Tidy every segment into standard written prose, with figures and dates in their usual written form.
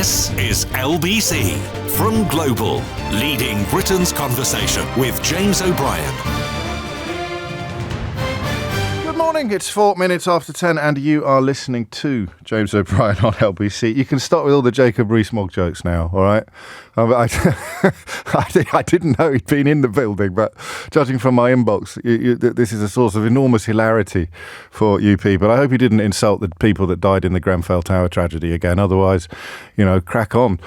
This is LBC from Global, leading Britain's conversation with James O'Brien. Good morning, it's 4 minutes after 10 and you are listening to James O'Brien on LBC. You can stop with all the Jacob Rees-Mogg jokes now, all right? I didn't know he'd been in the building, but judging from my inbox, this is a source of enormous hilarity for you people. I hope you didn't insult the people that died in the Grenfell Tower tragedy again. Otherwise, crack on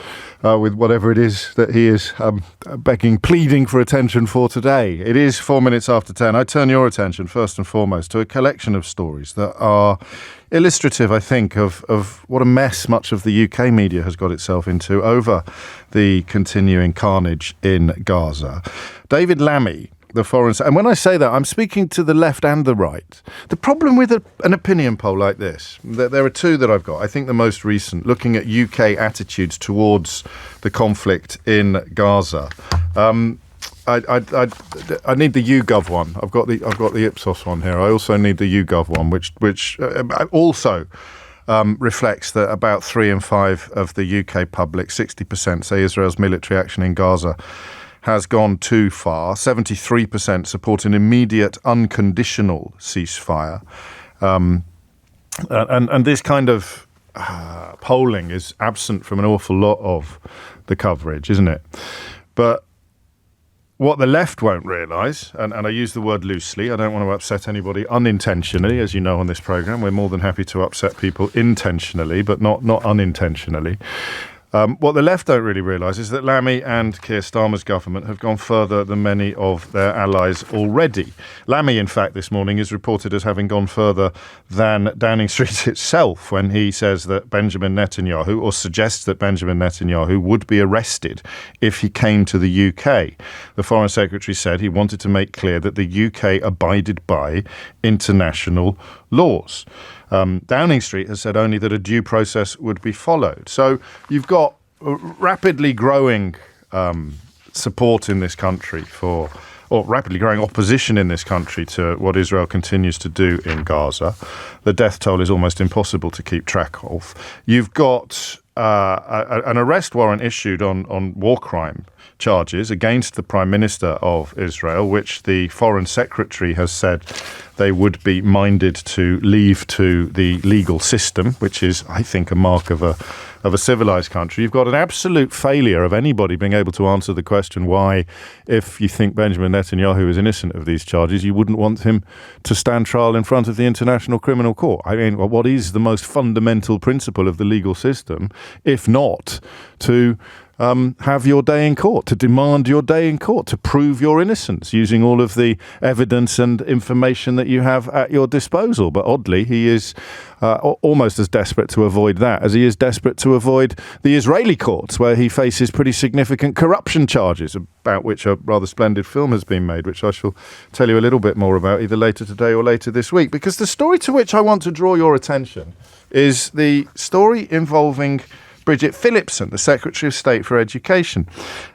with whatever it is that he is pleading for attention for today. It is 4 minutes after 10. I turn your attention first and foremost to a collection of stories that are illustrative, I think, of what a mess much of the UK media has got itself into over the continuing carnage in Gaza. David Lammy, the foreign... And when I say that, I'm speaking to the left and the right. The problem with an opinion poll like this, there are two that I've got. I think the most recent, looking at UK attitudes towards the conflict in Gaza. I need the YouGov one. I've got the Ipsos one here. I also need the YouGov one, which also reflects that about 3 in 5 of the UK public, 60%, say Israel's military action in Gaza has gone too far. 73% support an immediate, unconditional ceasefire, and this kind of polling is absent from an awful lot of the coverage, isn't it? But what the left won't realise, and I use the word loosely, I don't want to upset anybody unintentionally, as you know on this programme. We're more than happy to upset people intentionally, but not unintentionally. What the left don't really realise is that Lammy and Keir Starmer's government have gone further than many of their allies already. Lammy, in fact, this morning is reported as having gone further than Downing Street itself when he says that Benjamin Netanyahu, or suggests that Benjamin Netanyahu would be arrested if he came to the UK. The Foreign Secretary said he wanted to make clear that the UK abided by international laws. Downing Street has said only that a due process would be followed. So you've got rapidly growing support in this country or rapidly growing opposition in this country to what Israel continues to do in Gaza. The death toll is almost impossible to keep track of. You've got an arrest warrant issued on war crime charges against the Prime Minister of Israel, which the Foreign Secretary has said they would be minded to leave to the legal system, which is, I think, a mark of a civilized country. You've got an absolute failure of anybody being able to answer the question why, if you think Benjamin Netanyahu is innocent of these charges, you wouldn't want him to stand trial in front of the International Criminal Court. I mean, what is the most fundamental principle of the legal system, if not to have your day in court, to demand your day in court, to prove your innocence using all of the evidence and information that you have at your disposal. But oddly, he is almost as desperate to avoid that as he is desperate to avoid the Israeli courts, where he faces pretty significant corruption charges, about which a rather splendid film has been made, which I shall tell you a little bit more about either later today or later this week. Because the story to which I want to draw your attention is the story involving Bridget Phillipson, the Secretary of State for Education.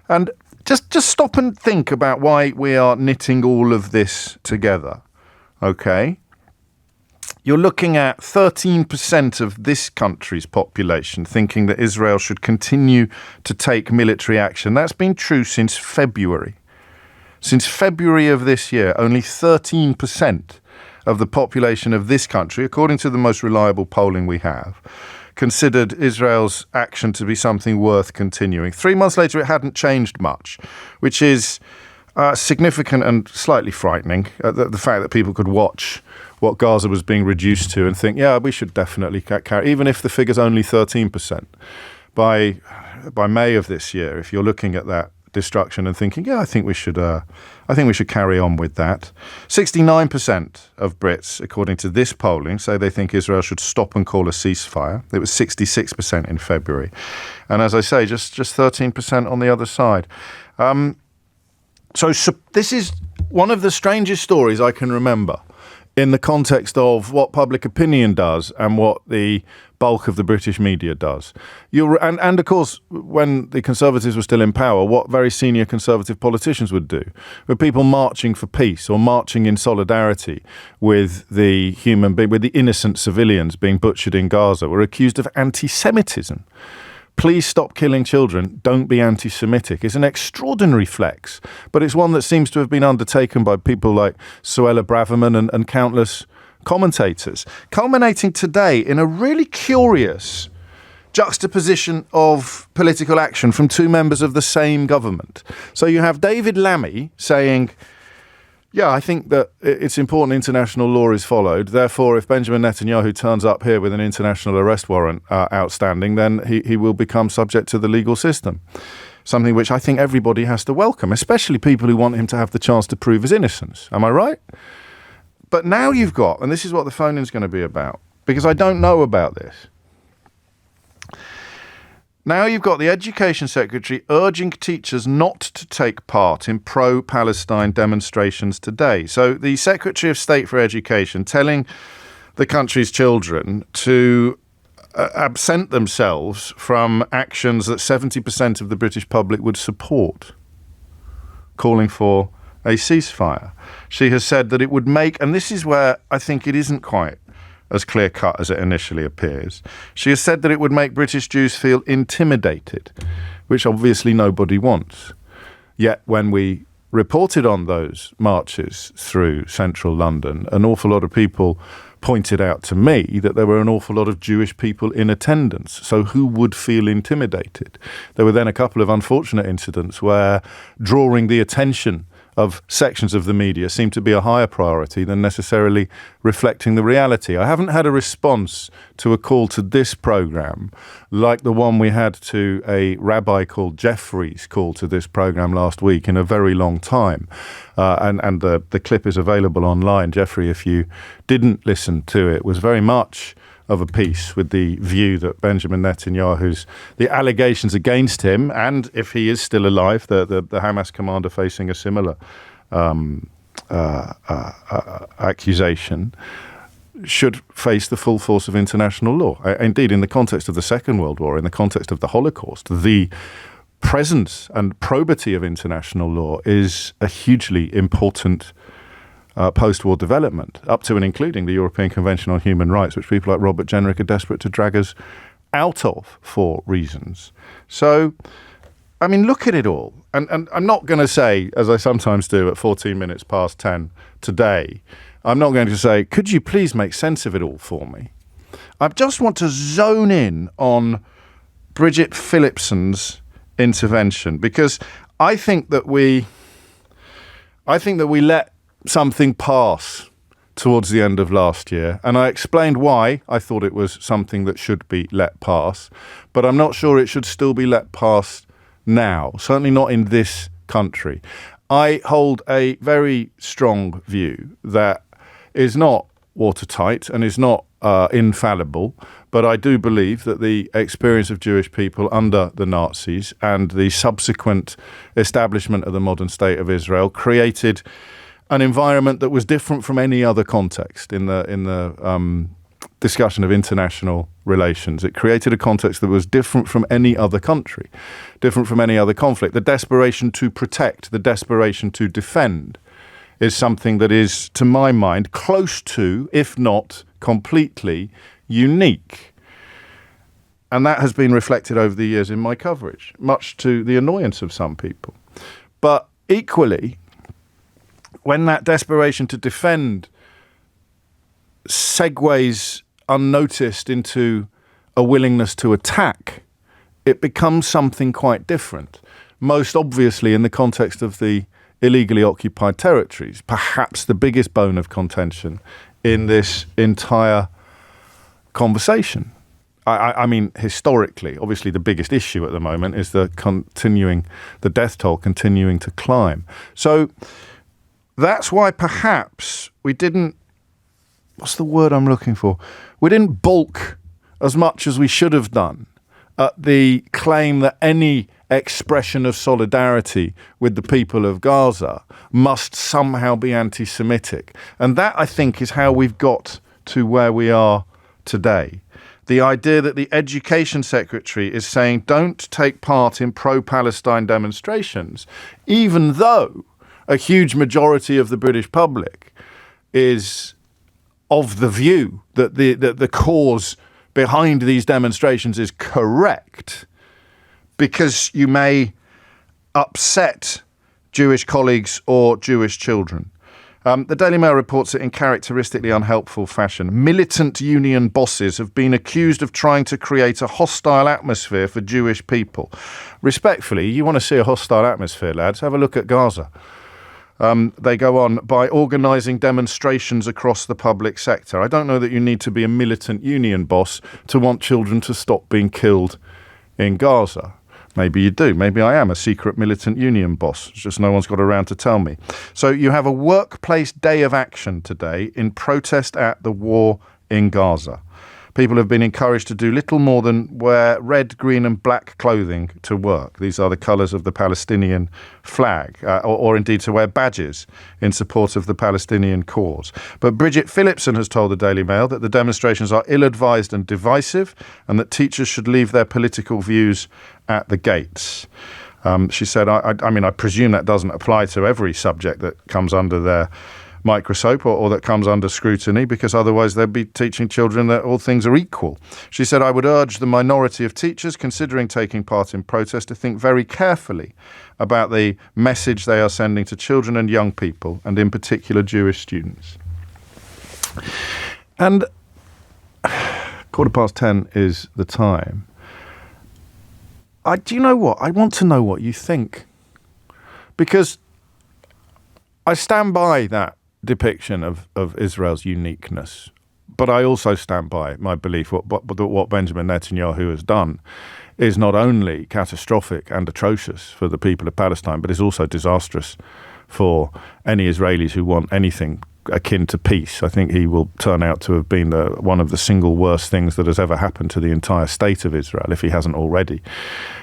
And just stop and think about why we are knitting all of this together, okay? You're looking at 13% of this country's population thinking that Israel should continue to take military action. That's been true since February. Since February of this year, only 13% of the population of this country, according to the most reliable polling we have, considered Israel's action to be something worth continuing. 3 months later, it hadn't changed much, which is significant and slightly frightening. The fact that people could watch what Gaza was being reduced to and think, yeah, we should definitely carry, even if the figure's only 13%. By May of this year, if you're looking at that destruction and thinking, yeah, I think we should carry on with that. 69% of Brits, according to this polling, say they think Israel should stop and call a ceasefire. It was 66% in February. And as I say, just 13% on the other side. So this is one of the strangest stories I can remember in the context of what public opinion does and what the bulk of the British media does. And of course, when the Conservatives were still in power, what very senior Conservative politicians would do were people marching for peace or marching in solidarity with the with the innocent civilians being butchered in Gaza were accused of anti-Semitism. please stop killing children, don't be anti-Semitic, is an extraordinary flex, but it's one that seems to have been undertaken by people like Suella Braverman and countless commentators, culminating today in a really curious juxtaposition of political action from two members of the same government. So you have David Lammy saying, yeah, I think that it's important international law is followed. Therefore, if Benjamin Netanyahu turns up here with an international arrest warrant outstanding, then he will become subject to the legal system. Something which I think everybody has to welcome, especially people who want him to have the chance to prove his innocence. Am I right? But now you've got, and this is what the phone-in is going to be about, because I don't know about this. Now you've got the Education Secretary urging teachers not to take part in pro-Palestine demonstrations today. So the Secretary of State for Education telling the country's children to absent themselves from actions that 70% of the British public would support, calling for a ceasefire. She has said that it would make, and this is where I think it isn't quite as clear-cut as it initially appears. She has said that it would make British Jews feel intimidated, which obviously nobody wants. Yet when we reported on those marches through central London, an awful lot of people pointed out to me that there were an awful lot of Jewish people in attendance. So who would feel intimidated? There were then a couple of unfortunate incidents where drawing the attention of sections of the media seemed to be a higher priority than necessarily reflecting the reality. I haven't had a response to a call to this programme like the one we had to a rabbi called Jeffrey's call to this programme last week in a very long time. And the clip is available online. Jeffrey, if you didn't listen to it, was very much of a piece with the view that Benjamin Netanyahu's, the allegations against him, and if he is still alive, the Hamas commander facing a similar accusation, should face the full force of international law. Indeed, in the context of the Second World War, in the context of the Holocaust, the presence and probity of international law is a hugely important post-war development, up to and including the European Convention on Human Rights, which people like Robert Jenrick are desperate to drag us out of for reasons. So, I mean, look at it all. And I'm not going to say, as I sometimes do at 14 minutes past 10 today, I'm not going to say, could you please make sense of it all for me? I just want to zone in on Bridget Phillipson's intervention, because I think that we let something pass towards the end of last year, and I explained why I thought it was something that should be let pass, but I'm not sure it should still be let pass now, certainly not in this country. I hold a very strong view that is not watertight and is not infallible, but I do believe that the experience of Jewish people under the Nazis and the subsequent establishment of the modern state of Israel created an environment that was different from any other context in the discussion of international relations. It created a context that was different from any other country, different from any other conflict. The desperation to protect, the desperation to defend is something that is, to my mind, close to, if not completely, unique. And that has been reflected over the years in my coverage, much to the annoyance of some people. But equally, when that desperation to defend segues unnoticed into a willingness to attack, it becomes something quite different. Most obviously in the context of the illegally occupied territories, perhaps the biggest bone of contention in this entire conversation. I mean, historically, obviously the biggest issue at the moment is the death toll continuing to climb. So that's why perhaps we didn't, what's the word I'm looking for? We didn't balk as much as we should have done at the claim that any expression of solidarity with the people of Gaza must somehow be anti-Semitic. And that, I think, is how we've got to where we are today. The idea that the Education Secretary is saying don't take part in pro-Palestine demonstrations, even though a huge majority of the British public is of the view that the cause behind these demonstrations is correct, because you may upset Jewish colleagues or Jewish children. The Daily Mail reports that in characteristically unhelpful fashion, militant union bosses have been accused of trying to create a hostile atmosphere for Jewish people. Respectfully, you want to see a hostile atmosphere, lads? Have a look at Gaza. They go on by organising demonstrations across the public sector. I don't know that you need to be a militant union boss to want children to stop being killed in Gaza. Maybe you do. Maybe I am a secret militant union boss. It's just no one's got around to tell me. So you have a workplace day of action today in protest at the war in Gaza. People have been encouraged to do little more than wear red, green and black clothing to work. These are the colours of the Palestinian flag, or indeed to wear badges in support of the Palestinian cause. But Bridget Phillipson has told the Daily Mail that the demonstrations are ill-advised and divisive and that teachers should leave their political views at the gates. She said, I mean, I presume that doesn't apply to every subject that comes under their microscope or that comes under scrutiny, because otherwise they'd be teaching children that all things are equal. She said, I would urge the minority of teachers considering taking part in protest to think very carefully about the message they are sending to children and young people, and in particular Jewish students. And 10:15 is the time. Do you know what? I want to know what you think, because I stand by that depiction of Israel's uniqueness, but I also stand by my belief what Benjamin Netanyahu has done is not only catastrophic and atrocious for the people of Palestine, but is also disastrous for any Israelis who want anything akin to peace. I think he will turn out to have been one of the single worst things that has ever happened to the entire state of Israel, if he hasn't already.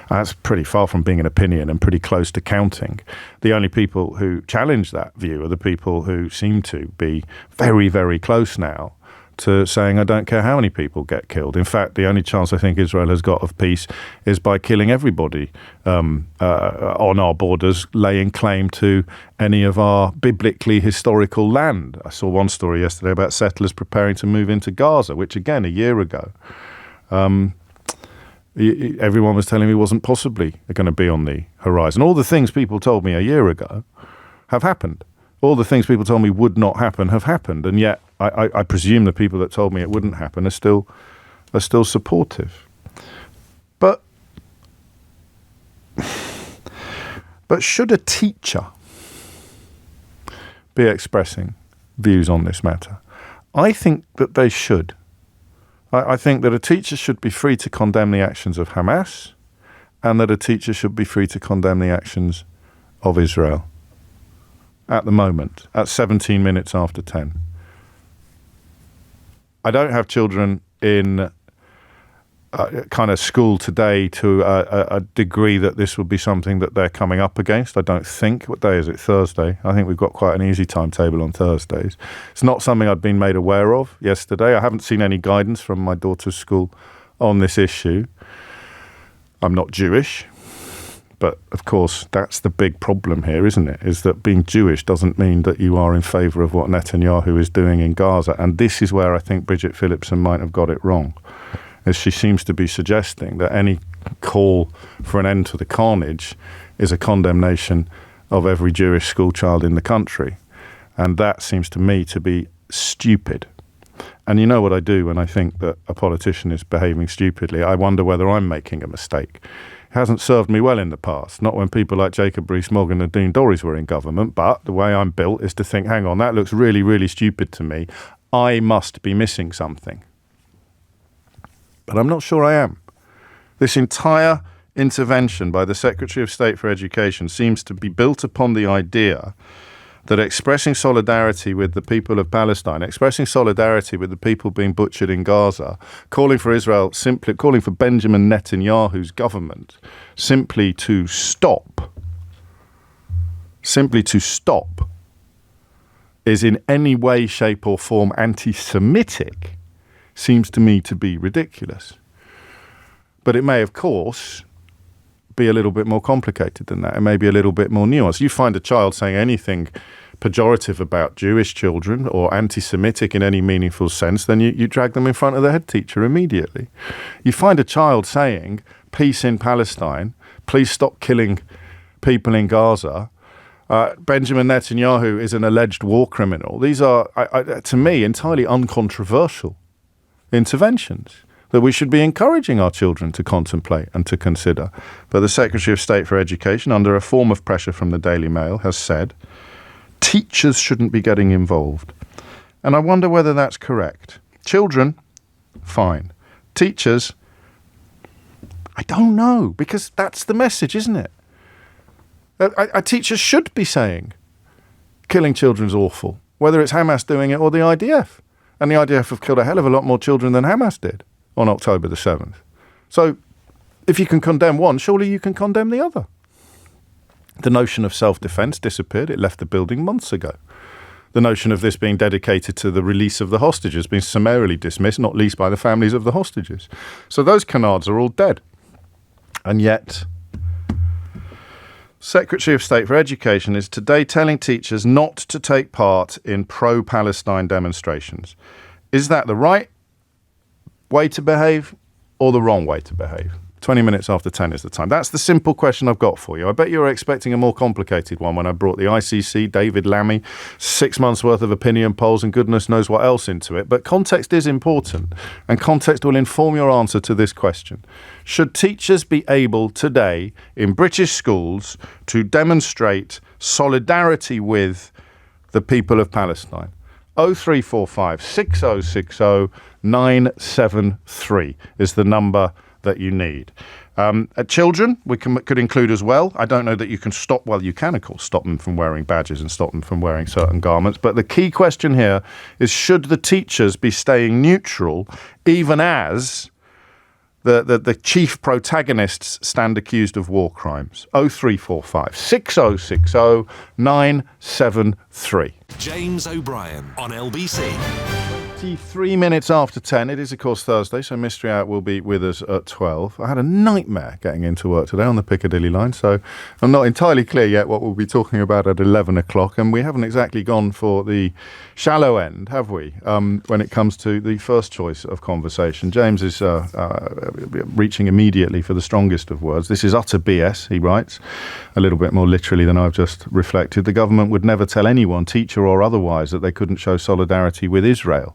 That's pretty far from being an opinion and pretty close to counting. The only people who challenge that view are the people who seem to be very, very close now to saying, I don't care how many people get killed. In fact, the only chance I think Israel has got of peace is by killing everybody on our borders, laying claim to any of our biblically historical land. I saw one story yesterday about settlers preparing to move into Gaza, which again, a year ago, everyone was telling me wasn't possibly going to be on the horizon. All the things people told me a year ago have happened. All the things people told me would not happen have happened, and yet I presume the people that told me it wouldn't happen are still supportive. But should a teacher be expressing views on this matter? I think that they should. I think that a teacher should be free to condemn the actions of Hamas, and that a teacher should be free to condemn the actions of Israel. At the moment, at 17 minutes after 10. I don't have children in kind of school today to a degree that this would be something that they're coming up against. I don't think. What day is it? Thursday. I think we've got quite an easy timetable on Thursdays. It's not something I'd been made aware of yesterday. I haven't seen any guidance from my daughter's school on this issue. I'm not Jewish. But, of course, that's the big problem here, isn't it? Is that being Jewish doesn't mean that you are in favour of what Netanyahu is doing in Gaza. And this is where I think Bridget Phillipson might have got it wrong, as she seems to be suggesting that any call for an end to the carnage is a condemnation of every Jewish schoolchild in the country. And that seems to me to be stupid. And you know what I do when I think that a politician is behaving stupidly? I wonder whether I'm making a mistake. It hasn't served me well in the past, not when people like Jacob Rees-Mogg and Nadine Dorries were in government, but the way I'm built is to think, hang on, that looks really, really stupid to me. I must be missing something. But I'm not sure I am. This entire intervention by the Secretary of State for Education seems to be built upon the idea that expressing solidarity with the people of Palestine, expressing solidarity with the people being butchered in Gaza, calling for Israel, calling for Benjamin Netanyahu's government simply to stop, is in any way, shape or form anti-Semitic, seems to me to be ridiculous. But it may, of course, be a little bit more complicated than that. It may be a little bit more nuanced. You find a child saying anything pejorative about Jewish children or anti-Semitic in any meaningful sense, then you drag them in front of the head teacher immediately. You find a child saying, peace in Palestine, please stop killing people in Gaza, Benjamin Netanyahu is an alleged war criminal. These are, to me, entirely uncontroversial interventions that we should be encouraging our children to contemplate and to consider. But the Secretary of State for Education, under a form of pressure from the Daily Mail, has said teachers shouldn't be getting involved. And I wonder whether that's correct. Children, fine. Teachers, I don't know, because that's the message, isn't it? A teacher should be saying killing children's awful, whether it's Hamas doing it or the IDF. And the IDF have killed a hell of a lot more children than Hamas did on October the 7th. So if you can condemn one, surely you can condemn the other. The notion of self-defense disappeared. It left the building months ago. The notion of this being dedicated to the release of the hostages being summarily dismissed, not least by the families of the hostages. So those canards are all dead. And yet, Secretary of State for Education is today telling teachers not to take part in pro-Palestine demonstrations. Is that the right way to behave or the wrong way to behave? 20 minutes after 10 is the time. That's the simple question I've got for you. I bet you were expecting a more complicated one when I brought the ICC, David Lammy, 6 months worth of opinion polls and goodness knows what else into it. But context is important, and context will inform your answer to this question. Should teachers be able today in British schools to demonstrate solidarity with the people of Palestine? 0345 6060 973 is the number that you need. Children, could include as well. I don't know that you can stop, well, you can, of course, stop them from wearing badges and stop them from wearing certain garments. But the key question here is, should the teachers be staying neutral even as the chief protagonists stand accused of war crimes? 0345 6060 973. James O'Brien on LBC. 3 minutes after 10. It is, of course, Thursday, so Mystery Out will be with us at 12. I had a nightmare getting into work today on the Piccadilly line, so I'm not entirely clear yet what we'll be talking about at 11 o'clock, and we haven't exactly gone for the shallow end, have we, when it comes to the first choice of conversation. James is reaching immediately for the strongest of words. This is utter BS, he writes, a little bit more literally than I've just reflected. The government would never tell anyone, teacher or otherwise, that they couldn't show solidarity with Israel.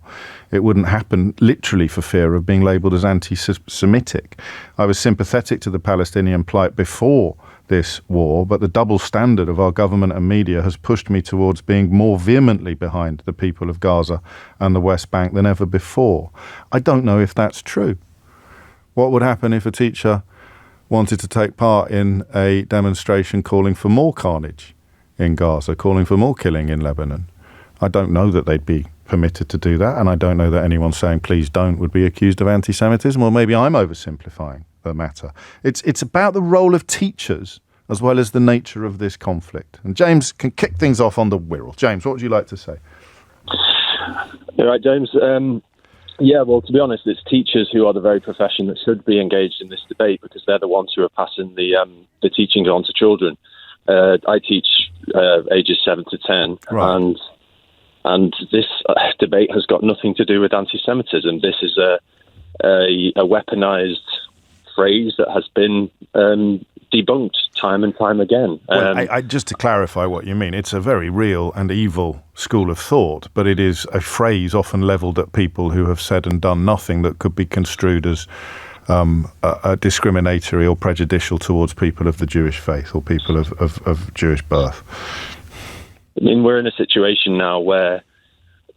It wouldn't happen literally for fear of being labelled as anti-Semitic. I was sympathetic to the Palestinian plight before this war, but the double standard of our government and media has pushed me towards being more vehemently behind the people of Gaza and the West Bank than ever before. I don't know if that's true. What would happen if a teacher wanted to take part in a demonstration calling for more carnage in Gaza, calling for more killing in Lebanon? I don't know that they'd be permitted to do that, and I don't know that anyone saying please don't would be accused of anti-Semitism, or maybe I'm oversimplifying the matter. It's about the role of teachers as well as the nature of this conflict. And James can kick things off on the Wirral. James, what would you like to say? You're right, James. Well, to be honest, it's teachers who are the very profession that should be engaged in this debate, because they're the ones who are passing the teachings on to children. I teach ages 7 to 10, right. And this debate has got nothing to do with anti-Semitism. This is a weaponized phrase that has been debunked time and time again. Well, just to clarify what you mean, it's a very real and evil school of thought, but it is a phrase often levelled at people who have said and done nothing that could be construed as discriminatory or prejudicial towards people of the Jewish faith or people of Jewish birth. I mean, we're in a situation now where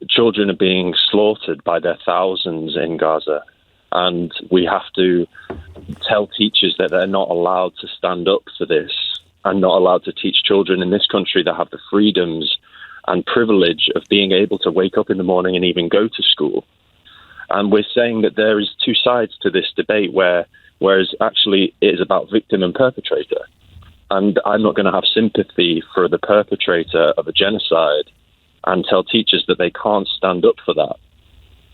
children are being slaughtered by their thousands in Gaza, and we have to tell teachers that they're not allowed to stand up for this and not allowed to teach children in this country that have the freedoms and privilege of being able to wake up in the morning and even go to school. And we're saying that there is two sides to this debate, whereas actually it is about victim and perpetrator. And I'm not going to have sympathy for the perpetrator of a genocide and tell teachers that they can't stand up for that,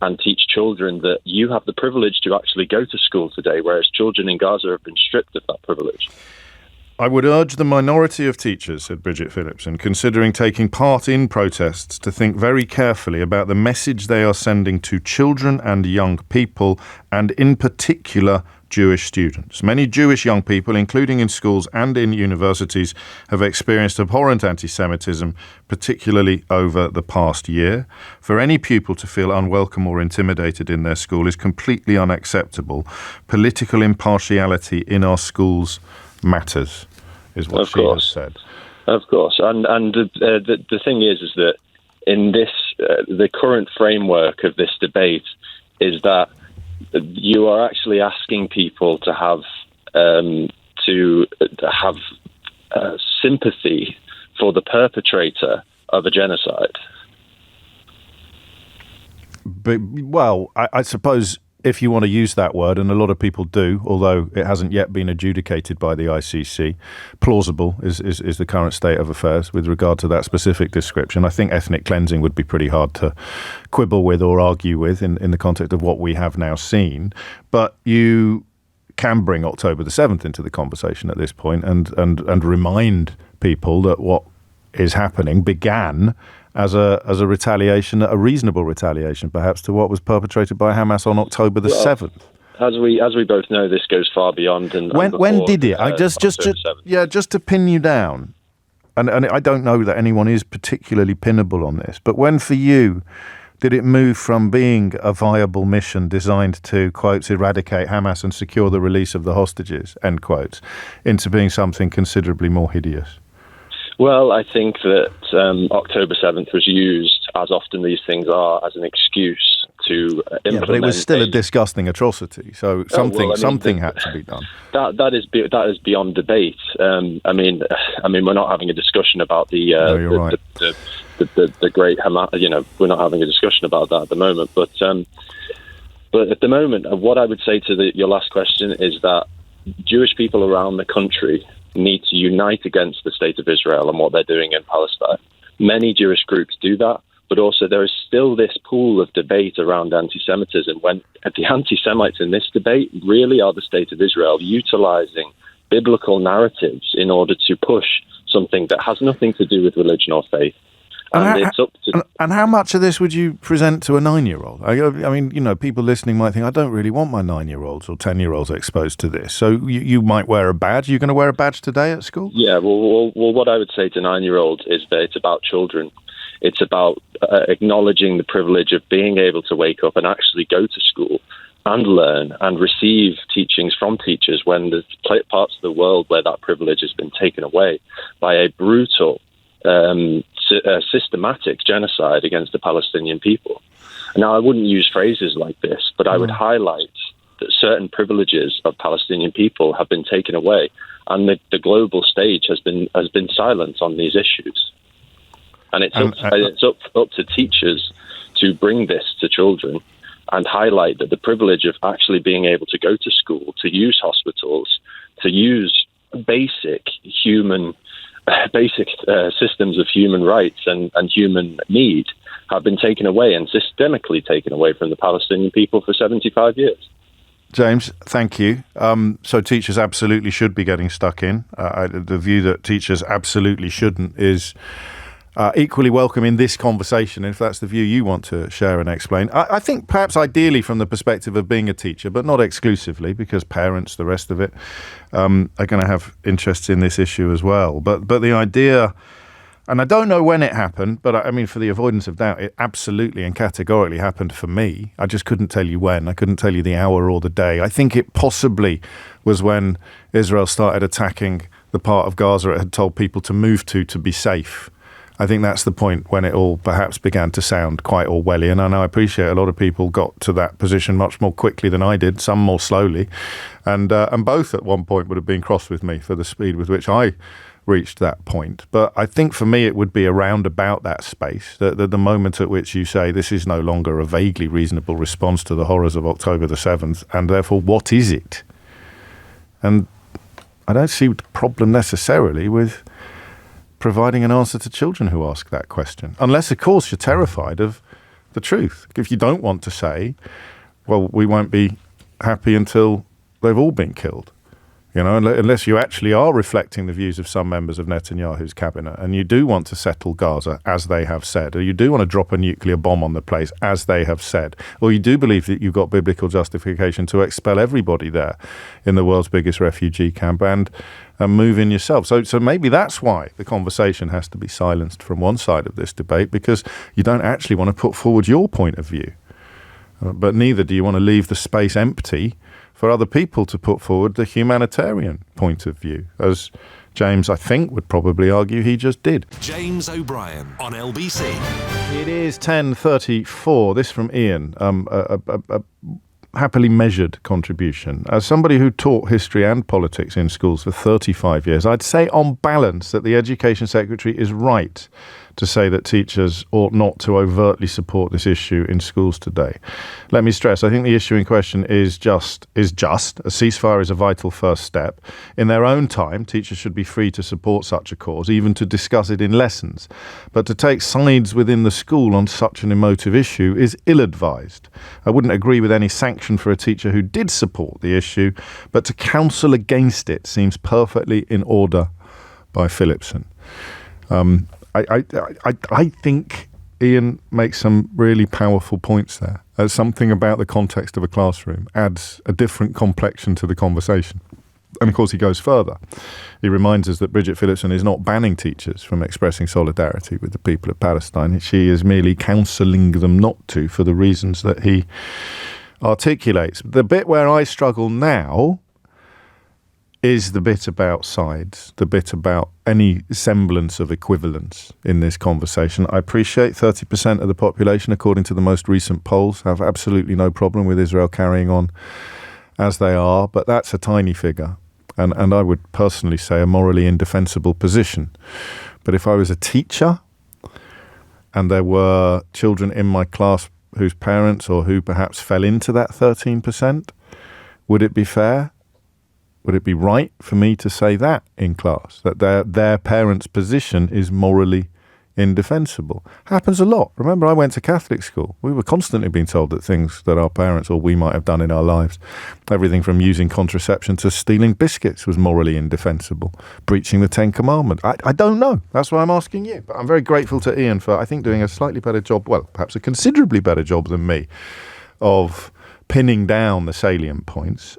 and teach children that you have the privilege to actually go to school today, whereas children in Gaza have been stripped of that privilege. I would urge the minority of teachers, said Bridget Phillipson, considering taking part in protests to think very carefully about the message they are sending to children and young people, and in particular Jewish students. Many Jewish young people, including in schools and in universities, have experienced abhorrent anti-Semitism, particularly over the past year. For any pupil to feel unwelcome or intimidated in their school is completely unacceptable. Political impartiality in our schools matters, is what she has said. Of course. And the thing is that in this, the current framework of this debate is that you are actually asking people to have sympathy for the perpetrator of a genocide. But, well, I suppose if you want to use that word, and a lot of people do, although it hasn't yet been adjudicated by the ICC, plausible is the current state of affairs with regard to that specific description. I think ethnic cleansing would be pretty hard to quibble with or argue with in the context of what we have now seen. But you can bring October the 7th into the conversation at this point and remind people that what is happening began as a retaliation, a reasonable retaliation, perhaps, to what was perpetrated by Hamas on October the 7th. As we both know, this goes far beyond. When did it? Just to pin you down, and I don't know that anyone is particularly pinnable on this, but when for you did it move from being a viable mission designed to, quotes, eradicate Hamas and secure the release of the hostages, end quotes, into being something considerably more hideous? Well, I think that October 7th was used, as often these things are, as an excuse to implement. Yeah, but it was still a disgusting atrocity, so something had to be done. That is beyond debate. I mean, we're not having a discussion about the great Hamas. You know, we're not having a discussion about that at the moment. But at the moment, what I would say to your last question is that Jewish people around the country need to unite against the state of Israel and what they're doing in Palestine. Many Jewish groups do that, but also there is still this pool of debate around anti-Semitism when the anti-Semites in this debate really are the state of Israel utilizing biblical narratives in order to push something that has nothing to do with religion or faith. And how much of this would you present to a 9-year-old? I mean, you know, people listening might think, I don't really want my 9-year-olds or 10-year-olds exposed to this. So you might wear a badge. You're going to wear a badge today at school? Yeah, well, what I would say to 9-year-olds is that it's about children. It's about acknowledging the privilege of being able to wake up and actually go to school and learn and receive teachings from teachers when there's parts of the world where that privilege has been taken away by a brutal systematic genocide against the Palestinian people. Now, I wouldn't use phrases like this, but I would highlight that certain privileges of Palestinian people have been taken away, and the global stage has been silent on these issues. And it's up to teachers to bring this to children and highlight that the privilege of actually being able to go to school, to use hospitals, to use basic systems of human rights and human need have been taken away and systemically taken away from the Palestinian people for 75 years. James, thank you. So teachers absolutely should be getting stuck in. The view that teachers absolutely shouldn't is equally welcome in this conversation, if that's the view you want to share and explain. I think perhaps ideally from the perspective of being a teacher, but not exclusively, because parents, the rest of it, are going to have interests in this issue as well. But the idea, and I don't know when it happened, but I mean, for the avoidance of doubt, it absolutely and categorically happened for me. I just couldn't tell you when. I couldn't tell you the hour or the day. I think it possibly was when Israel started attacking the part of Gaza it had told people to move to be safe. I think that's the point when it all perhaps began to sound quite Orwellian. And I appreciate a lot of people got to that position much more quickly than I did, some more slowly. And both at one point would have been cross with me for the speed with which I reached that point. But I think for me it would be around about that space, that the moment at which you say this is no longer a vaguely reasonable response to the horrors of October the 7th, and therefore what is it? And I don't see the problem necessarily with providing an answer to children who ask that question. Unless, of course, you're terrified of the truth. If you don't want to say, well, we won't be happy until they've all been killed. You know, unless you actually are reflecting the views of some members of Netanyahu's cabinet, and you do want to settle Gaza, as they have said, or you do want to drop a nuclear bomb on the place, as they have said, or you do believe that you've got biblical justification to expel everybody there in the world's biggest refugee camp and move in yourself. So maybe that's why the conversation has to be silenced from one side of this debate, because you don't actually want to put forward your point of view. But neither do you want to leave the space empty for other people to put forward the humanitarian point of view, as James, I think, would probably argue he just did. James O'Brien on LBC. It is 10:34. This from Ian, a happily measured contribution. As somebody who taught history and politics in schools for 35 years, I'd say on balance that the Education Secretary is right to say that teachers ought not to overtly support this issue in schools today. Let me stress, I think the issue in question is just. A ceasefire is a vital first step. In their own time, teachers should be free to support such a cause, even to discuss it in lessons. But to take sides within the school on such an emotive issue is ill-advised. I wouldn't agree with any sanction for a teacher who did support the issue, but to counsel against it seems perfectly in order by Phillipson. I think Ian makes some really powerful points there. Something about the context of a classroom adds a different complexion to the conversation. And of course he goes further. He reminds us that Bridget Phillipson is not banning teachers from expressing solidarity with the people of Palestine. She is merely counselling them not to, for the reasons that he articulates. The bit where I struggle now is the bit about sides, the bit about any semblance of equivalence in this conversation. I appreciate 30% of the population, according to the most recent polls, have absolutely no problem with Israel carrying on as they are, but that's a tiny figure, and I would personally say a morally indefensible position. But if I was a teacher and there were children in my class whose parents or who perhaps fell into that 13%, would it be fair? Would it be right for me to say that in class, that their parents' position is morally indefensible? Happens a lot. Remember, I went to Catholic school. We were constantly being told that things that our parents or we might have done in our lives, everything from using contraception to stealing biscuits, was morally indefensible. Breaching the Ten Commandments. I don't know. That's why I'm asking you. But I'm very grateful to Ian for, I think, doing a slightly better job, well, perhaps a considerably better job than me, of pinning down the salient points.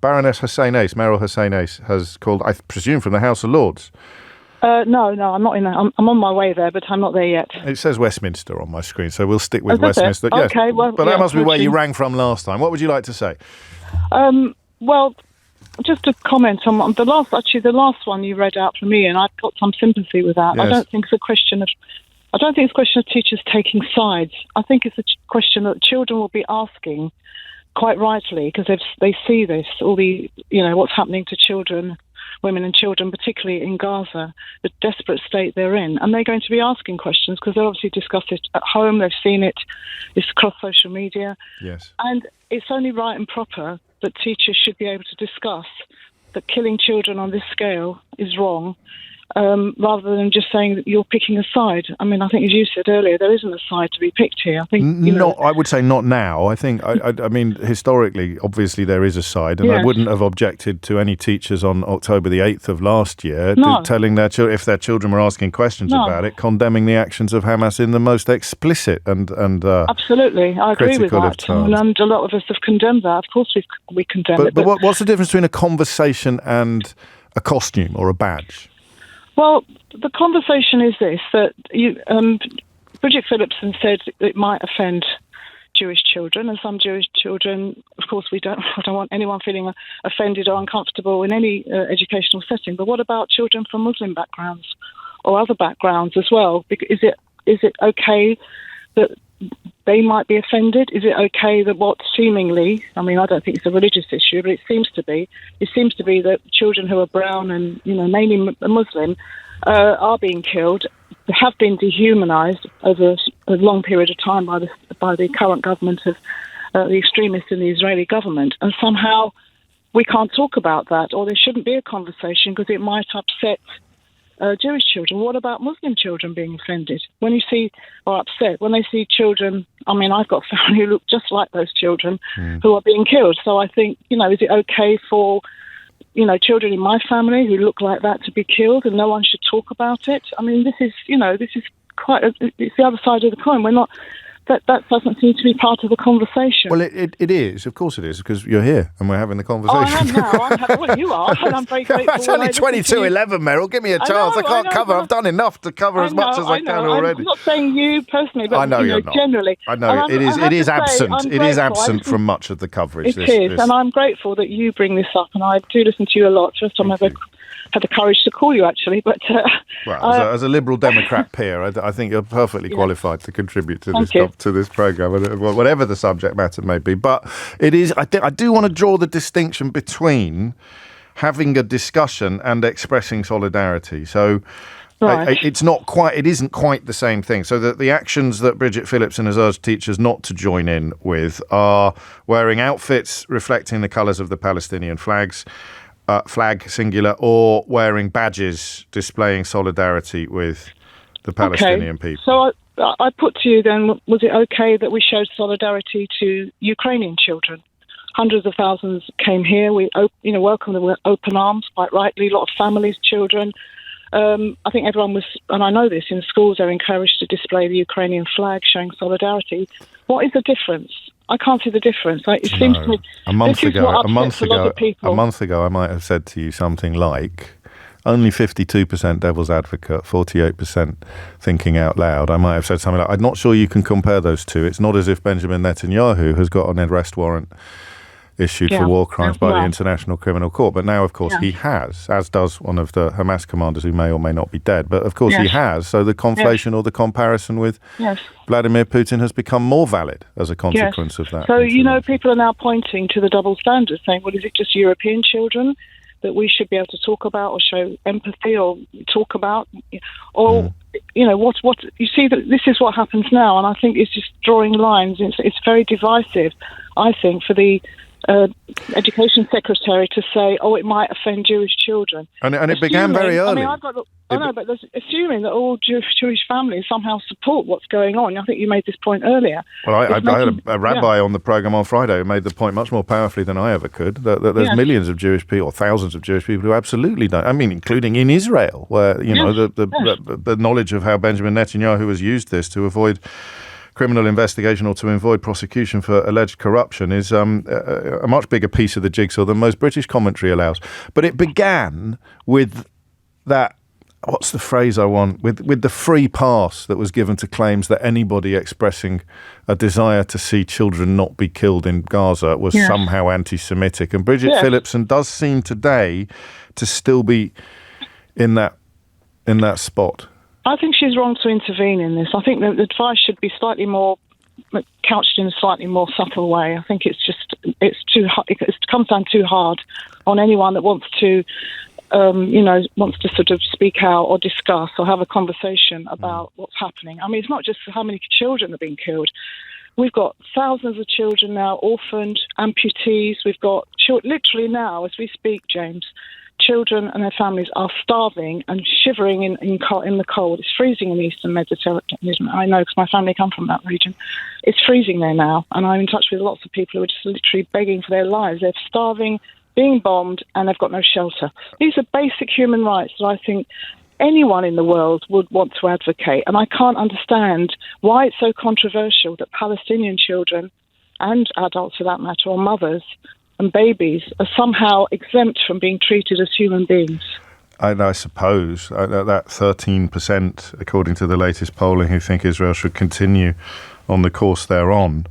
Baroness Hussein Ace, Meryl Hussein Ace, has called, I presume, from the House of Lords. No, I'm not in there. I'm on my way there, but I'm not there yet. It says Westminster on my screen, so we'll stick with Westminster. Yes. Okay, well, but that must be where you rang from last time. What would you like to say? Well, just to comment on the last one you read out for me, and I've got some sympathy with that. Yes. I don't think it's a question of teachers taking sides. I think it's a question that children will be asking, quite rightly, because they see this, all the, what's happening to children, women and children, particularly in Gaza, the desperate state they're in. And they're going to be asking questions because they obviously discuss it at home, they've seen it, it's across social media. Yes. And it's only right and proper that teachers should be able to discuss that killing children on this scale is wrong, rather than just saying that you're picking a side. I mean, I think, as you said earlier, there isn't a side to be picked here. I think, I would say not now. I think, I mean, historically, obviously there is a side, and yes. I wouldn't have objected to any teachers on October the 8th of last year telling their children, if their children were asking questions about it, condemning the actions of Hamas in the most explicit and absolutely, I agree with that. And a lot of us have condemned that. Of course, we condemn it. But what's the difference between a conversation and a costume or a badge? Well, the conversation is this, that Bridget Phillipson said it might offend Jewish children, and some Jewish children, of course, I don't want anyone feeling offended or uncomfortable in any educational setting, but what about children from Muslim backgrounds or other backgrounds as well? Is it okay that they might be offended? Is it okay that what seemingly, I mean, I don't think it's a religious issue, but it seems to be that children who are brown and, mainly Muslim, are being killed, have been dehumanised over a long period of time by the current government of the extremists in the Israeli government. And somehow we can't talk about that, or there shouldn't be a conversation because it might upset Jewish children. What about Muslim children being offended? When they see children, I mean, I've got family who look just like those children who are being killed. So I think, is it okay for children in my family who look like that to be killed, and no one should talk about it. I mean, this is it's the other side of the coin. We're not. That doesn't seem to be part of the conversation. Well, it is. Of course it is, because you're here and we're having the conversation. Oh, I am now. Well, you are, and I'm very grateful. It's only 22:11, Meryl. Give me a chance. I can't cover. I've done enough to cover as much as I can already. I'm not saying you personally, but I know you're not. Generally. I know it is absent. It is absent from much of the coverage. It is, and I'm grateful that you bring this up, and I do listen to you a lot. First time I've ever had the courage to call you, actually. But as a Liberal Democrat peer, I think you're perfectly qualified to contribute to this programme, whatever the subject matter may be. But it is. I do want to draw the distinction between having a discussion and expressing solidarity. So. Right. It isn't quite the same thing. So the actions that Bridget Phillipson has urged teachers not to join in with are wearing outfits reflecting the colours of the Palestinian flag singular, or wearing badges displaying solidarity with the Palestinian people. So I put to you then, was it okay that we showed solidarity to Ukrainian children? Hundreds of thousands came here. We welcomed them with open arms, quite rightly, a lot of families, children. I think everyone was, and I know this, in schools they're encouraged to display the Ukrainian flag, showing solidarity. What is the difference? I can't see the difference. It seems to me a month ago, I might have said to you something like, only 52% devil's advocate, 48% thinking out loud. I might have said something like, I'm not sure you can compare those two. It's not as if Benjamin Netanyahu has got an arrest warrant issued for war crimes by the International Criminal Court. But now, of course, he has, as does one of the Hamas commanders who may or may not be dead. But, of course, he has. So the conflation or the comparison with Vladimir Putin has become more valid as a consequence of that. So, people are now pointing to the double standard, saying, well, is it just European children that we should be able to talk about or show empathy or talk about? Or, what you see, that this is what happens now. And I think it's just drawing lines. It's very divisive, I think, for the Education Secretary to say, it might offend Jewish children. And it began very early. But there's assuming that all Jewish families somehow support what's going on. I think you made this point earlier. Well, I had a rabbi on the programme on Friday who made the point much more powerfully than I ever could, that there's millions of Jewish people, or thousands of Jewish people who absolutely don't. I mean, including in Israel, where, the knowledge of how Benjamin Netanyahu has used this to avoid criminal investigation or to avoid prosecution for alleged corruption is a much bigger piece of the jigsaw than most British commentary allows. But it began with that, what's the phrase I want, with the free pass that was given to claims that anybody expressing a desire to see children not be killed in Gaza was somehow anti-Semitic. And Bridget Phillipson does seem today to still be in that spot. I think she's wrong to intervene in this. I think the advice should be slightly more couched in a slightly more subtle way. I think it's too hard. It comes down too hard on anyone that wants to, sort of speak out or discuss or have a conversation about what's happening. I mean, it's not just how many children are being killed. We've got thousands of children now, orphaned, amputees. We've got literally now, as we speak, James, children and their families are starving and shivering in the cold. It's freezing in the Eastern Mediterranean. I know because my family come from that region. It's freezing there now, and I'm in touch with lots of people who are just literally begging for their lives. They're starving, being bombed, and they've got no shelter. These are basic human rights that I think anyone in the world would want to advocate, and I can't understand why it's so controversial that Palestinian children, and adults for that matter, or mothers and babies, are somehow exempt from being treated as human beings. I suppose that 13%, according to the latest polling, who think Israel should continue on the course they're on.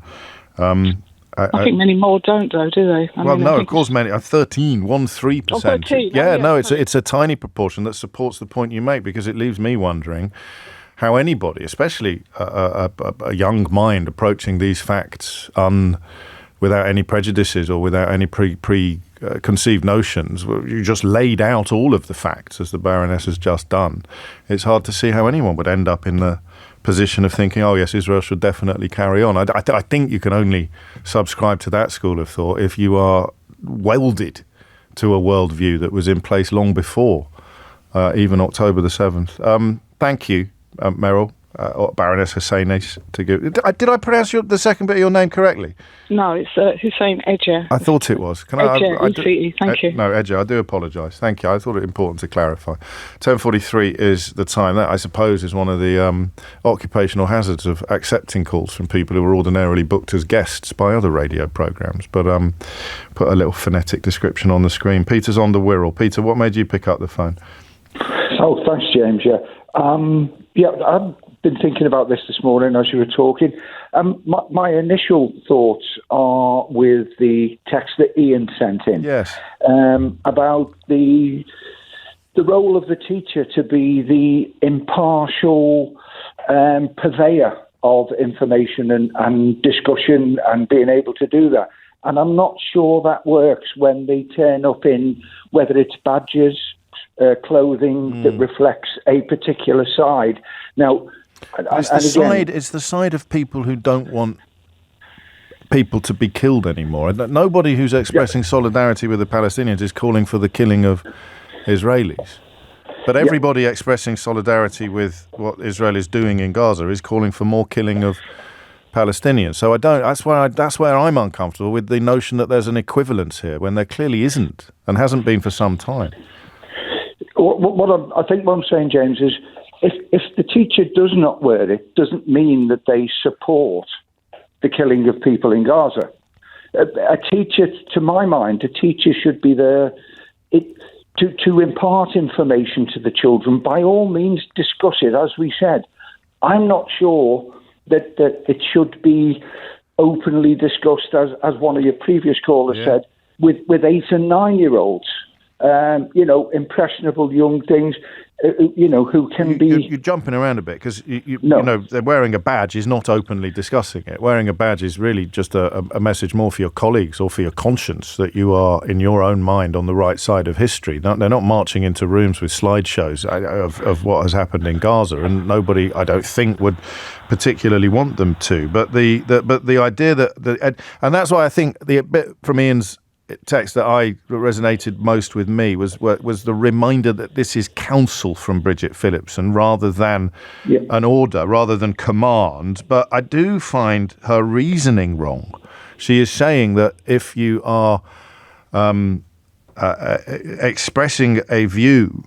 I think many more don't, though, do they? Of course many. 13%. Oh, 13. It's a tiny proportion that supports the point you make, because it leaves me wondering how anybody, especially a young mind approaching these facts without any prejudices or without any preconceived notions, you just laid out all of the facts as the Baroness has just done. It's hard to see how anyone would end up in the position of thinking, oh yes, Israel should definitely carry on. I think you can only subscribe to that school of thought if you are welded to a worldview that was in place long before even October the 7th. Thank you, Meryl. or Baroness Husseini to give. Did I pronounce the second bit of your name correctly? No, it's Hussein Edger. I thought it was. Edger, thank you. No, Edger, I do apologise. Thank you. I thought it important to clarify. 10:43 is the time. That, I suppose, is one of the occupational hazards of accepting calls from people who are ordinarily booked as guests by other radio programmes. But put a little phonetic description on the screen. Peter's on the Wirral. Peter, what made you pick up the phone? Oh, thanks, James. Yeah. I've been thinking about this morning as you were talking. My initial thoughts are with the text that Ian sent in. Yes. About the role of the teacher to be the impartial purveyor of information and discussion and being able to do that. And I'm not sure that works when they turn up in, whether it's badges, clothing that reflects a particular side. Now, it's the side of people who don't want people to be killed anymore. Nobody who's expressing solidarity with the Palestinians is calling for the killing of Israelis. But everybody expressing solidarity with what Israel is doing in Gaza is calling for more killing of Palestinians. So that's where I'm uncomfortable with the notion that there's an equivalence here when there clearly isn't and hasn't been for some time. I think what I'm saying, James, is if the teacher does not wear it, doesn't mean that they support the killing of people in Gaza. A teacher, to my mind, a teacher should be there to impart information to the children. By all means, discuss it, as we said. I'm not sure that it should be openly discussed, as one of your previous callers said, with 8 and 9-year-olds. Impressionable young things, who can be... You're jumping around a bit because, they're wearing a badge is not openly discussing it. Wearing a badge is really just a message more for your colleagues or for your conscience that you are, in your own mind, on the right side of history. They're not marching into rooms with slideshows of what has happened in Gaza, and nobody, I don't think, would particularly want them to. But the idea that... And that's why I think the bit from Ian's text that resonated most with me was the reminder that this is counsel from Bridget Phillipson rather than an order, rather than command. But I do find her reasoning wrong. She is saying that if you are expressing a view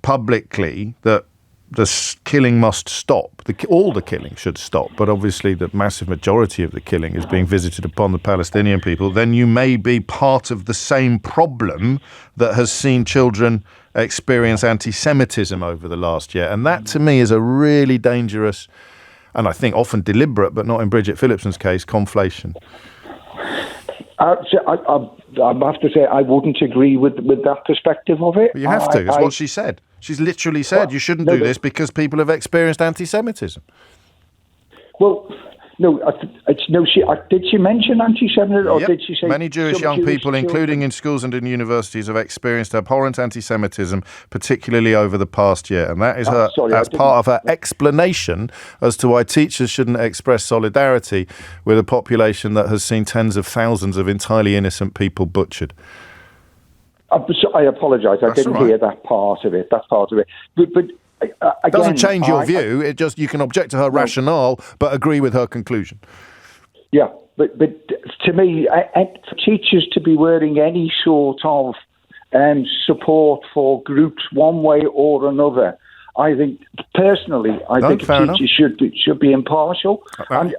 publicly that the killing must stop. All the killing should stop, but obviously the massive majority of the killing is being visited upon the Palestinian people. Then you may be part of the same problem that has seen children experience anti-Semitism over the last year. And that, to me, is a really dangerous, and I think often deliberate, but not in Bridget Phillipson's case, conflation. I have to say I wouldn't agree with that perspective of it. But you have to. It's what she said. She's literally said you shouldn't do this because people have experienced anti-Semitism. Well, did she mention anti-Semitism, or did she say many Jewish young people, including in schools and in universities, have experienced abhorrent anti-Semitism, particularly over the past year, and that is that's part of her explanation as to why teachers shouldn't express solidarity with a population that has seen tens of thousands of entirely innocent people butchered. I apologise. I didn't hear that part of it. But it doesn't change your view. It just, you can object to her rationale, but agree with her conclusion. Yeah, but to me, for teachers to be wearing any sort of support for groups one way or another, I think personally, teachers should be impartial. And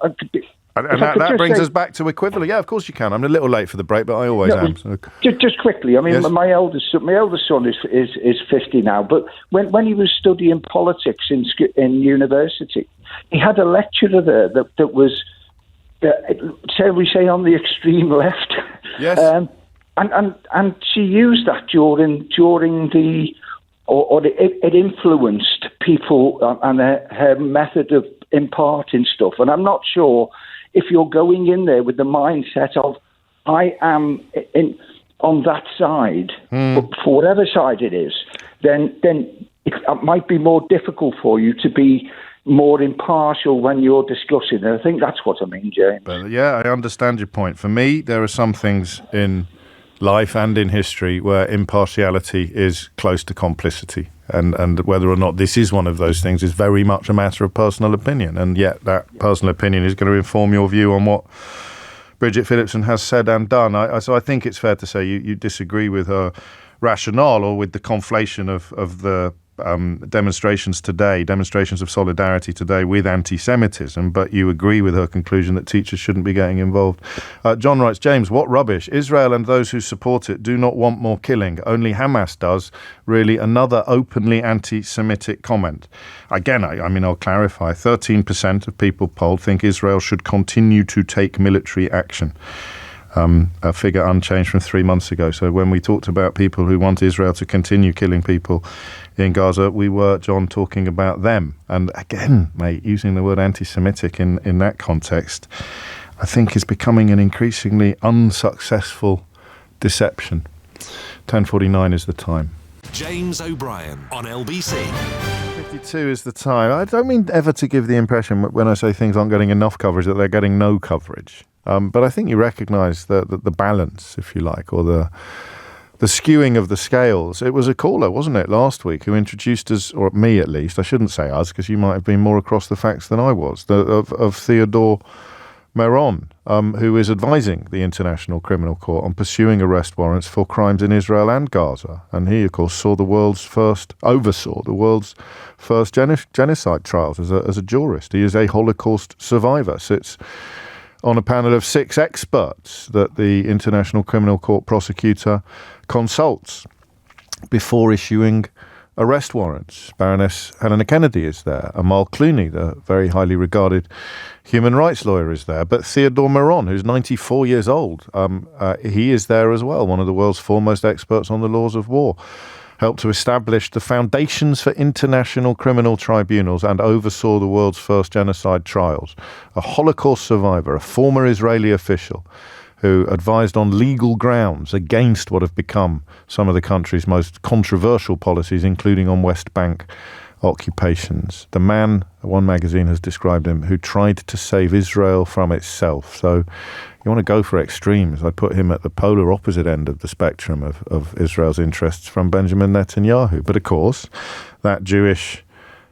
that brings us back to equivalent. Yeah, of course you can. I'm a little late for the break, but I always am. So. Just quickly, I mean, my eldest son is 50 now, but when he was studying politics in university, he had a lecturer there that was, shall we say, on the extreme left. Yes. And she used that during the, or it influenced people and her method of imparting stuff. And I'm not sure if you're going in there with the mindset of, I am on that side, for whatever side it is, then it might be more difficult for you to be more impartial when you're discussing. And I think that's what I mean, James. But yeah, I understand your point. For me, there are some things in life and in history where impartiality is close to complicity. And whether or not this is one of those things is very much a matter of personal opinion. And yet that personal opinion is going to inform your view on what Bridget Phillipson has said and done. So I think it's fair to say you disagree with her rationale, or with the conflation of the demonstrations of solidarity today with anti-Semitism, but you agree with her conclusion that teachers shouldn't be getting involved. John writes, James, what rubbish. Israel and those who support it do not want more killing. Only Hamas does. Really another openly anti-Semitic comment. Again, I mean, I'll clarify. 13% of people polled think Israel should continue to take military action. A figure unchanged from 3 months ago. So when we talked about people who want Israel to continue killing people in Gaza, we were, John, talking about them. And again, mate, using the word anti-Semitic in that context, I think is becoming an increasingly unsuccessful deception. 10:49 is the time. James O'Brien on LBC. 52 is the time. I don't mean ever to give the impression when I say things aren't getting enough coverage that they're getting no coverage. But I think you recognise the balance, if you like, or the skewing of the scales. It was a caller, wasn't it, last week, who introduced us, or me at least, I shouldn't say us, because you might have been more across the facts than I was, of Theodore Meron, who is advising the International Criminal Court on pursuing arrest warrants for crimes in Israel and Gaza. And he, of course, oversaw the world's first genocide trials as a jurist. He is a Holocaust survivor, sits on a panel of 6 experts that the International Criminal Court prosecutor consults before issuing arrest warrants. Baroness Helena Kennedy is there. Amal Clooney, the very highly regarded human rights lawyer, is there. But Theodore Meron, who's 94 years old, he is there as well, one of the world's foremost experts on the laws of war. Helped to establish the foundations for international criminal tribunals and oversaw the world's first genocide trials. A Holocaust survivor, a former Israeli official who advised on legal grounds against what have become some of the country's most controversial policies, including on West Bank occupations. The man, one magazine has described him, who tried to save Israel from itself. So you want to go for extremes, I'd put him at the polar opposite end of the spectrum of Israel's interests from Benjamin Netanyahu. But of course, that Jewish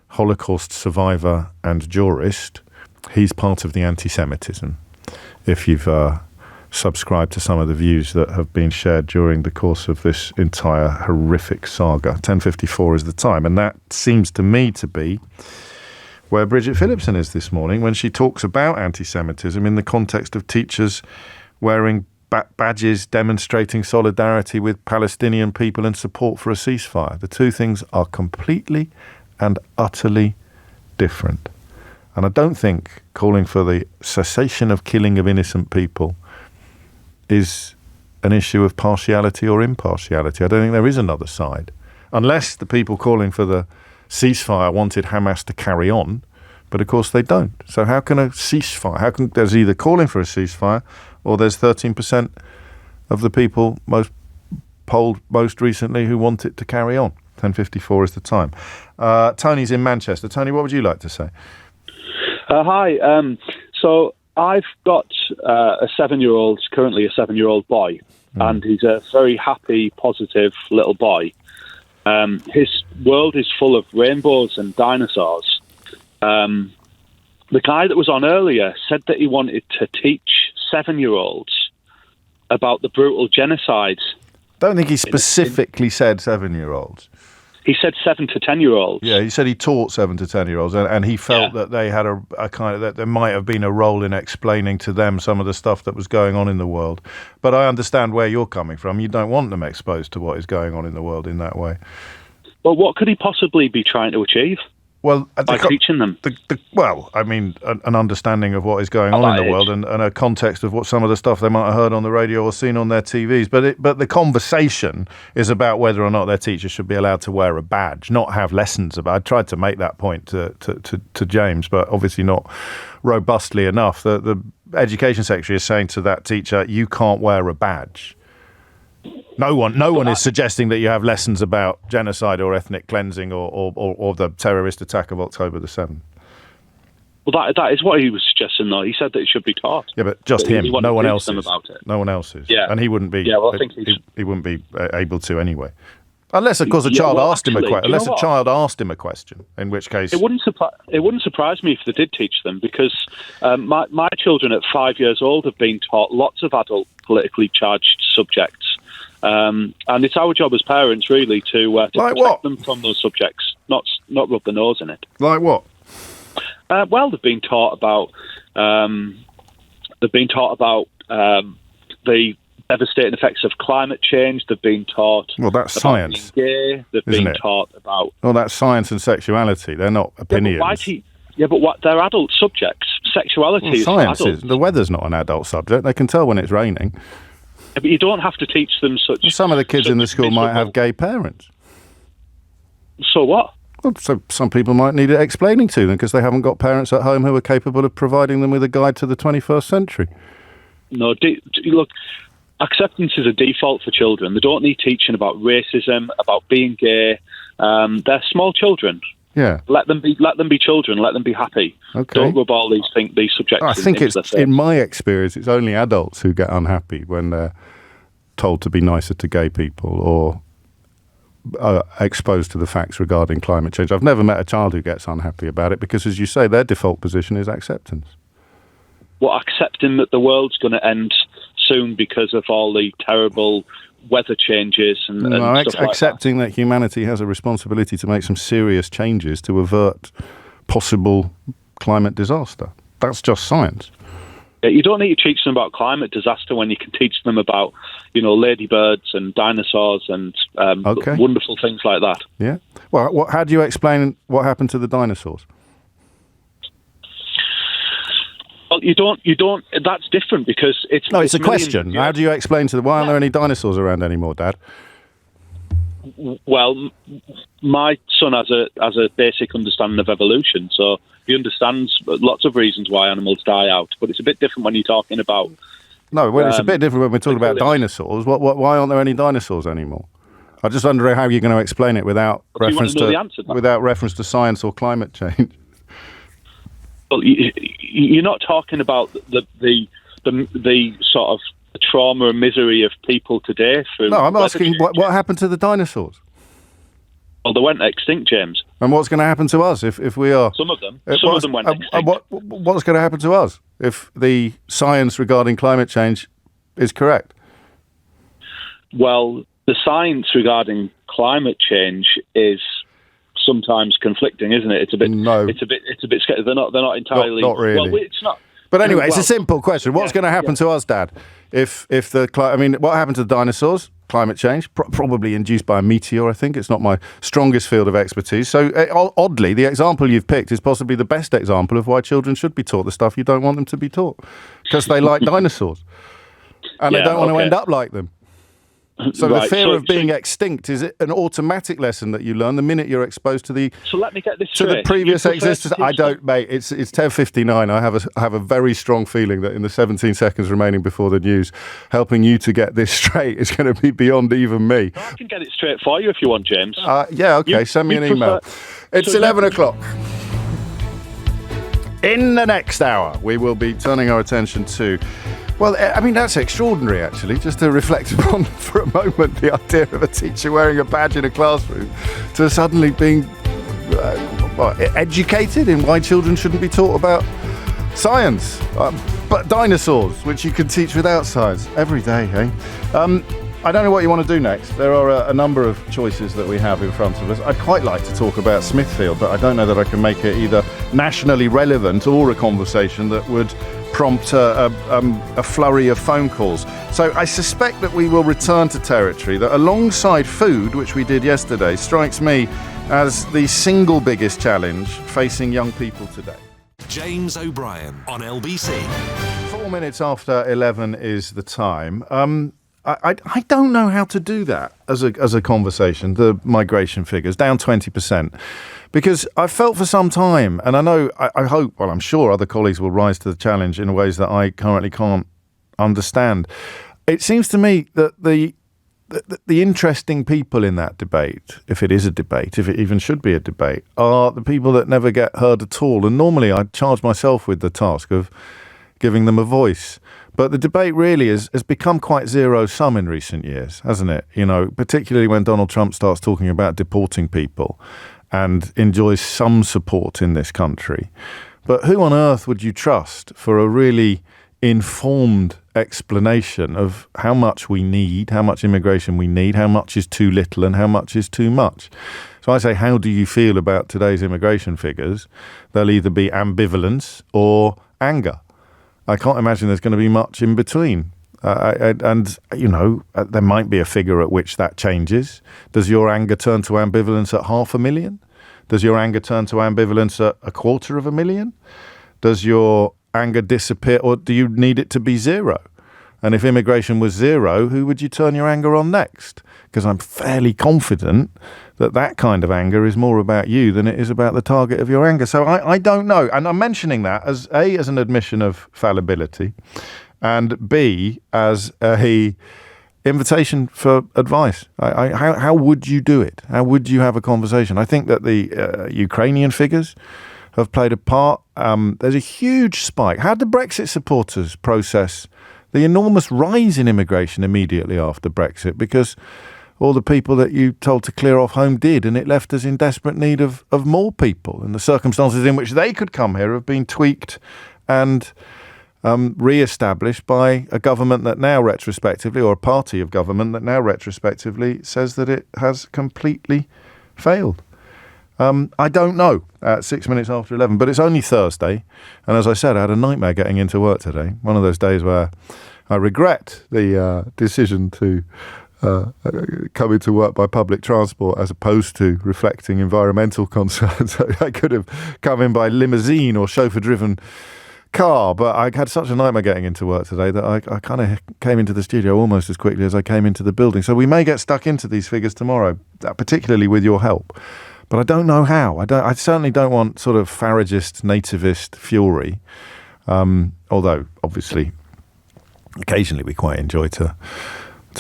Holocaust survivor and jurist, he's part of the anti-Semitism. If you've subscribed to some of the views that have been shared during the course of this entire horrific saga. 10:54 is the time, and that seems to me to be where Bridget Phillipson is this morning when she talks about anti-Semitism in the context of teachers wearing badges demonstrating solidarity with Palestinian people and support for a ceasefire. The two things are completely and utterly different. And I don't think calling for the cessation of killing of innocent people is an issue of partiality or impartiality. I don't think there is another side. Unless the people calling for the ceasefire wanted Hamas to carry on, but of course they don't. So how can a ceasefire, there's either calling for a ceasefire or there's 13% of the people polled most recently who want it to carry on. 10:54 is the time. Tony's in Manchester. Tony, what would you like to say? Hi. So I've got a 7-year-old, currently a 7-year-old boy, and he's a very happy, positive little boy. His world is full of rainbows and dinosaurs. The guy that was on earlier said that he wanted to teach 7-year-olds about the brutal genocide. Don't think he specifically said 7-year-olds. He said 7 to 10-year-olds. Yeah, he said he taught 7 to 10-year-olds, and he felt that they had a kind of, that there might have been a role in explaining to them some of the stuff that was going on in the world. But I understand where you're coming from. You don't want them exposed to what is going on in the world in that way. Well, what could he possibly be trying to achieve? Well, by teaching them. An understanding of what is going on in the world and a context of what some of the stuff they might have heard on the radio or seen on their TVs. But the conversation is about whether or not their teachers should be allowed to wear a badge, not have lessons about. I tried to make that point to James, but obviously not robustly enough. The education secretary is saying to that teacher, "You can't wear a badge." No one is suggesting that you have lessons about genocide or ethnic cleansing or the terrorist attack of October the 7th. Well, that is what he was suggesting, though. He said that it should be taught. Yeah, but just him. No one else is. About it. No one else is. Yeah. And he wouldn't be. Yeah, well, I think he wouldn't be able to anyway. Unless, of course, a child asked him a question. Unless a child asked him a question, in which case it wouldn't surprise me if they did teach them, because my children at 5 years old have been taught lots of adult politically charged subjects, and it's our job as parents really to like protect them from those subjects, not rub the nose in it. Like what? Well, they've been taught about the devastating effects of climate change. They've been taught that's about science. being gay. They've been taught about... Well, that's science and sexuality. They're not opinions. But they're adult subjects. Sexuality is science adult. The weather's not an adult subject. They can tell when it's raining. Yeah, but you don't have to teach them such... Some of the kids in the school might have gay parents. So what? Well, so some people might need it explaining to them because they haven't got parents at home who are capable of providing them with a guide to the 21st century. No, look... Acceptance is a default for children. They don't need teaching about racism, about being gay. They're small children. Yeah. Let them be children. Let them be happy. Okay. Don't rub all these subjects. I think in my experience, it's only adults who get unhappy when they're told to be nicer to gay people or exposed to the facts regarding climate change. I've never met a child who gets unhappy about it because, as you say, their default position is acceptance. Accepting that the world's going to end soon because of all the terrible weather changes and stuff like that. Accepting that humanity has a responsibility to make some serious changes to avert possible climate disaster. That's just science. Yeah, you don't need to teach them about climate disaster when you can teach them about, ladybirds and dinosaurs and wonderful things like that. Yeah. Well, how do you explain what happened to the dinosaurs? Well, you don't. That's different because it's... No, it's a question. How do you explain to them, why aren't there any dinosaurs around anymore, Dad? Well, my son has a basic understanding of evolution, so he understands lots of reasons why animals die out, but it's a bit different when you're talking about... No, it's a bit different when we're talking about dinosaurs. Why aren't there any dinosaurs anymore? I just wonder how you're going to explain it without reference to science or climate change. Well, you're not talking about the sort of trauma and misery of people today. No, I'm asking what happened to the dinosaurs? Well, they went extinct, James. And what's going to happen to us if we are... Some of them went extinct. What's going to happen to us if the science regarding climate change is correct? Well, the science regarding climate change is sometimes conflicting, isn't it? It's a bit. No. It's a bit scary. They're not entirely. Not really. Well, it's not. But anyway, it's a simple question. What's going to happen to us, Dad? What happened to the dinosaurs? Climate change, probably induced by a meteor, I think. It's not my strongest field of expertise. So, oddly, the example you've picked is possibly the best example of why children should be taught the stuff you don't want them to be taught. Because they like dinosaurs. And they don't want to end up like them. So the fear of being extinct is an automatic lesson that you learn the minute you're exposed to the. So let me get this straight. To the previous existence. I don't, mate. It's 10:59. I have a very strong feeling that in the 17 seconds remaining before the news, helping you to get this straight is going to be beyond even me. I can get it straight for you if you want, James. Yeah. Okay. Send me an email. It's 11 o'clock. In the next hour, we will be turning our attention to. Well, I mean, that's extraordinary, actually, just to reflect upon for a moment the idea of a teacher wearing a badge in a classroom to suddenly being educated in why children shouldn't be taught about science, but dinosaurs, which you can teach without science every day, eh? I don't know what you want to do next. There are a number of choices that we have in front of us. I'd quite like to talk about Smithfield, but I don't know that I can make it either nationally relevant or a conversation that would prompt a flurry of phone calls. So I suspect that we will return to territory that, alongside food, which we did yesterday, strikes me as the single biggest challenge facing young people today. James O'Brien on LBC. 4 minutes after 11 is the time. I don't know how to do that as a conversation, the migration figures, down 20%. Because I've felt for some time, and I hope, I'm sure other colleagues will rise to the challenge in ways that I currently can't understand. It seems to me that the interesting people in that debate, if it is a debate, if it even should be a debate, are the people that never get heard at all. And normally I charge myself with the task of giving them a voice. But the debate really has become quite zero-sum in recent years, hasn't it? You know, particularly when Donald Trump starts talking about deporting people and enjoys some support in this country. But who on earth would you trust for a really informed explanation of how much we need, how much immigration we need, how much is too little and how much is too much? So I say, how do you feel about today's immigration figures? They'll either be ambivalence or anger. I can't imagine there's going to be much in between. And, you know, there might be a figure at which that changes. Does your anger turn to ambivalence at 500,000? Does your anger turn to ambivalence at 250,000? Does your anger disappear, or do you need it to be zero? And if immigration was zero, who would you turn your anger on next? Because I'm fairly confident that that kind of anger is more about you than it is about the target of your anger. So I don't know. And I'm mentioning that as A, as an admission of fallibility, and B, as a invitation for advice. How would you do it? How would you have a conversation? I think that the Ukrainian figures have played a part. There's a huge spike. How did Brexit supporters process the enormous rise in immigration immediately after Brexit? Because all the people that you told to clear off home did, and it left us in desperate need of more people. And the circumstances in which they could come here have been tweaked and re-established by a government that now retrospectively, or a party of government that now retrospectively says that it has completely failed. I don't know at 6 minutes after 11, but it's only Thursday. And as I said, I had a nightmare getting into work today. One of those days where I regret the decision to come into work by public transport as opposed to reflecting environmental concerns. I could have come in by limousine or chauffeur-driven car, but I had such a nightmare getting into work today that I kind of came into the studio almost as quickly as I came into the building. So we may get stuck into these figures tomorrow, particularly with your help. But I don't know how. I certainly don't want sort of Faragist, nativist fury, although obviously occasionally we quite enjoy to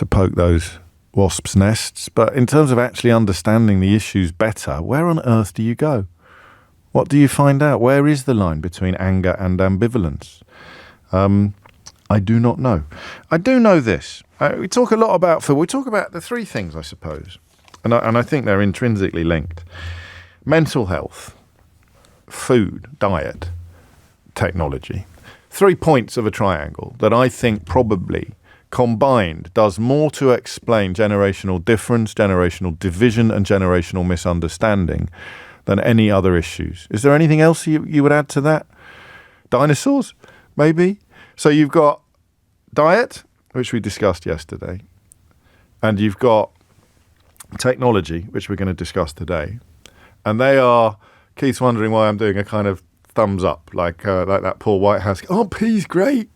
poke those wasps' nests. But in terms of actually understanding the issues better, where on earth do you go? What do you find out? Where is the line between anger and ambivalence? I do not know. I do know this. We talk a lot about food. We talk about the three things, I suppose. And I think they're intrinsically linked. Mental health, food, diet, technology. 3 points of a triangle that I think probably combined does more to explain generational difference, generational division, and generational misunderstanding than any other issues. Is there anything else you would add to that? Dinosaurs, maybe? So you've got diet, which we discussed yesterday, and you've got technology, which we're going to discuss today, and they are. Keith's wondering why I'm doing a kind of thumbs up, like that Paul Whitehouse. Oh, P's great.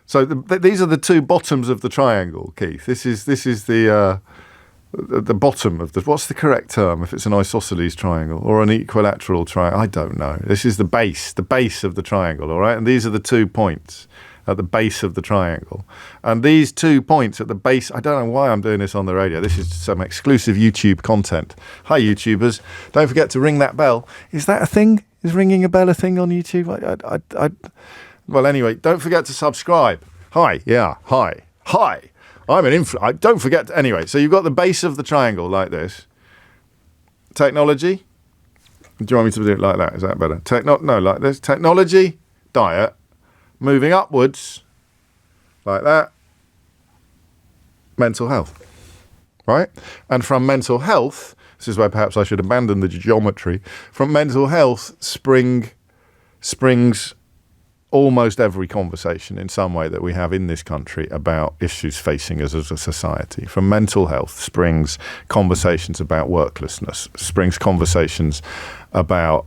So these are the two bottoms of the triangle, Keith. This is the bottom of the. What's the correct term if it's an isosceles triangle or an equilateral triangle? I don't know. This is the base of the triangle. All right, and these are the 2 points at the base of the triangle. And these 2 points at the base, I don't know why I'm doing this on the radio. This is some exclusive YouTube content. Hi, YouTubers. Don't forget to ring that bell. Is that a thing? Is ringing a bell a thing on YouTube? Well, anyway, don't forget to subscribe. Hi. I'm an don't forget. Anyway, so you've got the base of the triangle like this. Technology. Do you want me to do it like that? Is that better? No, like this. Technology, diet. Moving upwards, like that, mental health, right? And from mental health, this is where perhaps I should abandon the geometry, from mental health springs almost every conversation in some way that we have in this country about issues facing us as a society. From mental health springs conversations about worklessness, springs conversations about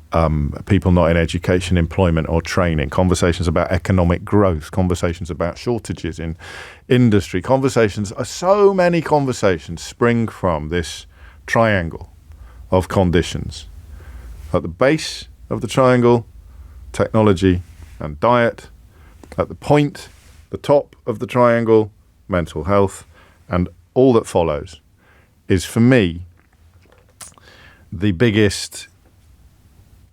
people not in education, employment or training, conversations about economic growth, conversations about shortages in industry, so many conversations spring from this triangle of conditions. At the base of the triangle, technology and diet. At the point, the top of the triangle, mental health, and all that follows is, for me, the biggest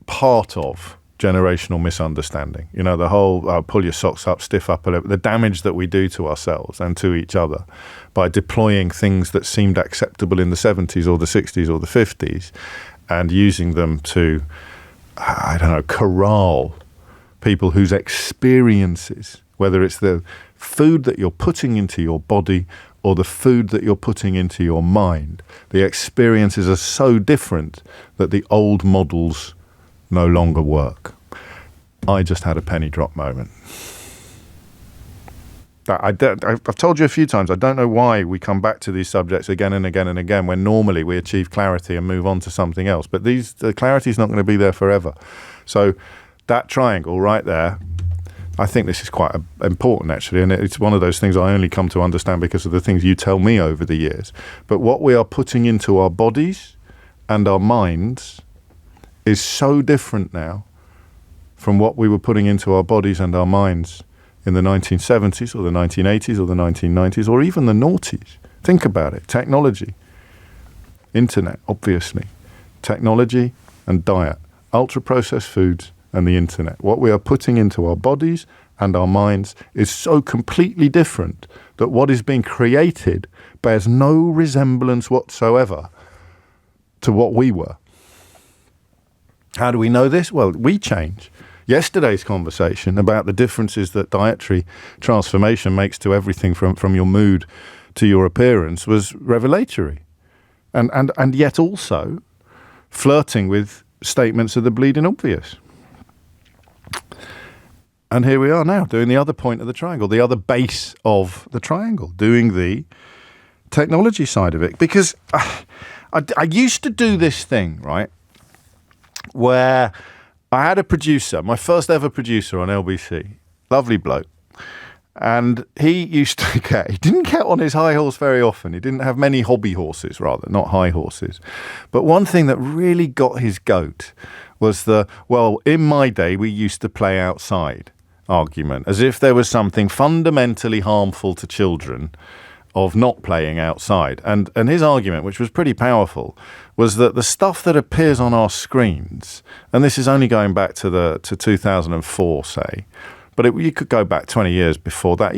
part of generational misunderstanding. You know, the whole pull your socks up, stiff upper lip, the damage that we do to ourselves and to each other by deploying things that seemed acceptable in the 70s or the 60s or the 50s and using them to, I don't know, corral people whose experiences, whether it's the food that you're putting into your body or the food that you're putting into your mind, the experiences are so different that the old models no longer work. I just had a penny drop moment. I've told you a few times, I don't know why we come back to these subjects again and again and again when normally we achieve clarity and move on to something else. But the clarity is not going to be there forever. So that triangle right there, I think this is quite important, actually, and it's one of those things I only come to understand because of the things you tell me over the years. But what we are putting into our bodies and our minds is so different now from what we were putting into our bodies and our minds in the 1970s or the 1980s or the 1990s or even the noughties. Think about it. Technology, internet, obviously. Technology and diet, ultra-processed foods, and the internet. What we are putting into our bodies and our minds is so completely different that what is being created bears no resemblance whatsoever to what we were. How do we know this? Well, we change. Yesterday's conversation about the differences that dietary transformation makes to everything from your mood to your appearance was revelatory. And yet also flirting with statements of the bleeding obvious. And here we are now doing the other point of the triangle, the other base of the triangle, doing the technology side of it. Because I used to do this thing, right, where I had a producer, my first ever producer on LBC, lovely bloke. And he didn't get on his high horse very often. He didn't have many hobby horses, rather, not high horses. But one thing that really got his goat was in my day, we used to play outside argument, as if there was something fundamentally harmful to children of not playing outside. And his argument, which was pretty powerful, was that the stuff that appears on our screens, and this is only going back to 2004, say, but you could go back 20 years before that.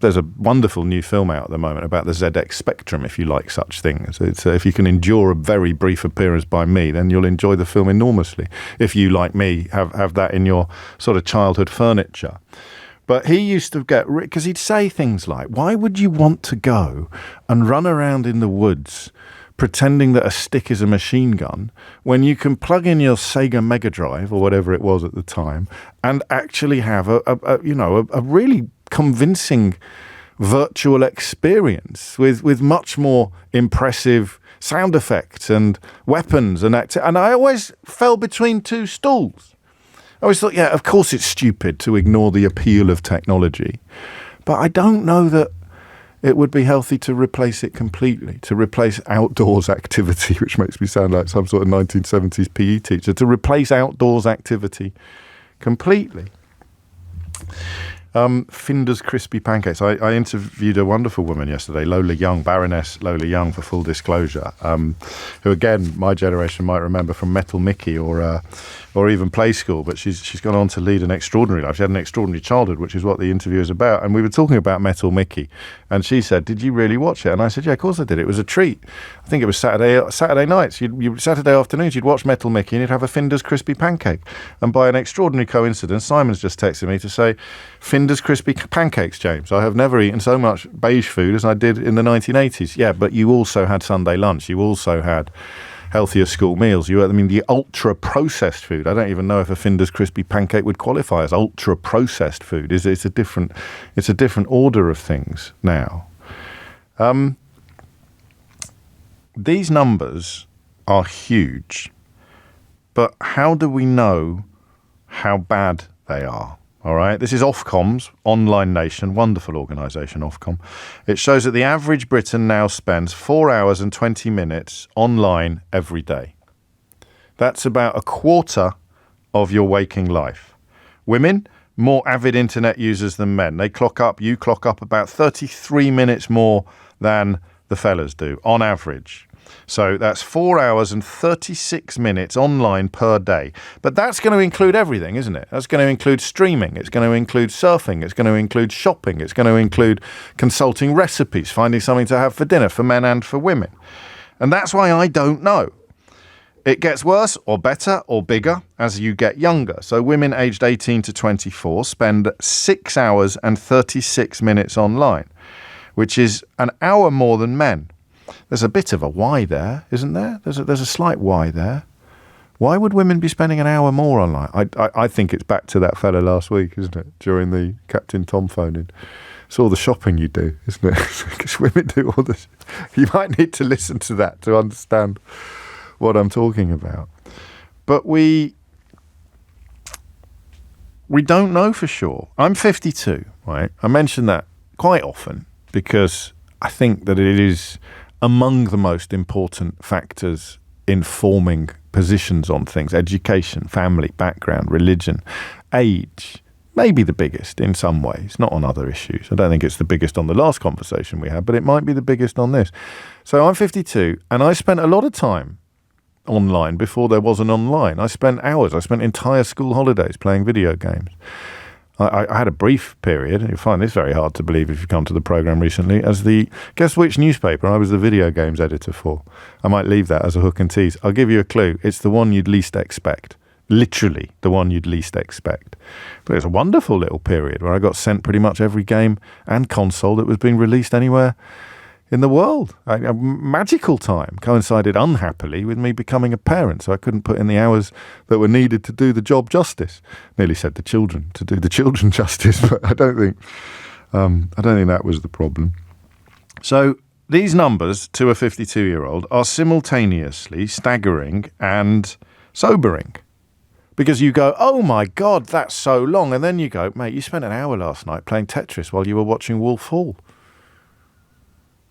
There's a wonderful new film out at the moment about the ZX Spectrum, if you like such things. If you can endure a very brief appearance by me, then you'll enjoy the film enormously. If you, like me, have that in your sort of childhood furniture. But he used to because he'd say things like, why would you want to go and run around in the woods pretending that a stick is a machine gun when you can plug in your Sega Mega Drive or whatever it was at the time and actually have a really convincing virtual experience with much more impressive sound effects and weapons and I always fell between two stools. I always thought, yeah, of course it's stupid to ignore the appeal of technology, but I don't know that it would be healthy to replace it completely, to replace outdoors activity, which makes me sound like some sort of 1970s PE teacher, to replace outdoors activity completely. Finder's Crispy Pancakes. I interviewed a wonderful woman yesterday, Lola Young, Baroness Lola Young, for full disclosure, who, again, my generation might remember from Metal Mickey or even Play School, but she's gone on to lead an extraordinary life. She had an extraordinary childhood, which is what the interview is about. And we were talking about Metal Mickey, and she said, "Did you really watch it?" And I said, "Yeah, of course I did. It was a treat. I think it was Saturday nights. Saturday afternoons, you'd watch Metal Mickey, and you'd have a Finder's Crispy Pancake. And by an extraordinary coincidence, Simon's just texted me to say, Finder's Crispy Pancakes, James. I have never eaten so much beige food as I did in the 1980s. Yeah, but you also had Sunday lunch. You also had healthier school meals. The ultra-processed food. I don't even know if a Finder's Crispy Pancake would qualify as ultra-processed food. It's a different order of things now. These numbers are huge, but how do we know how bad they are? All right, this is Ofcom's Online Nation, wonderful organisation, Ofcom. It shows that the average Briton now spends 4 hours and 20 minutes online every day. That's about a quarter of your waking life. Women, more avid internet users than men. You clock up about 33 minutes more than the fellas do, on average. So that's 4 hours and 36 minutes online per day. But that's going to include everything, isn't it? That's going to include streaming. It's going to include surfing. It's going to include shopping. It's going to include consulting recipes, finding something to have for dinner for men and for women. And that's why I don't know. It gets worse or better or bigger as you get younger. So women aged 18 to 24 spend 6 hours and 36 minutes online, which is an hour more than men. There's a bit of a why there, isn't there? There's a slight why there. Why would women be spending an hour more online? I think it's back to that fella last week, isn't it? During the Captain Tom phone-in. It's all the shopping you do, isn't it? Because women do all this. You might need to listen to that to understand what I'm talking about. But we don't know for sure. I'm 52, right? I mention that quite often because I think that it is among the most important factors in forming positions on things: education, family, background, religion, age. Maybe the biggest in some ways, not on other issues. I don't think it's the biggest on the last conversation we had, but it might be the biggest on this. So I'm 52 and I spent a lot of time online before there was an online. I spent hours. I spent entire school holidays playing video games. I had a brief period, and you'll find this very hard to believe if you come to the programme recently, as guess which newspaper I was the video games editor for. I might leave that as a hook and tease. I'll give you a clue. It's the one you'd least expect. Literally the one you'd least expect. But it's a wonderful little period where I got sent pretty much every game and console that was being released anywhere in the world. A magical time coincided unhappily with me becoming a parent, so I couldn't put in the hours that were needed to do the job justice. Nearly said the children, to do the children justice, but I don't think that was the problem. So these numbers to a 52-year-old are simultaneously staggering and sobering. Because you go, oh my God, that's so long. And then you go, mate, you spent an hour last night playing Tetris while you were watching Wolf Hall.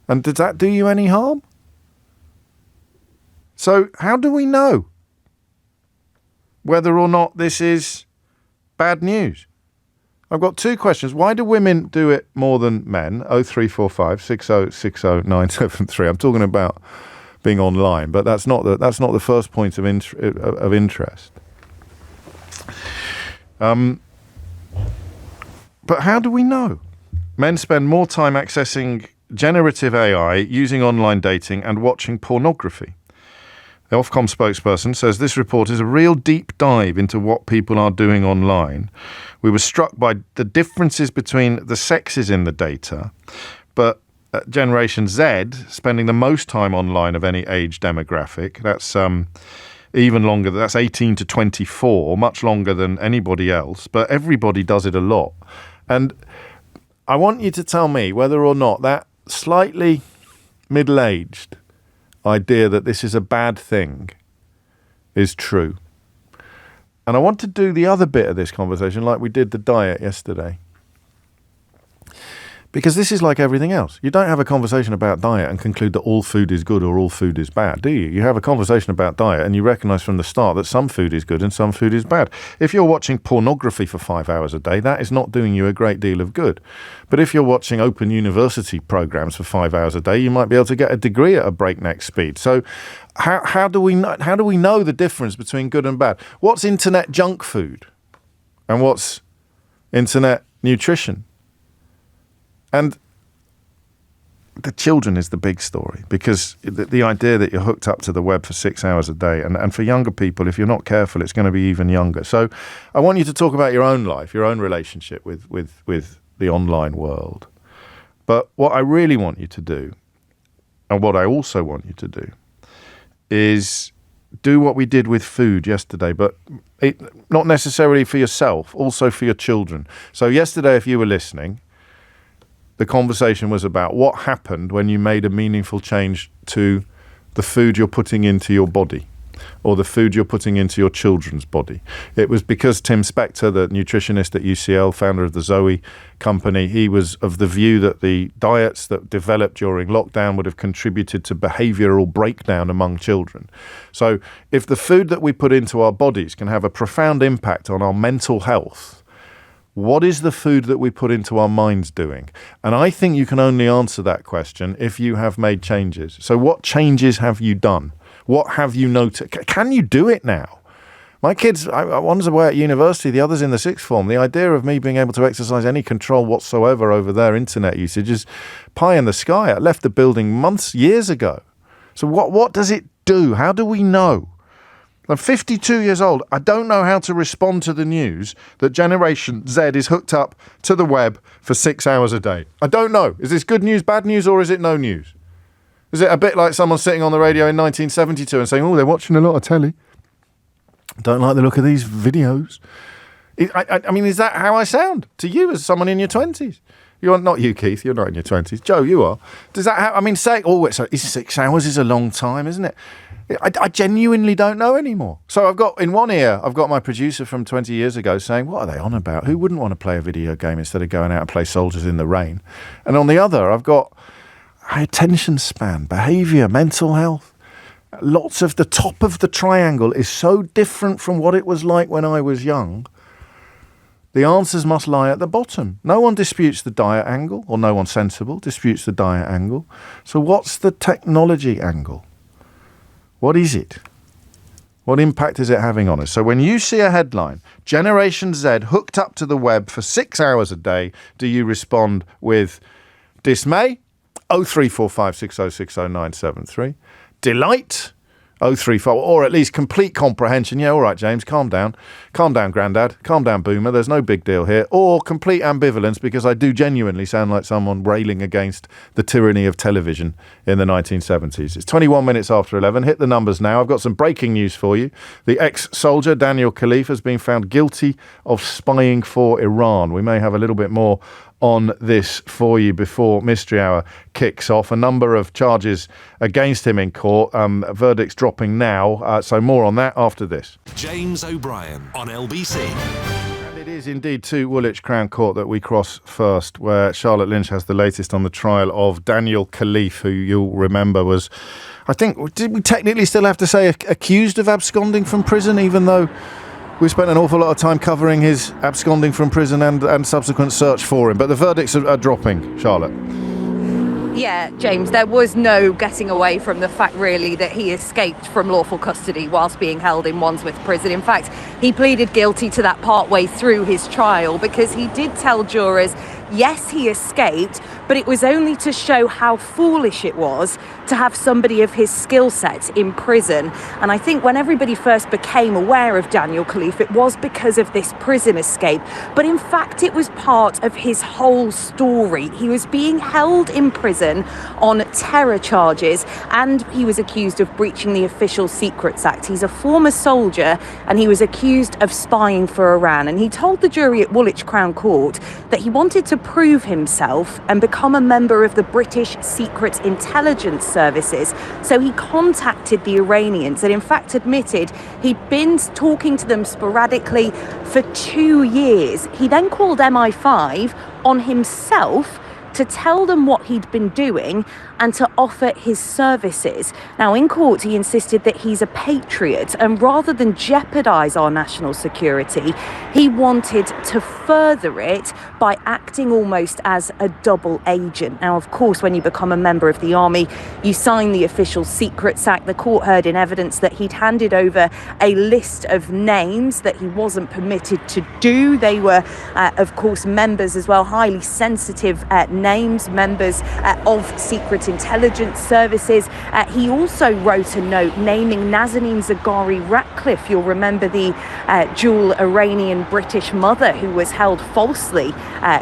And does that do you any harm? So how do we know whether or not this is bad news? I've got two questions. Why do women do it more than men? 0345 6060 973. I'm talking about being online, but that's not the first point of interest. But how do we know? Men spend more time accessing generative AI, using online dating and watching pornography. The Ofcom spokesperson says this report is a real deep dive into what people are doing online. We were struck by the differences between the sexes in the data, but Generation Z spending the most time online of any age demographic. That's even longer. That's 18 to 24, much longer than anybody else, but everybody does it a lot. And I want you to tell me whether or not that slightly middle-aged idea that this is a bad thing is true. And I want to do the other bit of this conversation like we did the diet yesterday. Because this is like everything else. You don't have a conversation about diet and conclude that all food is good or all food is bad, do you? You have a conversation about diet and you recognise from the start that some food is good and some food is bad. If you're watching pornography for 5 hours a day, that is not doing you a great deal of good. But if you're watching open university programmes for 5 hours a day, you might be able to get a degree at a breakneck speed. So how do we know the difference between good and bad? What's internet junk food? And what's internet nutrition? And the children is the big story, because the idea that you're hooked up to the web for 6 hours a day, and for younger people, if you're not careful, it's going to be even younger. So I want you to talk about your own life, your own relationship with the online world. But what I really want you to do, and what I also want you to do, is do what we did with food yesterday, but not necessarily for yourself, also for your children. So yesterday, if you were listening, the conversation was about what happened when you made a meaningful change to the food you're putting into your body or the food you're putting into your children's body. It was because Tim Spector, the nutritionist at UCL, founder of the Zoe company, he was of the view that the diets that developed during lockdown would have contributed to behavioural breakdown among children. So if the food that we put into our bodies can have a profound impact on our mental health, What is the food that we put into our minds doing? And I think you can only answer that question if you have made changes. So what changes have you done? What have you noticed? Can you do it now? My kids, one's away at university, the other's in the sixth form. The idea of me being able to exercise any control whatsoever over their internet usage is pie in the sky. I left the building years ago. So what does it do? How do we know? I'm 52 years old. I don't know how to respond to the news that Generation Z is hooked up to the web for 6 hours a day. I don't know. Is this good news, bad news, or is it no news? Is it a bit like someone sitting on the radio in 1972 and saying, oh, they're watching a lot of telly? Don't like the look of these videos. I mean, is that how I sound to you as someone in your 20s? You're not you, Keith. You're not in your 20s. Joe, you are. Does that? Is 6 hours is a long time, isn't it? I genuinely don't know anymore. So I've got in one ear, I've got my producer from 20 years ago saying, "What are they on about? Who wouldn't want to play a video game instead of going out and play soldiers in the rain?" And on the other, I've got attention span, behaviour, mental health. Lots of the top of the triangle is so different from what it was like when I was young. The answers must lie at the bottom. No one disputes the diet angle, or no one sensible disputes the diet angle. So what's the technology angle? What is it? What impact is it having on us? So when you see a headline, Generation Z hooked up to the web for 6 hours a day, do you respond with dismay? 03456060973. Delight, 034, or at least complete comprehension. Yeah, all right, James, calm down. Calm down, Grandad. Calm down, Boomer. There's no big deal here. Or complete ambivalence, because I do genuinely sound like someone railing against the tyranny of television in the 1970s. It's 21 minutes after 11. Hit the numbers now. I've got some breaking news for you. The ex-soldier, Daniel Khalife, has been found guilty of spying for Iran. We may have a little bit more on this for you before Mystery Hour kicks off. A number of charges against him in court. Verdicts dropping now. So more on that after this. James O'Brien on LBC. And it is indeed to Woolwich Crown Court that we cross first, where Charlotte Lynch has the latest on the trial of Daniel Khalife, who you'll remember was, I think, did we technically still have to say accused of absconding from prison, even though we spent an awful lot of time covering his absconding from prison and subsequent search for him. But the verdicts are dropping, Charlotte. Yeah, James, there was no getting away from the fact, really, that he escaped from lawful custody whilst being held in Wandsworth Prison. In fact, he pleaded guilty to that partway through his trial, because he did tell jurors, yes, he escaped, but it was only to show how foolish it was to have somebody of his skill set in prison. And I think when everybody first became aware of Daniel Khalife, it was because of this prison escape. But in fact, it was part of his whole story. He was being held in prison on terror charges, and he was accused of breaching the Official Secrets Act. He's a former soldier, and he was accused of spying for Iran. And he told the jury at Woolwich Crown Court that he wanted to prove himself and become a member of the British Secret Intelligence Services. So he contacted the Iranians and in fact admitted he'd been talking to them sporadically for 2 years. He then called MI5 on himself to tell them what he'd been doing and to offer his services. Now, in court, he insisted that he's a patriot, and rather than jeopardise our national security, he wanted to further it by acting almost as a double agent. Now, of course, when you become a member of the army, you sign the Official Secrets Act. The court heard in evidence that he'd handed over a list of names that he wasn't permitted to do. They were, of course, members as well, highly sensitive names, members of secret intelligence services. He also wrote a note naming Nazanin Zaghari-Ratcliffe. You'll remember the dual Iranian-British mother who was held falsely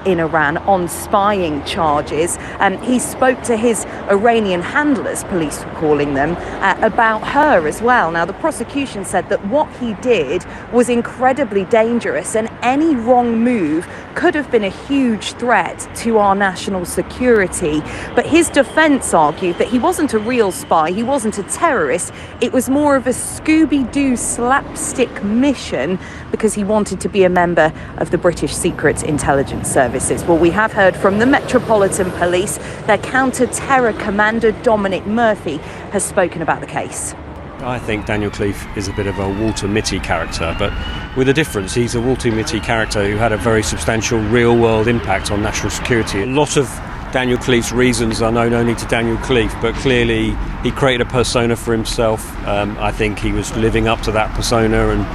in Iran on spying charges. He spoke to his Iranian handlers, police were calling them, about her as well. Now, the prosecution said that what he did was incredibly dangerous, and any wrong move could have been a huge threat to our national security. But his defence argued that he wasn't a real spy, he wasn't a terrorist, it was more of a Scooby-Doo slapstick mission because he wanted to be a member of the British Secret Intelligence Services. Well, we have heard from the Metropolitan Police. Their counter-terror commander, Dominic Murphy, has spoken about the case. I think Daniel Khalife is a bit of a Walter Mitty character, but with a difference. He's a Walter Mitty character who had a very substantial real-world impact on national security. A lot of Daniel Khalife's reasons are known only to Daniel Khalife, but clearly he created a persona for himself. I think he was living up to that persona, and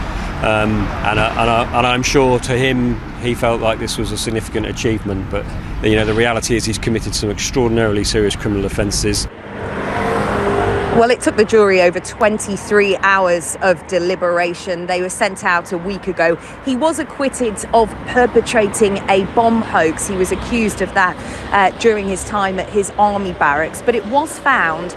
I'm sure to him he felt like this was a significant achievement. But the reality is he's committed some extraordinarily serious criminal offences. Well, it took the jury over 23 hours of deliberation. They were sent out a week ago. He was acquitted of perpetrating a bomb hoax. He was accused of that during his time at his army barracks. But it was found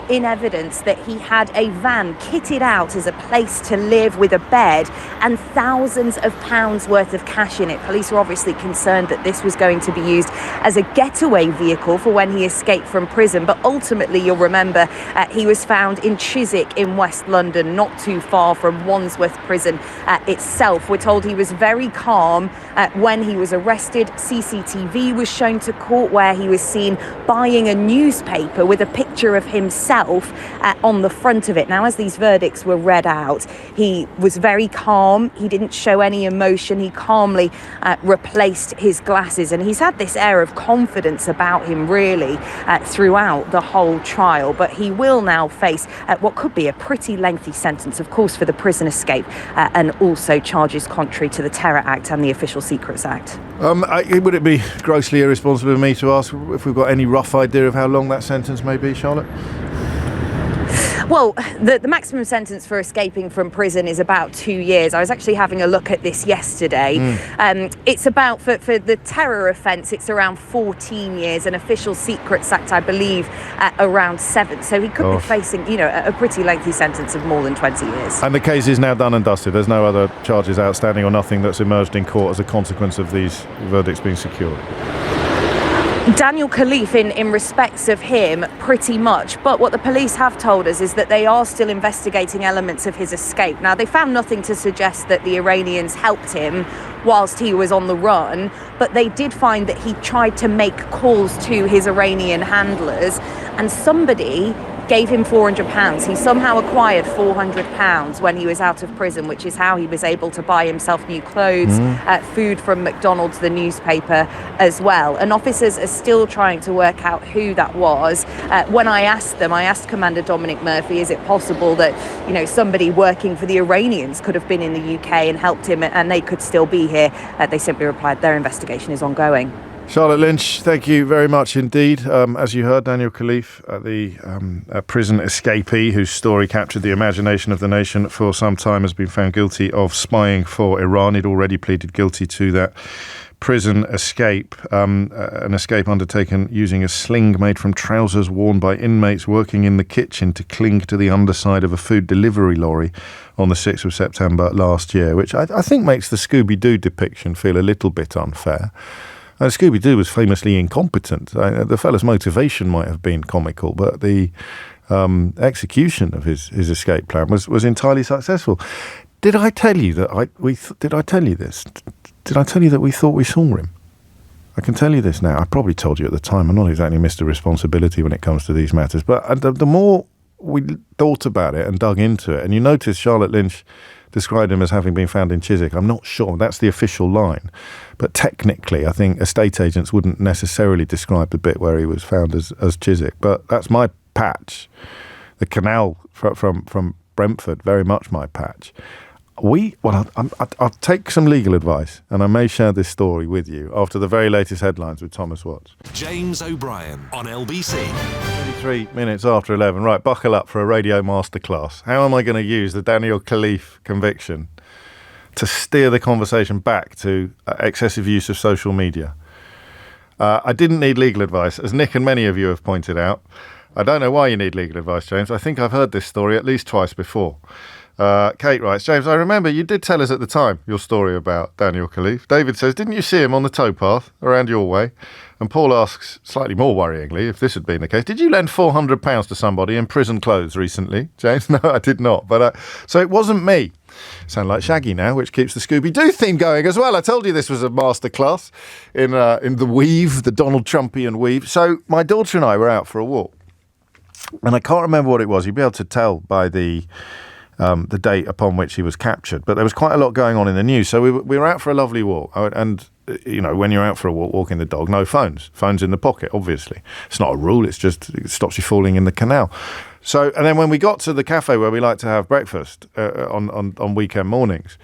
in evidence that he had a van kitted out as a place to live with a bed and thousands of pounds worth of cash in it. Police were obviously concerned that this was going to be used as a getaway vehicle for when he escaped from prison. But ultimately, you'll remember, he was found in Chiswick in West London, not too far from Wandsworth Prison itself. We're told he was very calm when he was arrested. CCTV was shown to court where he was seen buying a newspaper with a picture of himself on the front of it. Now, as these verdicts were read out, he was very calm. He didn't show any emotion. He calmly replaced his glasses, and he's had this air of confidence about him really throughout the whole trial. But he will now face what could be a pretty lengthy sentence, of course, for the prison escape and also charges contrary to the Terror Act and the Official Secrets Act. Would it be grossly irresponsible of me to ask if we've got any rough idea of how long that sentence may be, Charlotte? Well, the maximum sentence for escaping from prison is about 2 years. I was actually having a look at this yesterday. It's about, for the terror offence, it's around 14 years, and Official Secrets Act, I believe, around 7. So he could be facing, a pretty lengthy sentence of more than 20 years. And the case is now done and dusted. There's no other charges outstanding or nothing that's emerged in court as a consequence of these verdicts being secured. Daniel Khalife, in respects of him, pretty much. But what the police have told us is that they are still investigating elements of his escape. Now, they found nothing to suggest that the Iranians helped him whilst he was on the run, but they did find that he tried to make calls to his Iranian handlers, and somebody gave him £400. He somehow acquired £400 when he was out of prison, which is how he was able to buy himself new clothes, food from McDonald's, the newspaper as well. And officers are still trying to work out who that was. When I asked Commander Dominic Murphy, is it possible that, somebody working for the Iranians could have been in the UK and helped him and they could still be here? They simply replied, their investigation is ongoing. Charlotte Lynch, thank you very much indeed. As you heard, Daniel Khalife, the prison escapee whose story captured the imagination of the nation for some time, has been found guilty of spying for Iran. He'd already pleaded guilty to that prison escape, an escape undertaken using a sling made from trousers worn by inmates working in the kitchen to cling to the underside of a food delivery lorry on the 6th of September last year, which I think makes the Scooby-Doo depiction feel a little bit unfair. Scooby-Doo was famously incompetent. The fellow's motivation might have been comical, but the execution of his escape plan was entirely successful. Did I tell you that did I tell you this? Did I tell you that we thought we saw him? I can tell you this now. I probably told you at the time. I'm not exactly Mr. Responsibility when it comes to these matters, but the more we thought about it and dug into it, and you notice Charlotte Lynch described him as having been found in Chiswick. I'm not sure. That's the official line. But technically, I think estate agents wouldn't necessarily describe the bit where he was found as Chiswick. But that's my patch. The canal from Brentford, very much my patch. I'll take some legal advice, and I may share this story with you after the very latest headlines with Thomas Watts. James O'Brien on LBC. 23 minutes after 11. Right, buckle up for a radio masterclass. How am I going to use the Daniel Khalife conviction to steer the conversation back to excessive use of social media? I didn't need legal advice, as Nick and many of you have pointed out. I don't know why you need legal advice, James. I think I've heard this story at least twice before. Kate writes, James, I remember you did tell us at the time your story about Daniel Khalife. David says, didn't you see him on the towpath around your way? And Paul asks, slightly more worryingly, if this had been the case, did you lend £400 to somebody in prison clothes recently? James, no, I did not. But so it wasn't me. Sound like Shaggy now, which keeps the Scooby-Doo theme going as well. I told you this was a masterclass in the weave, the Donald Trumpian weave. So my daughter and I were out for a walk. And I can't remember what it was. You'd be able to tell by the date upon which he was captured. But there was quite a lot going on in the news. So we were out for a lovely walk. And, you know, when you're out for a walk, walking the dog, no phones. Phones in the pocket, obviously. It's not a rule. It's just it stops you falling in the canal. So, and then when we got to the cafe where we like to have breakfast on weekend mornings,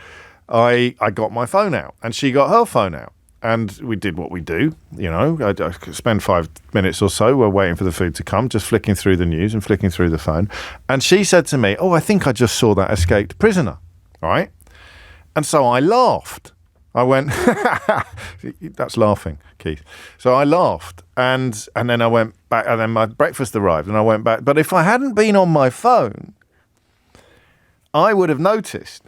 I got my phone out and she got her phone out. And we did what we do, you know. I spend 5 minutes or so, we're waiting for the food to come, just flicking through the news and flicking through the phone. And she said to me, I think I just saw that escaped prisoner, right? And so I laughed. I went, that's laughing, Keith. So I laughed. And then I went back, and then my breakfast arrived, and I went back. But if I hadn't been on my phone, I would have noticed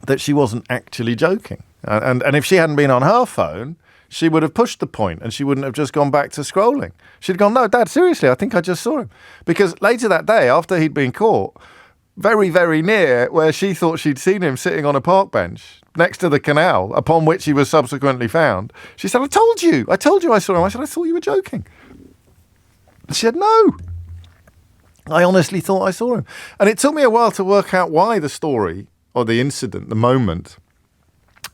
that she wasn't actually joking. And if she hadn't been on her phone, she would have pushed the point and she wouldn't have just gone back to scrolling. She'd gone, no, Dad, seriously, I think I just saw him. Because later that day, after he'd been caught, very, very near where she thought she'd seen him sitting on a park bench next to the canal upon which he was subsequently found, she said, I told you I saw him. I said, I thought you were joking. And she said, no. I honestly thought I saw him. And it took me a while to work out why the story or the incident, the moment,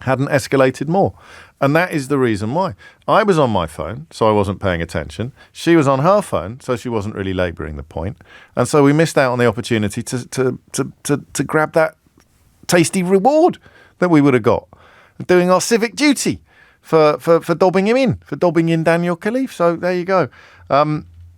hadn't escalated more. And that is the reason why. I was on my phone, so I wasn't paying attention. She was on her phone, so she wasn't really labouring the point. And so we missed out on the opportunity to grab that tasty reward that we would have got, doing our civic duty for dobbing him in, for dobbing in Daniel Khalife. So there you go.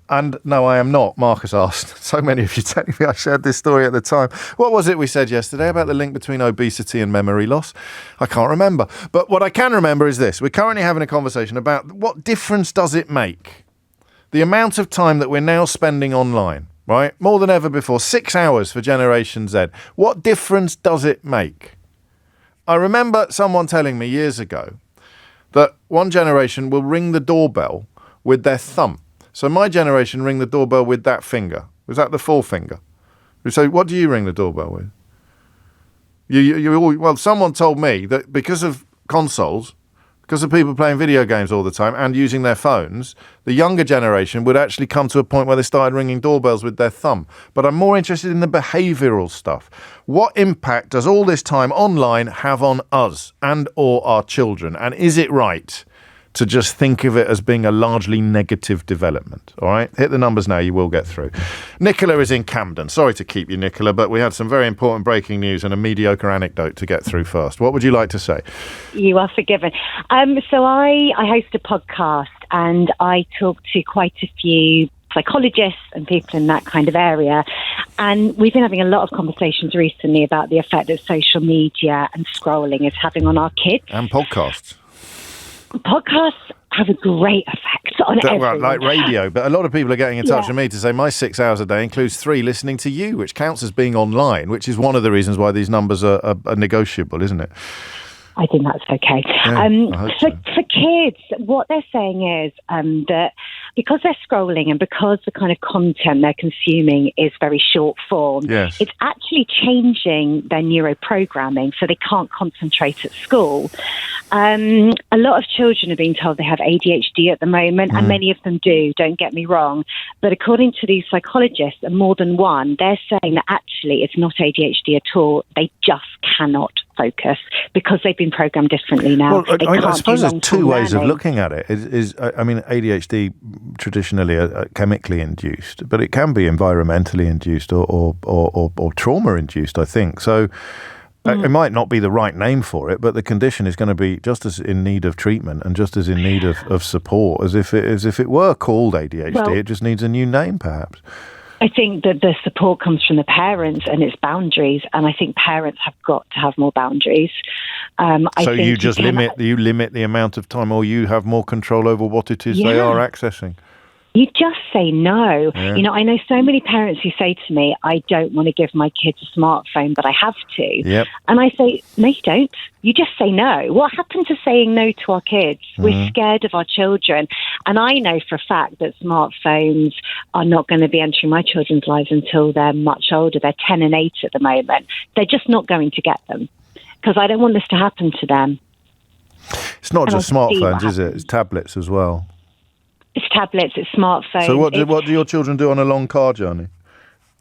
And no, I am not, Marcus asked. So many of you telling me I shared this story at the time. What was it we said yesterday about the link between obesity and memory loss? I can't remember. But what I can remember is this. We're currently having a conversation about what difference does it make? The amount of time that we're now spending online, right? More than ever before, 6 hours for Generation Z. What difference does it make? I remember someone telling me years ago that one generation will ring the doorbell with their thumb. So my generation ring the doorbell with that finger. Was that the forefinger? So what do you ring the doorbell with? Well, someone told me that because of consoles, because of people playing video games all the time and using their phones, the younger generation would actually come to a point where they started ringing doorbells with their thumb. But I'm more interested in the behavioural stuff. What impact does all this time online have on us and or our children? And is it right to just think of it as being a largely negative development? All right, hit the numbers now, you will get through. Nicola is in Camden. Sorry to keep you, Nicola, but we had some very important breaking news and a mediocre anecdote to get through first. What would you like to say? You are forgiven. So I host a podcast and I talk to quite a few psychologists and people in that kind of area. And we've been having a lot of conversations recently about the effect that social media and scrolling is having on our kids. And podcasts. Podcasts have a great effect on everyone. Like radio, but a lot of people are getting in touch with me to say my 6 hours a day includes 3 listening to you, which counts as being online, which is one of the reasons why these numbers are negotiable, isn't it? I think that's okay. For kids, what they're saying is that because they're scrolling and because the kind of content they're consuming is very short form, it's actually changing their neuroprogramming so they can't concentrate at school. A lot of children are being told they have ADHD at the moment, and many of them do, don't get me wrong. But according to these psychologists, and more than one, they're saying that actually it's not ADHD at all. They just cannot focus because they've been programmed differently now. Well, I suppose there's 2 ways of looking at it. I mean, ADHD traditionally are chemically induced, but it can be environmentally induced or trauma induced, I think. So it might not be the right name for it, but the condition is going to be just as in need of treatment and just as in need of support as if it were called ADHD. Well, it just needs a new name, perhaps. I think that the support comes from the parents and its boundaries, and I think parents have got to have more boundaries. So you just limit the amount of time, or you have more control over what it is they are accessing? You just say no. Yeah. You know, I know so many parents who say to me, I don't want to give my kids a smartphone, but I have to. Yep. And I say, no, you don't. You just say no. What happened to saying no to our kids? We're scared of our children. And I know for a fact that smartphones are not going to be entering my children's lives until they're much older. They're 10 and 8 at the moment. They're just not going to get them because I don't want this to happen to them. It's not just smartphones, is it? It's tablets as well. It's tablets, it's smartphones. So what do your children do on a long car journey?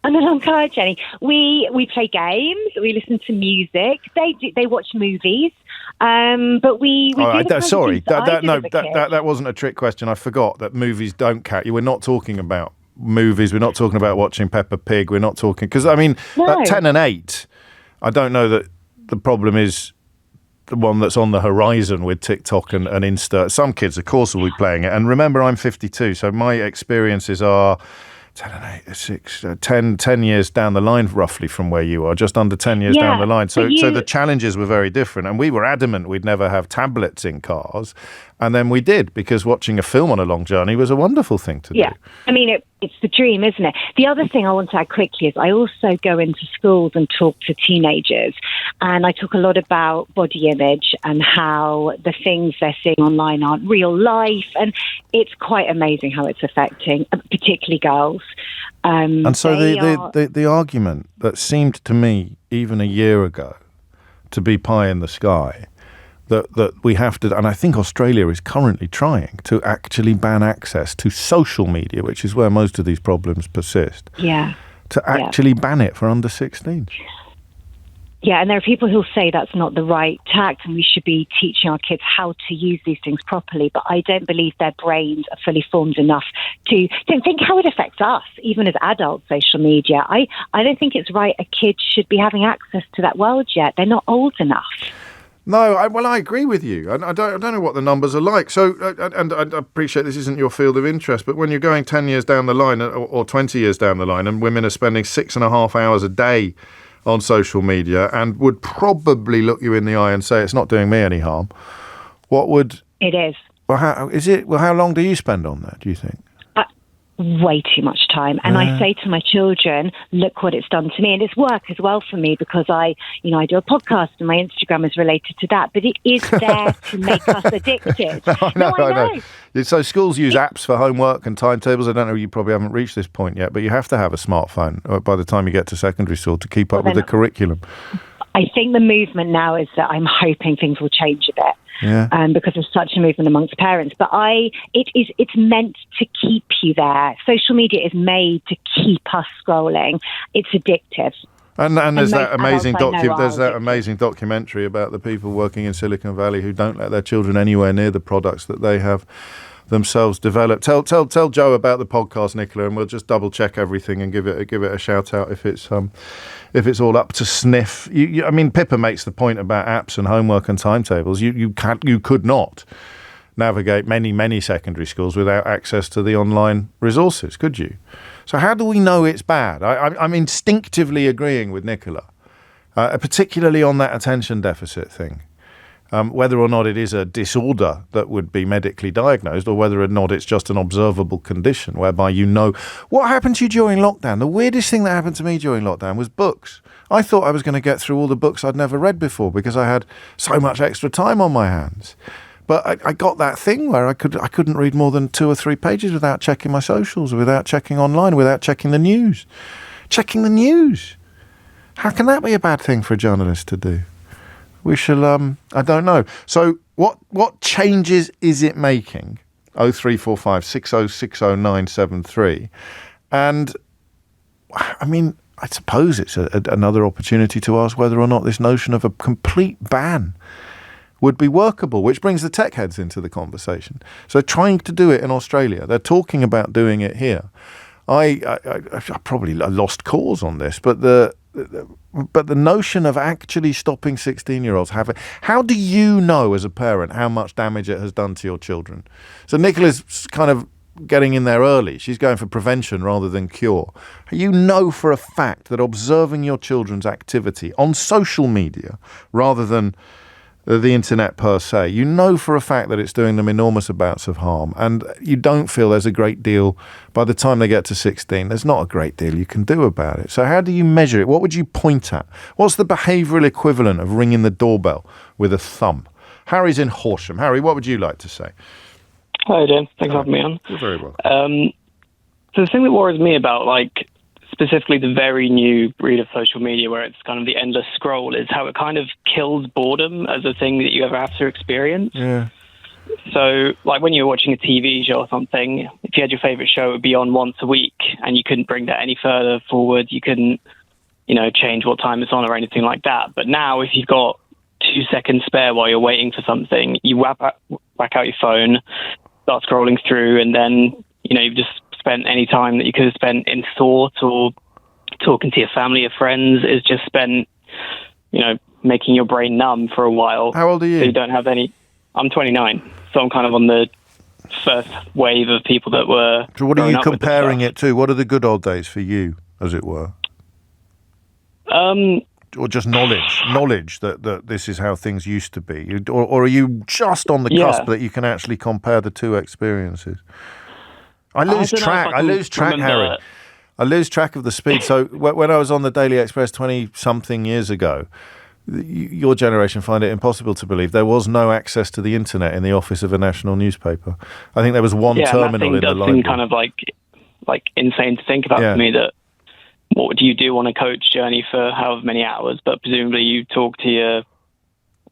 On a long car journey, we play games, we listen to music, they watch movies, but we sorry, that wasn't a trick question. I forgot that movies don't count. We're not talking about movies. We're not talking about watching Peppa Pig. We're not talking because at 10 and 8, I don't know that the problem is the one that's on the horizon with TikTok and Insta. Some kids, of course, will be playing it. And remember, I'm 52, so my experiences are 10 and 8, 6, 10 years down the line, roughly, from where you are, just under 10 years down the line. So the challenges were very different. And we were adamant we'd never have tablets in cars. And then we did, because watching a film on a long journey was a wonderful thing to do. Yeah, I mean, it's the dream, isn't it? The other thing I want to add quickly is I also go into schools and talk to teenagers. And I talk a lot about body image and how the things they're seeing online aren't real life. And it's quite amazing how it's affecting, particularly girls. And so the argument that seemed to me even a year ago to be pie in the sky, that we have to, and I think Australia is currently trying to actually ban access to social media, which is where most of these problems persist. Yeah. To actually ban it for under 16. Yeah, and there are people who'll say that's not the right tact and we should be teaching our kids how to use these things properly, but I don't believe their brains are fully formed enough to think how it affects us, even as adults, social media. I don't think it's right a kid should be having access to that world yet. They're not old enough. No, I agree with you. I don't know what the numbers are like. So, and I appreciate this isn't your field of interest, but when you're going 10 years down the line or 20 years down the line and women are spending 6.5 hours a day on social media and would probably look you in the eye and say, it's not doing me any harm, what would... It is. Well, how long do you spend on that, do you think? Way too much time. And I say to my children, look what it's done to me. And it's work as well for me because I do a podcast and my Instagram is related to that. But it is there to make us addicted. I know. So schools use apps for homework and timetables. I don't know, you probably haven't reached this point yet, but you have to have a smartphone by the time you get to secondary school to keep up with the curriculum. I think the movement now is that I'm hoping things will change a bit. Yeah. Because there's such a movement amongst parents. But it's meant to keep you there. Social media is made to keep us scrolling. It's addictive. And there's that amazing documentary about the people working in Silicon Valley who don't let their children anywhere near the products that they have themselves developed. Tell Joe about the podcast, Nicola, and we'll just double check everything and give it a shout out if it's all up to sniff. I mean, Pippa makes the point about apps and homework and timetables. You could not navigate many secondary schools without access to the online resources, could you? So how do we know it's bad? I'm instinctively agreeing with Nicola, particularly on that attention deficit thing. Whether or not it is a disorder that would be medically diagnosed or whether or not it's just an observable condition whereby you know. What happened to you during lockdown? The weirdest thing that happened to me during lockdown was books. I thought I was going to get through all the books I'd never read before because I had so much extra time on my hands. But I got that thing where I couldn't read more than 2 or 3 pages without checking my socials, without checking online, without checking the news. Checking the news. How can that be a bad thing for a journalist to do? We shall, I don't know. So what changes is it making? 0345 6060973. And, I mean, I suppose it's another opportunity to ask whether or not this notion of a complete ban would be workable, which brings the tech heads into the conversation. So they're trying to do it in Australia. They're talking about doing it here. I probably lost cause on this, but the notion of actually stopping 16-year-olds having... How do you know as a parent how much damage it has done to your children? So Nicola's kind of getting in there early. She's going for prevention rather than cure. You know for a fact that observing your children's activity on social media rather than the internet per se, you know for a fact that it's doing them enormous amounts of harm, and you don't feel there's a great deal, by the time they get to 16, there's not a great deal you can do about it. So how do you measure it? What would you point at? What's the behavioural equivalent of ringing the doorbell with a thumb? Harry's in Horsham. Harry, what would you like to say? Hi, Jim. Thanks for having me on. You're very welcome. So the thing that worries me about, specifically the very new breed of social media where it's kind of the endless scroll is how it kind of kills boredom as a thing that you ever have to experience. Yeah. So, like when you were watching a TV show or something, if you had your favourite show, it would be on once a week, and you couldn't bring that any further forward. You couldn't, change what time it's on or anything like that. But now, if you've got 2 seconds spare while you're waiting for something, you whack out your phone, start scrolling through, and then, you've just spent any time that you could have spent in thought or talking to your family or friends is just spent, making your brain numb for a while. How old are you? So you don't have any... I'm 29, so I'm kind of on the first wave of people that were... So what are you comparing it to? What are the good old days for you, as it were? Or just knowledge that this is how things used to be? Or are you just on the cusp that you can actually compare the two experiences? I lose track, Harry. I lose track of the speed. So when I was on the Daily Express 20-something years ago, your generation find it impossible to believe there was no access to the internet in the office of a national newspaper. I think there was one terminal in the library. Yeah, kind of like insane to think about to me, that what do you do on a coach journey for however many hours? But presumably you talk to your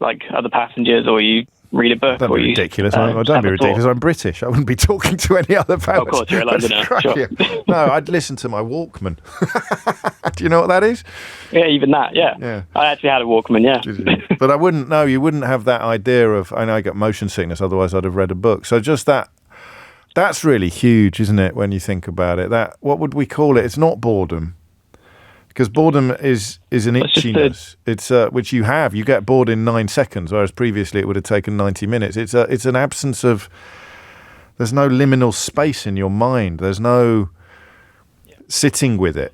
other passengers, or you read a book. Don't be ridiculous. Don't be ridiculous. I'm British. I wouldn't be talking to any other passengers. Of course, you're a Londoner. Sure. No, I'd listen to my Walkman. Do you know what that is? Yeah, even that. Yeah. I actually had a Walkman. Yeah. But I wouldn't. No, you wouldn't have that idea of. I know I get motion sickness. Otherwise, I'd have read a book. So just that. That's really huge, isn't it? When you think about it, what would we call it? It's not boredom. Because boredom is an itchiness. It's which you have. You get bored in 9 seconds, whereas previously it would have taken 90 minutes. It's an absence of. There's no liminal space in your mind. There's no sitting with it.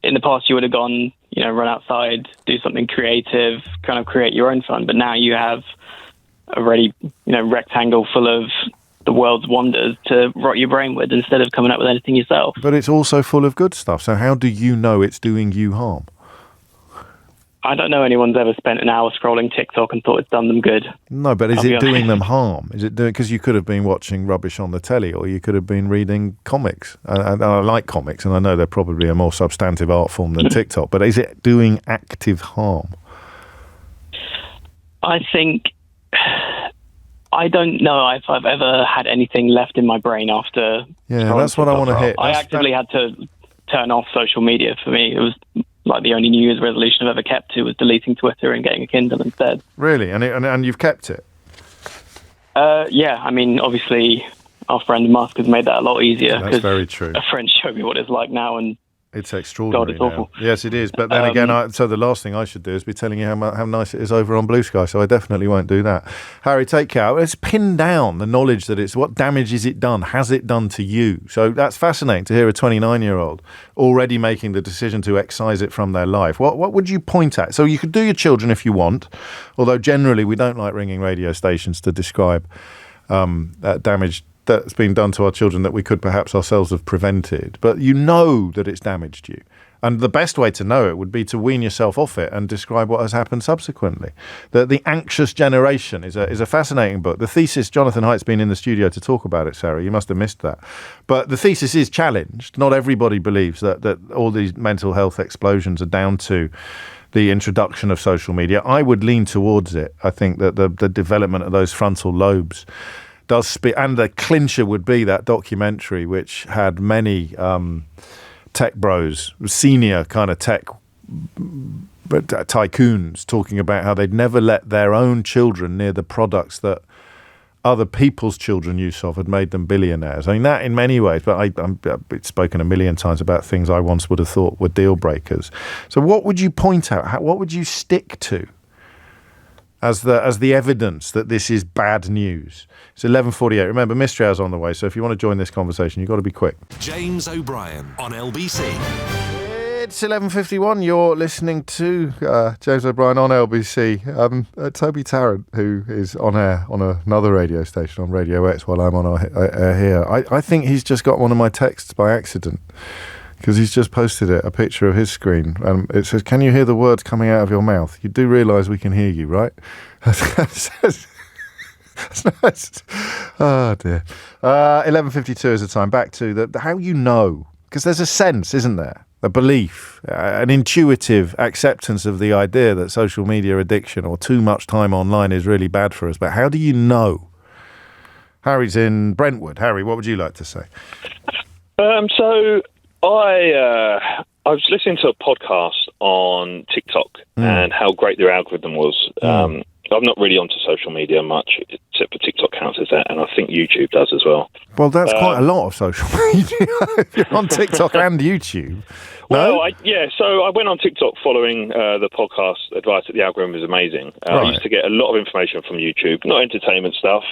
In the past, you would have gone, run outside, do something creative, kind of create your own fun. But now you have a really, rectangle full of the world's wonders to rot your brain with, instead of coming up with anything yourself. But it's also full of good stuff. So how do you know it's doing you harm? I don't know anyone's ever spent an hour scrolling TikTok and thought it's done them good. No, but is it doing them harm? Is it doing, because you could have been watching rubbish on the telly, or you could have been reading comics. And I like comics, and I know they're probably a more substantive art form than TikTok, but is it doing active harm? I think... I don't know if I've ever had anything left in my brain after... Yeah, that's what I want to hit. I actively had to turn off social media. For me, it was like the only New Year's resolution I've ever kept to was deleting Twitter and getting a Kindle instead. Really? And you've kept it? Yeah, I mean, obviously, our friend Musk has made that a lot easier. That's very true. A friend showed me what it's like now, and it's extraordinary. God, it's awful. Yes, it is. But then again, so the last thing I should do is be telling you how nice it is over on Blue Sky. So I definitely won't do that. Harry, take care. Let's pin down the knowledge that it's what damage is it done? Has it done to you? So that's fascinating to hear a 29-year-old already making the decision to excise it from their life. What would you point at? So you could do your children if you want, although generally we don't like ringing radio stations to describe damage that's been done to our children that we could perhaps ourselves have prevented. But you know that it's damaged you. And the best way to know it would be to wean yourself off it and describe what has happened subsequently. The Anxious Generation is a fascinating book. The thesis, Jonathan Haidt's been in the studio to talk about it, Sarah. You must have missed that. But the thesis is challenged. Not everybody believes that all these mental health explosions are down to the introduction of social media. I would lean towards it. I think that the development of those frontal lobes does speak, and the clincher would be that documentary which had many tech bros, senior kind of tech tycoons, talking about how they'd never let their own children near the products that other people's children use of had made them billionaires. I mean, that in many ways, but I've spoken a million times about things I once would have thought were deal breakers. So what would you point out? What would you stick to as the evidence that this is bad news? It's 11:48. Remember, Mystery Hour's on the way, so if you want to join this conversation, you've got to be quick. James O'Brien on LBC. It's 11:51. You're listening to James O'Brien on LBC. Toby Tarrant, who is on air on another radio station on Radio X while I'm on air here. I think he's just got one of my texts by accident, because he's just posted a picture of his screen. It says, "Can you hear the words coming out of your mouth? You do realise we can hear you, right?" Oh, dear. 11:52 is the time. Back to how you know. Because there's a sense, isn't there? A belief, an intuitive acceptance of the idea that social media addiction or too much time online is really bad for us. But how do you know Harry's in Brentwood. Harry, what would you like to say? So I was listening to a podcast on TikTok and how great their algorithm was. I'm not really onto social media much, except for TikTok counts as that, and I think YouTube does as well. Well, that's quite a lot of social media. If you're on TikTok and YouTube. Well, so I went on TikTok following the podcast advice that the algorithm is amazing. I used to get a lot of information from YouTube, not entertainment stuff,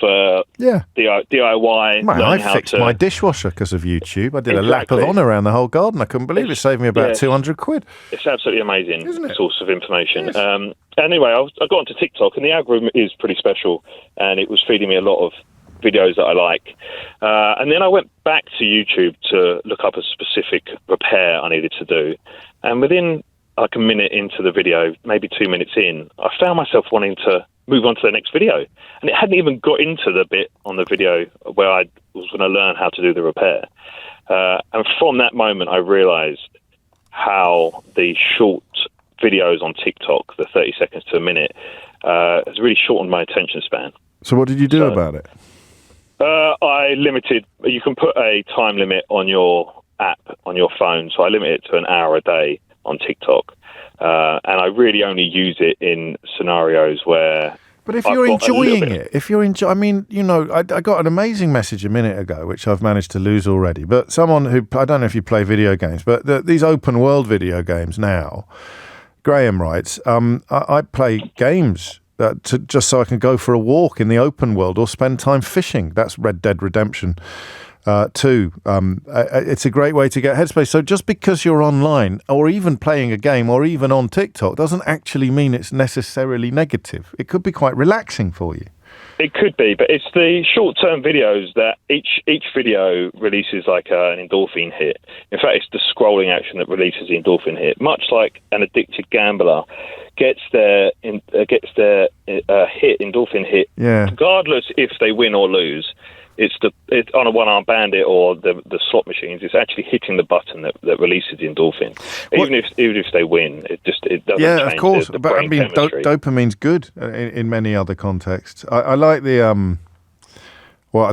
DIY. Man, I fixed my dishwasher because of YouTube. I did a lap of honour around the whole garden. I couldn't believe it saved me about 200 quid. It's absolutely amazing source of information. Yes. Anyway, I got onto TikTok, and the algorithm is pretty special, and it was feeding me a lot of videos that I like. And then I went back to YouTube to look up a specific repair I needed to do. And within like a minute into the video, maybe 2 minutes in, I found myself wanting to move on to the next video. And it hadn't even got into the bit on the video where I was going to learn how to do the repair. And from that moment, I realized how the short videos on TikTok, the 30 seconds to a minute, has really shortened my attention span. So what did you do about it? You can put a time limit on your app, on your phone, so I limit it to an hour a day on TikTok. And I really only use it in scenarios where... But if you're enjoying it, I mean, you know, I got an amazing message a minute ago, which I've managed to lose already, but someone who, I don't know if you play video games, but these open world video games now, Graham writes, I play games just so I can go for a walk in the open world or spend time fishing. That's Red Dead Redemption 2. It's a great way to get headspace. So just because you're online or even playing a game or even on TikTok doesn't actually mean it's necessarily negative. It could be quite relaxing for you. It could be, but it's the short-term videos that each video releases like an endorphin hit. In fact, it's the scrolling action that releases the endorphin hit, much like an addicted gambler gets their endorphin hit, regardless if they win or lose. It's on a one-arm bandit or the slot machines. It's actually hitting the button that releases the endorphin. Even if they win, it doesn't change. Yeah, of course. The but I mean, dopamine's good in many other contexts. I like the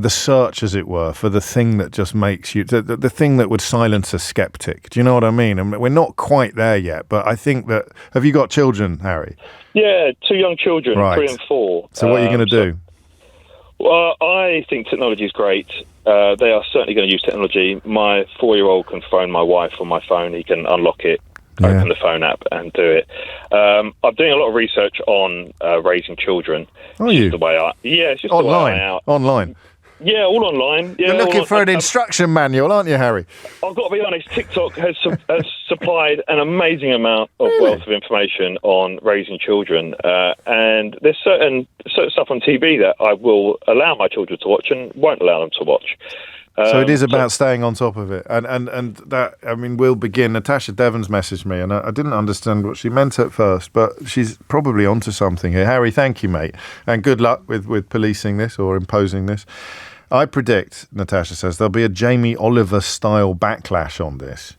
search, as it were, for the thing that just makes you the thing that would silence a skeptic. Do you know what I mean? And we're not quite there yet, but I think that. Have you got children, Harry? Yeah, 2 young children, 3 and 4. So what are you going to do? Well, I think technology is great. They are certainly going to use technology. My 4-year-old can phone my wife on my phone. He can unlock it, open the phone app, and do it. I'm doing a lot of research on raising children. Are you? It's just online. The way out. Online. Yeah, all online. Yeah, you're looking for an instruction manual, aren't you, Harry? I've got to be honest, TikTok has supplied an amazing amount of wealth of information on raising children. And there's certain stuff on TV that I will allow my children to watch and won't allow them to watch. So it is about staying on top of it. And that, I mean, we'll begin. Natasha Devons messaged me, and I didn't understand what she meant at first, but she's probably onto something here. Harry, thank you, mate. And good luck with policing this or imposing this. I predict, Natasha says, there'll be a Jamie Oliver-style backlash on this.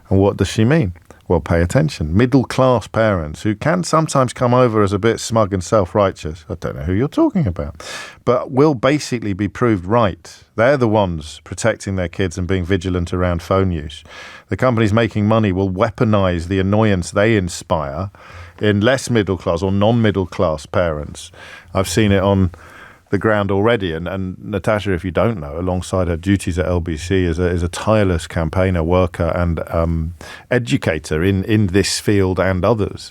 And what does she mean? Well, pay attention. Middle-class parents who can sometimes come over as a bit smug and self-righteous, I don't know who you're talking about, but will basically be proved right. They're the ones protecting their kids and being vigilant around phone use. The companies making money will weaponize the annoyance they inspire in less middle-class or non-middle-class parents. I've seen it on the ground already, and Natasha, if you don't know, alongside her duties at LBC is a tireless campaigner, worker and educator in this field and others,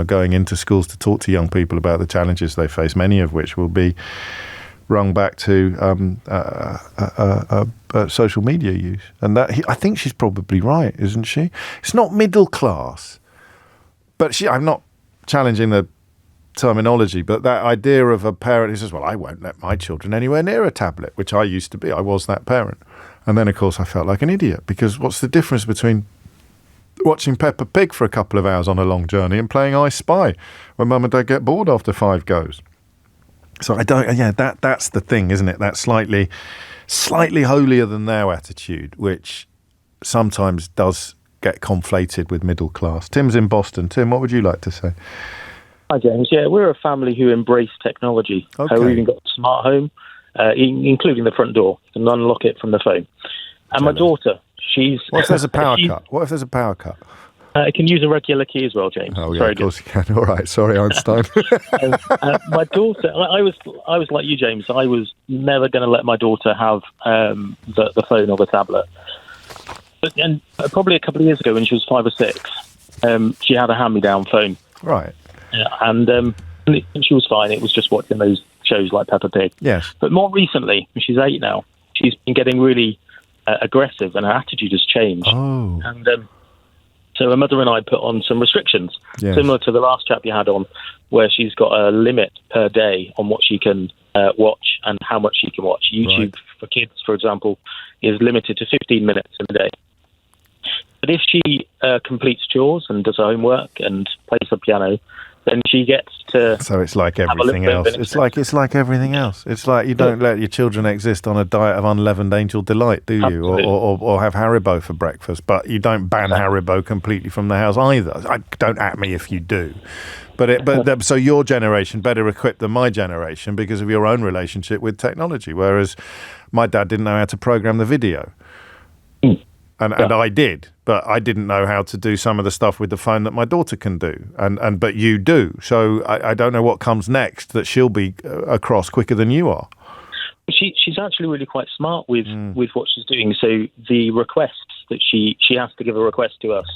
going into schools to talk to young people about the challenges they face, many of which will be rung back to social media use. And I think she's probably right, isn't she? It's not middle class, but I'm not challenging the terminology, but that idea of a parent who says, well, I won't let my children anywhere near a tablet, which I used to be. I was that parent. And then, of course, I felt like an idiot, because what's the difference between watching Peppa Pig for a couple of hours on a long journey and playing I Spy when mum and dad get bored after 5 goes? So that's the thing, isn't it? That slightly holier than thou attitude, which sometimes does get conflated with middle class. Tim's in Boston. Tim, what would you like to say? Hi, James. Yeah, we're a family who embrace technology. Okay. We even got a smart home. including the front door, and unlock it from the phone. And my daughter, what if there's a power cut? What if there's a power cut? It can use a regular key as well, James. Oh, yeah, of course you can. All right, sorry, Einstein. My daughter, I was like you, James. I was never going to let my daughter have the phone or the tablet. And probably a couple of years ago, when she was 5 or 6, she had a hand-me-down phone. Right. And she was fine. It was just watching those shows like Peppa Pig. Yes. But more recently, when she's 8 now, she's been getting really aggressive, and her attitude has changed. Oh. And so her mother and I put on some restrictions, similar to the last chap you had on, where she's got a limit per day on what she can watch and how much she can watch. YouTube for kids, for example, is limited to 15 minutes in a day. But if she completes chores and does her homework and plays the piano, then she gets to. So it's like everything else. It's like everything else. It's like you don't let your children exist on a diet of unleavened angel delight, do you? Or have Haribo for breakfast, but you don't ban Haribo completely from the house either. Don't at me if you do. But so your generation better equipped than my generation because of your own relationship with technology, whereas my dad didn't know how to program the video. And I did, but I didn't know how to do some of the stuff with the phone that my daughter can do. But you do. So I don't know what comes next that she'll be across quicker than you are. She's actually really quite smart with what she's doing. So the requests that she has to give a request to us,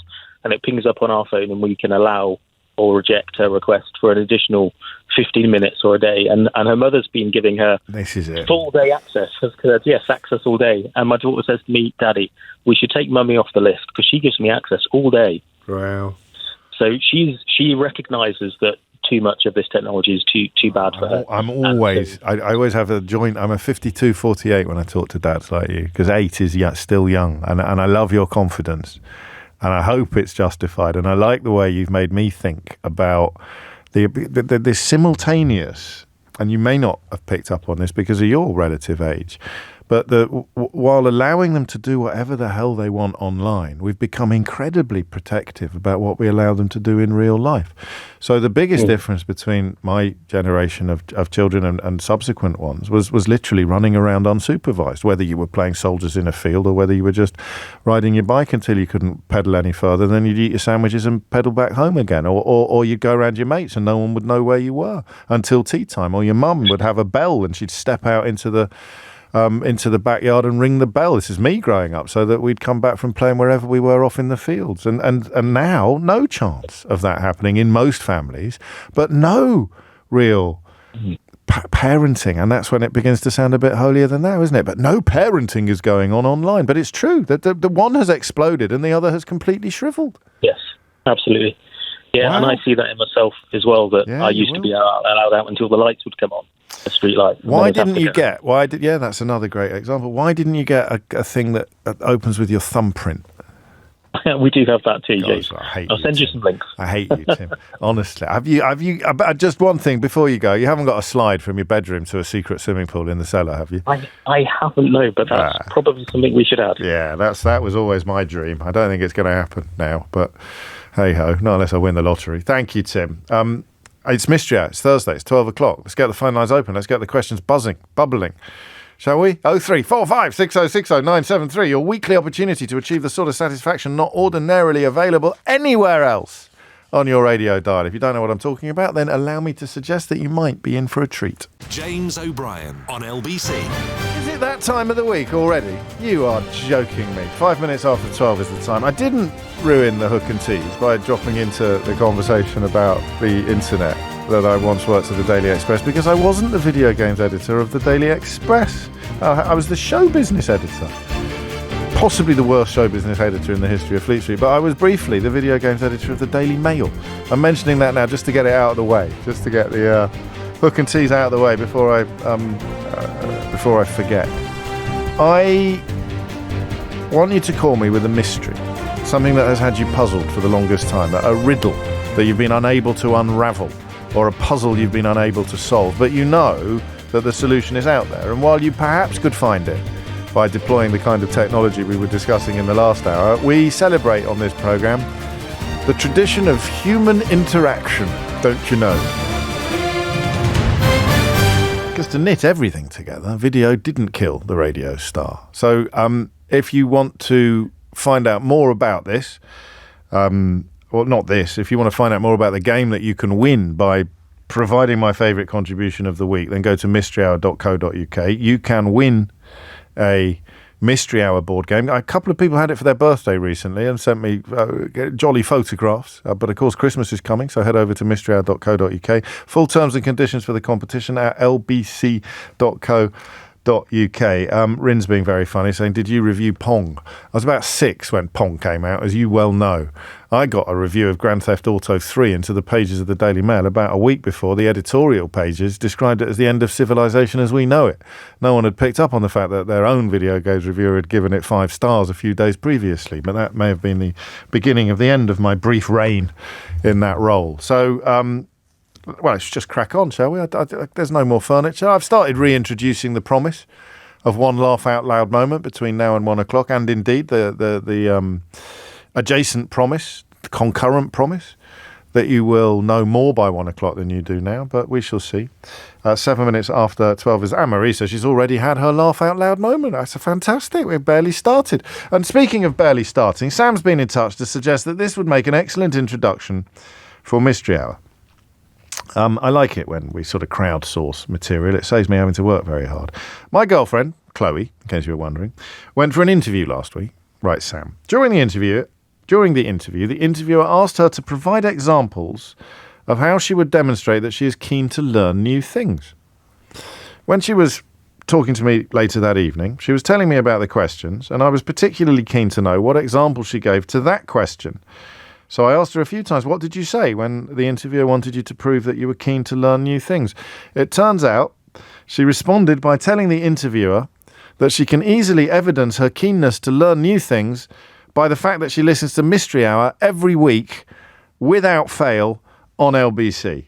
and it pings up on our phone, and we can allow or reject her request for an additional 15 minutes or a day. And her mother's been giving her full day access. Access all day. And my daughter says to me, Daddy, we should take Mummy off the list because she gives me access all day. Wow. So she recognises that too much of this technology is too bad for her. I always have a joint. I'm a 52-48 when I talk to dads like you, because 8 is still young, and I love your confidence. And I hope it's justified. And I like the way you've made me think about this simultaneous, and you may not have picked up on this because of your relative age, but while allowing them to do whatever the hell they want online, we've become incredibly protective about what we allow them to do in real life. So the biggest difference between my generation of children and subsequent ones was literally running around unsupervised, whether you were playing soldiers in a field or whether you were just riding your bike until you couldn't pedal any further. Then you'd eat your sandwiches and pedal back home again, or you'd go around your mates and no one would know where you were until tea time, or your mum would have a bell and she'd step out into the backyard and ring the bell. This is me growing up, so that we'd come back from playing wherever we were off in the fields. And now, no chance of that happening in most families, but no real parenting. And that's when it begins to sound a bit holier than thou, isn't it? But no parenting is going on online. But it's true that the one has exploded and the other has completely shriveled. Yes, absolutely. Yeah, wow. And I see that in myself as well, that I used to be allowed out until the lights would come on. A street light. Why didn't you get? That's another great example. Why didn't you get a thing that opens with your thumbprint? We do have that too, James. I'll send you some links. I hate you, Tim. Honestly, have you? Just one thing before you go. You haven't got a slide from your bedroom to a secret swimming pool in the cellar, have you? I haven't, no, but that's probably something we should add. Yeah, that was always my dream. I don't think it's going to happen now, but hey ho, not unless I win the lottery. Thank you, Tim. It's Mystery Hour. It's Thursday. It's 12 o'clock. Let's get the phone lines open. Let's get the questions bubbling. Shall we? 0345 6060 973. Your weekly opportunity to achieve the sort of satisfaction not ordinarily available anywhere else on your radio dial. If you don't know what I'm talking about, then allow me to suggest that you might be in for a treat. James O'Brien on LBC. Is it that time of the week already? You are joking me. 5 minutes after 12 is the time. I didn't ruin the hook and tease by dropping into the conversation about the internet that I once worked at the Daily Express, because I wasn't the video games editor of the Daily Express. I was the show business editor. Possibly the worst show business editor in the history of Fleet Street, but I was briefly the video games editor of the Daily Mail. I'm mentioning that now just to get it out of the way, just to get the hook and tease out of the way before I forget. I want you to call me with a mystery, something that has had you puzzled for the longest time, a riddle that you've been unable to unravel, or a puzzle you've been unable to solve, but you know that the solution is out there. And while you perhaps could find it by deploying the kind of technology we were discussing in the last hour, we celebrate on this programme the tradition of human interaction, don't you know? Because just to knit everything together, video didn't kill the radio star. So if you want to find out more about this, if you want to find out more about the game that you can win by providing my favourite contribution of the week, then go to mysteryhour.co.uk. You can win a Mystery Hour board game. A couple of people had it for their birthday recently and sent me jolly photographs. But of course, Christmas is coming, so head over to mysteryhour.co.uk. Full terms and conditions for the competition at lbc.co.uk. Rin's being very funny, saying, did you review Pong? I was about 6 when Pong came out, as you well know. I got a review of Grand Theft Auto 3 into the pages of the Daily Mail about a week before the editorial pages described it as the end of civilization as we know it. No one had picked up on the fact that their own video games reviewer had given it 5 stars a few days previously, but that may have been the beginning of the end of my brief reign in that role. So, let's just crack on, shall we? There's no more furniture. I've started reintroducing the promise of one laugh out loud moment between now and 1 o'clock, and indeed the adjacent promise, the concurrent promise, that you will know more by 1 o'clock than you do now, but we shall see. 7 minutes after 12 is Anne-Marie, so she's already had her laugh out loud moment. That's fantastic. We've barely started. And speaking of barely starting, Sam's been in touch to suggest that this would make an excellent introduction for Mystery Hour. I like it when we sort of crowdsource material. It saves me having to work very hard. My girlfriend, Chloe, in case you were wondering, went for an interview last week. Right, Sam. During the interview, the interviewer asked her to provide examples of how she would demonstrate that she is keen to learn new things. When she was talking to me later that evening, she was telling me about the questions, and I was particularly keen to know what example she gave to that question. So I asked her a few times, what did you say when the interviewer wanted you to prove that you were keen to learn new things? It turns out she responded by telling the interviewer that she can easily evidence her keenness to learn new things by the fact that she listens to Mystery Hour every week without fail on LBC.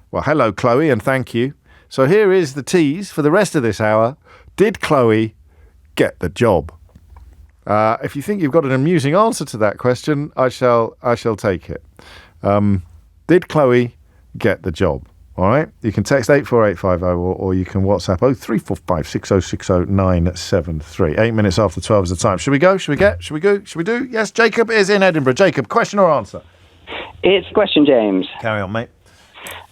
Well, hello, Chloe, and thank you. So here is the tease for the rest of this hour. Did Chloe get the job? If you think you've got an amusing answer to that question, I shall take it. Did Chloe get the job? All right. You can text 84850 or you can WhatsApp 0345 6060 973. 8 minutes after 12 is the time. Should we go? Should we do? Yes, Jacob is in Edinburgh. Jacob, question or answer? It's a question, James. Carry on, mate.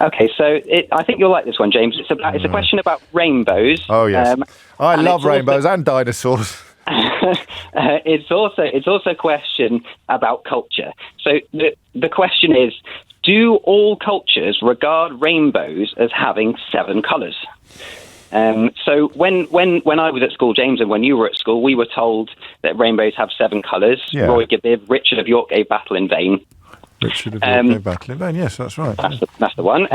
Okay, so I think you'll like this one, James. It's a question about rainbows. Oh, yes. I love rainbows and dinosaurs. It's also a question about culture. So the question is, do all cultures regard rainbows as having 7 colours? So when I was at school, James, and when you were at school, we were told that rainbows have 7 colours. Yeah. Roy Gibb, Richard of York gave battle in vain. Richard of York gave battle in vain. Yes, that's right. That's the one.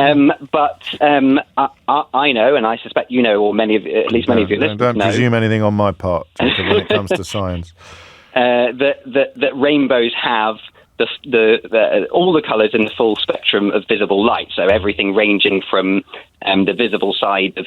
But I know, and I suspect you know, or many of your listeners don't know. Presume anything on my part when it comes to science. That rainbows have all the colours in the full spectrum of visible light. So everything ranging from the visible side of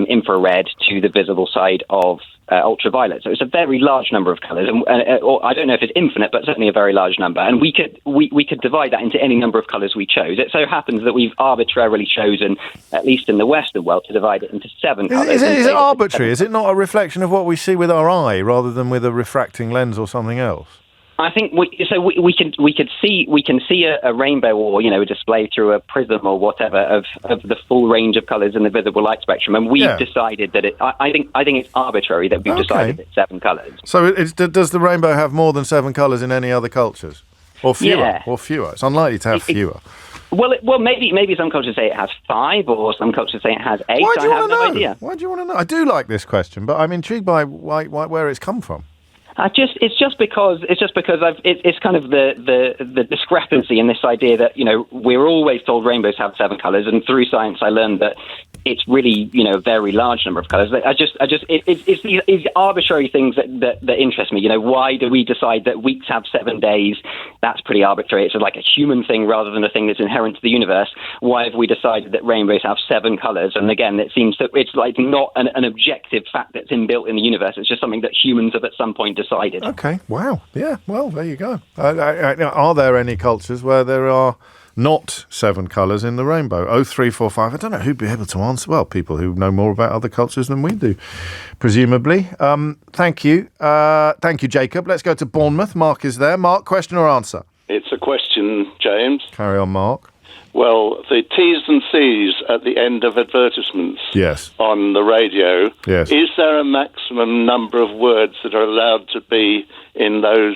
infrared to the visible side of ultraviolet. So it's a very large number of colours, and or I don't know if it's infinite, but certainly a very large number. And we could divide that into any number of colours we chose. It so happens that we've arbitrarily chosen, at least in the Western world, to divide it into 7 colours. Is it arbitrary? Is it not a reflection of what we see with our eye rather than with a refracting lens or something else? I think we can see a rainbow, or a display through a prism or whatever of the full range of colours in the visible light spectrum, and we've decided that I think it's arbitrary that we've decided it's 7 colours. So does the rainbow have more than 7 colours in any other cultures, or fewer? Yeah. Or fewer? It's unlikely to have fewer. Well, maybe some cultures say it has 5, or some cultures say it has 8. Why do you I have no idea. Why do you want to know? I do like this question, but I'm intrigued by where it's come from. It's just because it's kind of the discrepancy in this idea that we're always told rainbows have 7 colours, and through science I learned that it's really a very large number of colours. It's these arbitrary things that interest me. Why do we decide that weeks have 7 days? That's pretty arbitrary. It's like a human thing rather than a thing that's inherent to the universe. Why have we decided that rainbows have 7 colours? And again, it seems that it's like not an objective fact that's inbuilt in the universe. It's just something that humans have at some point decided decided. Okay, wow. Yeah, well, there you go. Are there any cultures where there are not 7 colours in the rainbow? 0345. I don't know who'd be able to answer. Well, people who know more about other cultures than we do, presumably. Thank you. Thank you, Jacob. Let's go to Bournemouth. Mark is there. Mark, question or answer? It's a question, James. Carry on, Mark. Well, the T's and C's at the end of advertisements on the radio, is there a maximum number of words that are allowed to be in those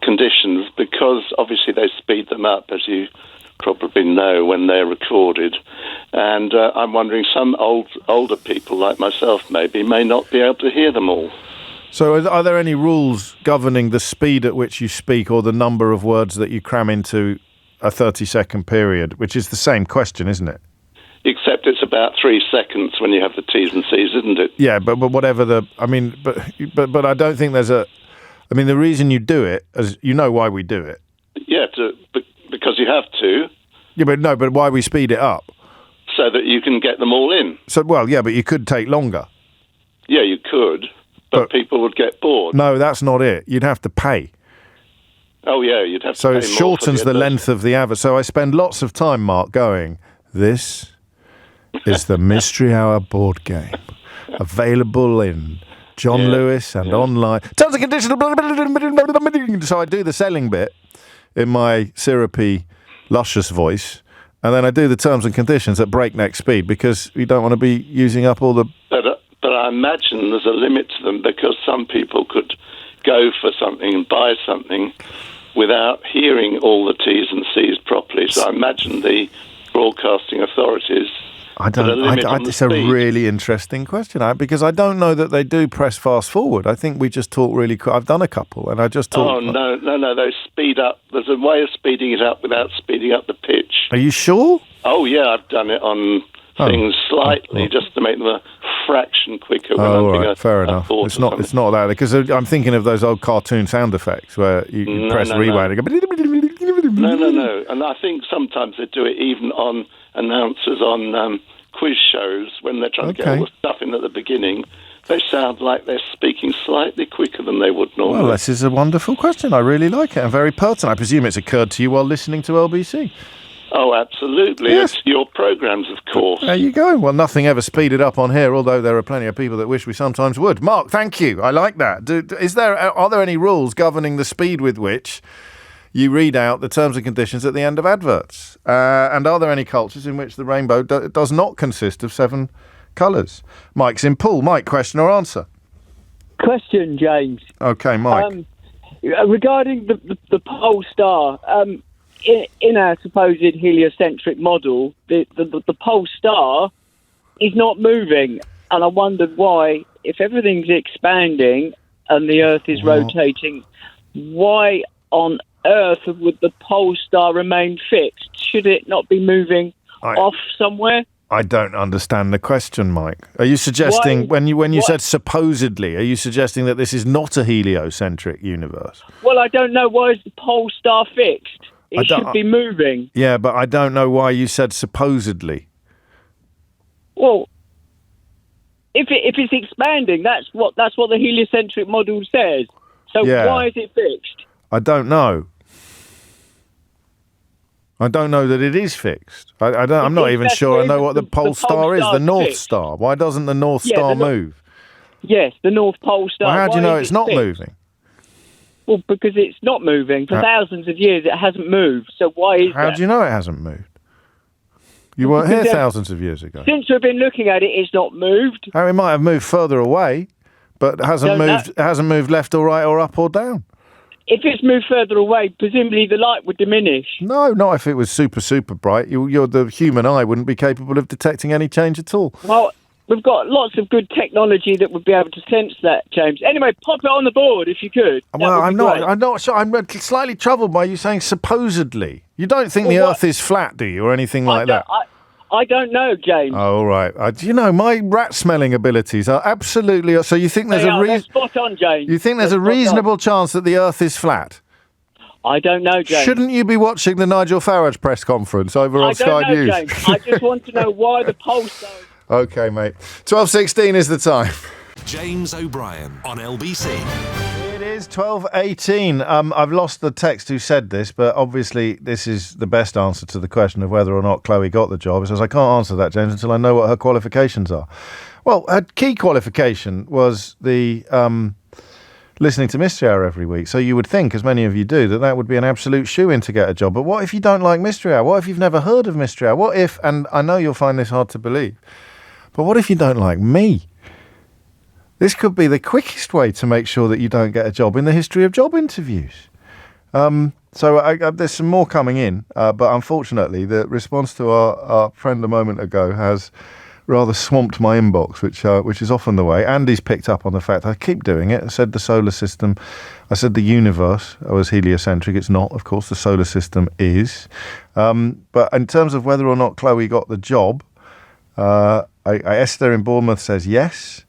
conditions? Because obviously they speed them up, as you probably know, when they're recorded. And I'm wondering, some older people like myself maybe may not be able to hear them all. So are there any rules governing the speed at which you speak or the number of words that you cram into a 30-second period, which is the same question, isn't it? Except it's about 3 seconds when you have the T's and C's, isn't it? Yeah, but whatever the... I mean, but I don't think there's a... I mean, the reason you do it, as you know why we do it. Yeah, because you have to. Yeah, but why we speed it up? So that you can get them all in. So, well, yeah, but you could take longer. Yeah, you could, but people would get bored. No, that's not it. You'd have to pay. Oh, yeah, you'd have to So pay it more shortens for the length of the advert. So I spend lots of time, Mark, going, this is the Mystery Hour board game, available in John Lewis and online. Terms and conditions. So I do the selling bit in my syrupy, luscious voice, and then I do the terms and conditions at breakneck speed because you don't want to be using up all the... But I imagine there's a limit to them because some people could go for something and buy something without hearing all the T's and C's properly. So I imagine the broadcasting authorities... It's a really interesting question, because I don't know that they do press fast forward. I think we just talk really quick. I've done a couple, and I just talk... Oh, no, they speed up. There's a way of speeding it up without speeding up the pitch. Are you sure? Oh, yeah, I've done it on things slightly, just to make them a fraction quicker. Fair enough. It's not that, because I'm thinking of those old cartoon sound effects where you press rewind and go... No. And I think sometimes they do it even on announcers on quiz shows when they're trying to get all the stuff in at the beginning. They sound like they're speaking slightly quicker than they would normally. Well, this is a wonderful question. I really like it and very pertinent. I presume it's occurred to you while listening to LBC. Oh, absolutely. Yes. It's your programmes, of course. There you go. Well, nothing ever speeded up on here, although there are plenty of people that wish we sometimes would. Mark, thank you. I like that. Are there any rules governing the speed with which you read out the terms and conditions at the end of adverts? And are there any cultures in which the rainbow does not consist of 7 colours? Mike's in Poole. Mike, question or answer? Question, James. Okay, Mike. Regarding the pole star, in our supposed heliocentric model, the pole star is not moving. And I wondered why, if everything's expanding and the Earth is rotating, why on Earth would the pole star remain fixed? Should it not be moving off somewhere? I don't understand the question, Mike. Are you suggesting, when you said supposedly, are you suggesting that this is not a heliocentric universe? Well, I don't know. Why is the pole star fixed? It should be moving. Yeah, but I don't know why you said supposedly. Well, if it's expanding, that's what the heliocentric model says. So why is it fixed? I don't know. I don't know that it is fixed. I'm not even sure I know what the pole star is. The North Star. Why doesn't the North Star move? Yes, the North Pole Star. Well, how do you know it's not moving? Well, because it's not moving. For thousands of years, it hasn't moved. So why is that? How do you know it hasn't moved? You weren't here thousands of years ago. Since we've been looking at it, it's not moved. It might have moved further away, but it hasn't moved left or right or up or down. If it's moved further away, presumably the light would diminish. No, not if it was super, super bright. The human eye wouldn't be capable of detecting any change at all. Well, we've got lots of good technology that would be able to sense that, James. Anyway, pop it on the board if you could. Well, I'm not sure. I'm slightly troubled by you saying supposedly. You don't think the Earth is flat, do you, or anything like that? I don't know, James. Oh, all right. My rat smelling abilities are absolutely... So you think there's they're spot on, James. You think there's a reasonable chance that the Earth is flat? I don't know, James. Shouldn't you be watching the Nigel Farage press conference over on Sky News? James. I just want to know why the pole star... Okay, mate. 12:16 is the time. James O'Brien on LBC. It is 12:18. I've lost the text who said this, but obviously this is the best answer to the question of whether or not Chloe got the job. It says, I can't answer that, James, until I know what her qualifications are. Well, her key qualification was the listening to Mystery Hour every week. So you would think, as many of you do, that would be an absolute shoo-in to get a job. But what if you don't like Mystery Hour? What if you've never heard of Mystery Hour? What if, and I know you'll find this hard to believe, but what if you don't like me? This could be the quickest way to make sure that you don't get a job in the history of job interviews. So there's some more coming in, but unfortunately the response to our friend a moment ago has rather swamped my inbox, which is often the way. Andy's picked up on the fact I keep doing it. I said the solar system, I said the universe was heliocentric. It's not, of course, the solar system is. But in terms of whether or not Chloe got the job, Esther in Bournemouth says yes.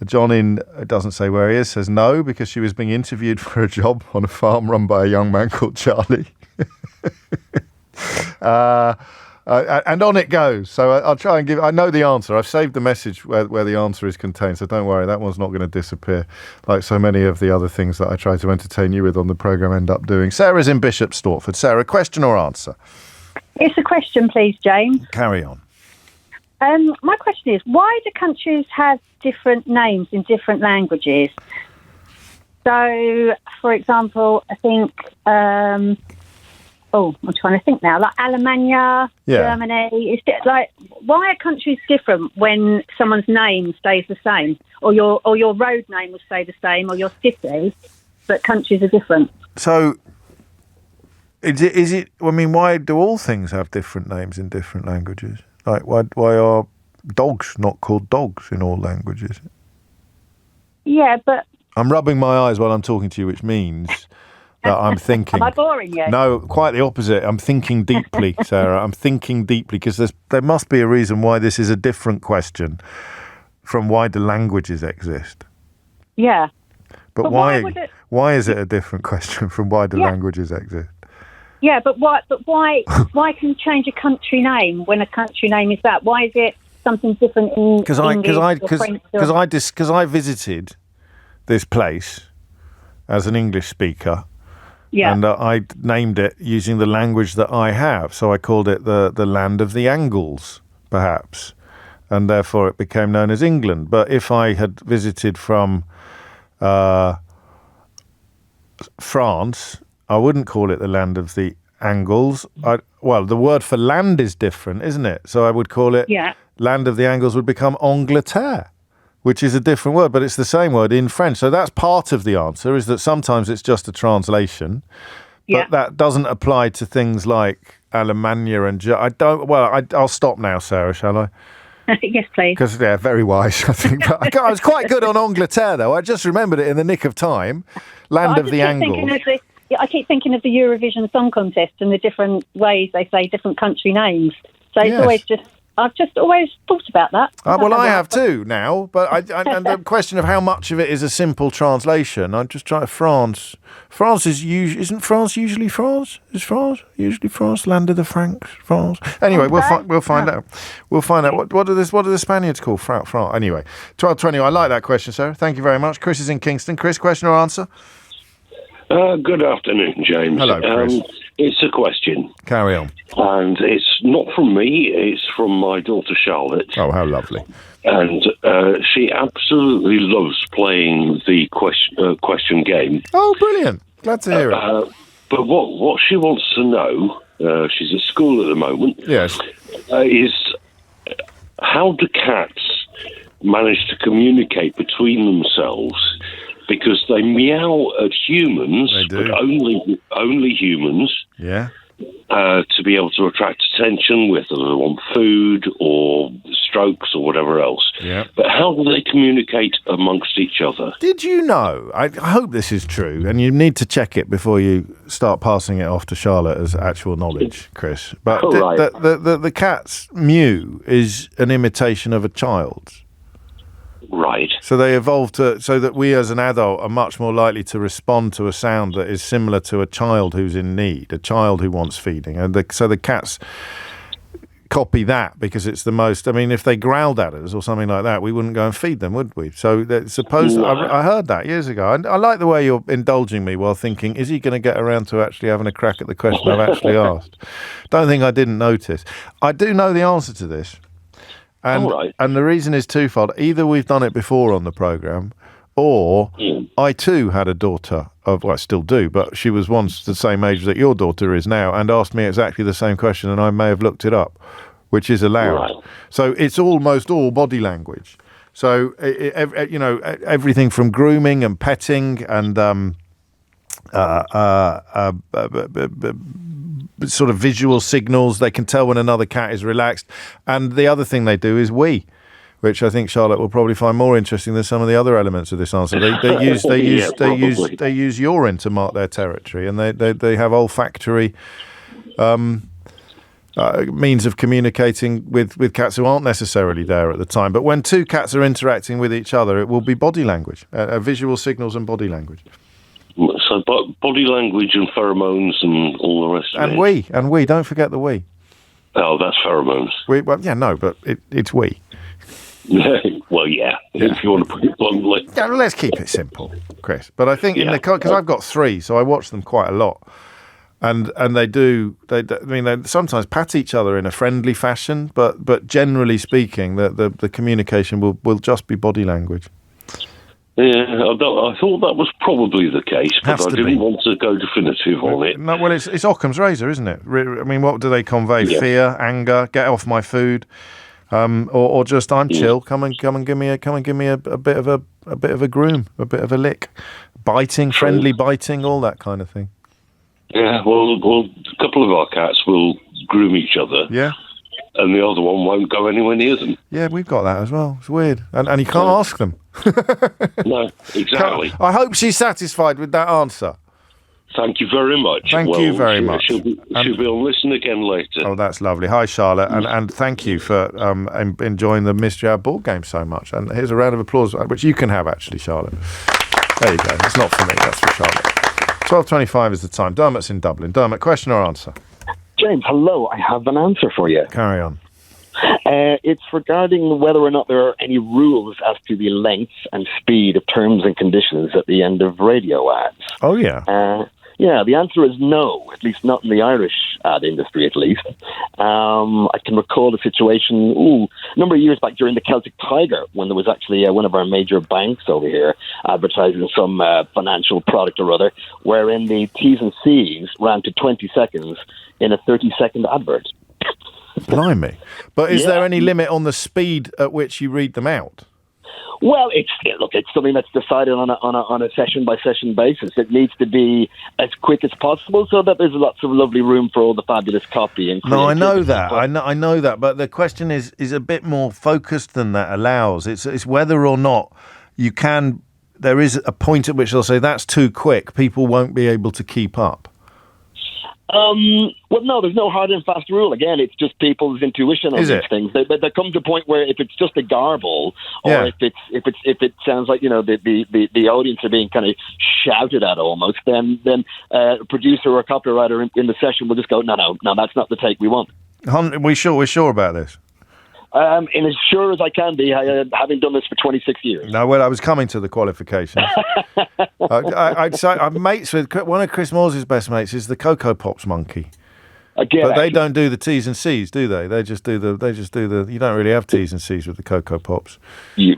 John in, it doesn't say where he is, says no, because she was being interviewed for a job on a farm run by a young man called Charlie. And on it goes. So I'll try and I know the answer. I've saved the message where the answer is contained, so don't worry, that one's not going to disappear like so many of the other things that I try to entertain you with on the programme end up doing. Sarah's in Bishop Stortford. Sarah, question or answer? It's a question, please, James. Carry on. My question is, why do countries have different names in different languages? So, for example, I think, I'm trying to think now, like Alemania, Germany. Is it like, why are countries different when someone's name stays the same? Or your road name will stay the same, or your city, but countries are different? So, is it, I mean, why do all things have different names in different languages? Like, why are dogs not called dogs in all languages? Yeah, but... I'm rubbing my eyes while I'm talking to you, which means that I'm thinking... Am I boring you? No, quite the opposite. I'm thinking deeply, Sarah. I'm thinking deeply, because there must be a reason why this is a different question from why do languages exist. Yeah. But why is it a different question from why do languages exist? Yeah, but why can you change a country name when a country name is that? Why is it something different in English or French? Because I visited this place as an English speaker, and I named it using the language that I have. So I called it the land of the Angles, perhaps, and therefore it became known as England. But if I had visited from France, I wouldn't call it the land of the Angles. Well, the word for land is different, isn't it? So I would call it land of the Angles would become Angleterre, which is a different word, but it's the same word in French. So that's part of the answer, is that sometimes it's just a translation, but that doesn't apply to things like Alemania and I'll stop now, Sarah, shall I? Yes, please. Because they're very wise, I think. But I was quite good on Angleterre, though. I just remembered it in the nick of time. Land of the Angles. I keep thinking of the Eurovision Song Contest and the different ways they say different country names. So it's always I've just always thought about that. I have too now. But and the question of how much of it is a simple translation, I'm just trying to France. Isn't France usually France? Is France usually France? Land of the Franks, France. Anyway, we'll find out. We'll find out. What do the Spaniards call France? Anyway, 12:20. I like that question, Sarah. Thank you very much. Chris is in Kingston. Chris, question or answer? Good afternoon, James. Hello, Chris. It's a question. Carry on. And it's not from me, it's from my daughter Charlotte. Oh, how lovely. And she absolutely loves playing the question game. Oh, brilliant. Glad to hear it. But what she wants to know, she's at school at the moment, yes, is how do cats manage to communicate between themselves? Because they meow at humans, but only humans. Yeah. To be able to attract attention, whether they want food or strokes or whatever else. Yeah. But how do they communicate amongst each other? Did you know? I hope this is true, and you need to check it before you start passing it off to Charlotte as actual knowledge, Chris. But the cat's mew is an imitation of a child's. Right. So they evolved so that we as an adult are much more likely to respond to a sound that is similar to a child who's in need, a child who wants feeding. And so the cat's copy that because it's the most. I mean, if they growled at us or something like that, we wouldn't go and feed them, would we? So I heard that years ago. And I like the way you're indulging me while thinking, is he going to get around to actually having a crack at the question I've actually asked? Don't think I didn't notice. I do know the answer to this. And the reason is twofold. Either we've done it before on the programme, or I too had a daughter well, I still do, but she was once the same age that your daughter is now and asked me exactly the same question, and I may have looked it up, which is allowed. Right. So it's almost all body language. So, everything from grooming and petting and sort of visual signals. They can tell when another cat is relaxed. And the other thing they do is wee, which I think Charlotte will probably find more interesting than some of the other elements of this answer. They use urine to mark their territory, and they have olfactory means of communicating with cats who aren't necessarily there at the time. But when two cats are interacting with each other, it will be body language, visual signals and body language. So body language and pheromones and all the rest of it. And we. Don't forget the we. Oh, that's pheromones. But it's we. Well, yeah, if you want to put it bluntly. Yeah, let's keep it simple, Chris. But I think because I've got 3, so I watch them quite a lot, and they sometimes pat each other in a friendly fashion, but generally speaking, the communication will just be body language. Yeah, I thought that was probably the case, but I didn't want to go definitive on it. No, well, it's Occam's razor, isn't it? I mean, what do they convey? Yeah. Fear, anger, get off my food. Or just I'm chill. Come and give me a bit of a groom, a bit of a lick, biting, friendly biting, all that kind of thing. Yeah, well, a couple of our cats will groom each other. Yeah, and the other one won't go anywhere near them. Yeah, we've got that as well. It's weird, and you can't ask them. No, exactly. I hope she's satisfied with that answer. Thank you very much. Thank you very much. She'll be on listen again later. Oh, that's lovely. Hi, Charlotte, and thank you for enjoying the Mystery Hour board game so much. And here's a round of applause, which you can have, actually, Charlotte. There you go. It's not for me, that's for Charlotte. 12:25 is the time. Dermot's in Dublin. Dermot, question or answer? James, hello. I have an answer for you. Carry on. It's regarding whether or not there are any rules as to the length and speed of terms and conditions at the end of radio ads. Oh, yeah. Yeah, the answer is no, at least not in the Irish ad industry, at least. I can recall a situation, a number of years back during the Celtic Tiger, when there was actually one of our major banks over here advertising some financial product or other, wherein the T's and C's ran to 20 seconds in a 30-second advert. Blimey. But is there any limit on the speed at which you read them out? Well, it's something that's decided on a session-by-session basis. It needs to be as quick as possible so that there's lots of lovely room for all the fabulous copy and creativity. No, I know that. I know that. But the question is a bit more focused than that allows. It's whether or not you can. There is a point at which they'll say that's too quick. People won't be able to keep up. Well, no, there's no hard and fast rule. Again, it's just people's intuition on these things. There comes a point where if it's just a garble, or if it sounds like the audience are being kind of shouted at almost, then a producer or a copywriter in the session will just go, no, that's not the take we want. We're sure about this. And as sure as I can be, having done this for 26 years. No, well, I was coming to the qualifications. I'd say I'm mates with one of Chris Moore's best mates is the Cocoa Pops monkey. Again, but they don't do the T's and C's, do they? They just do the. You don't really have T's and C's with the Cocoa Pops.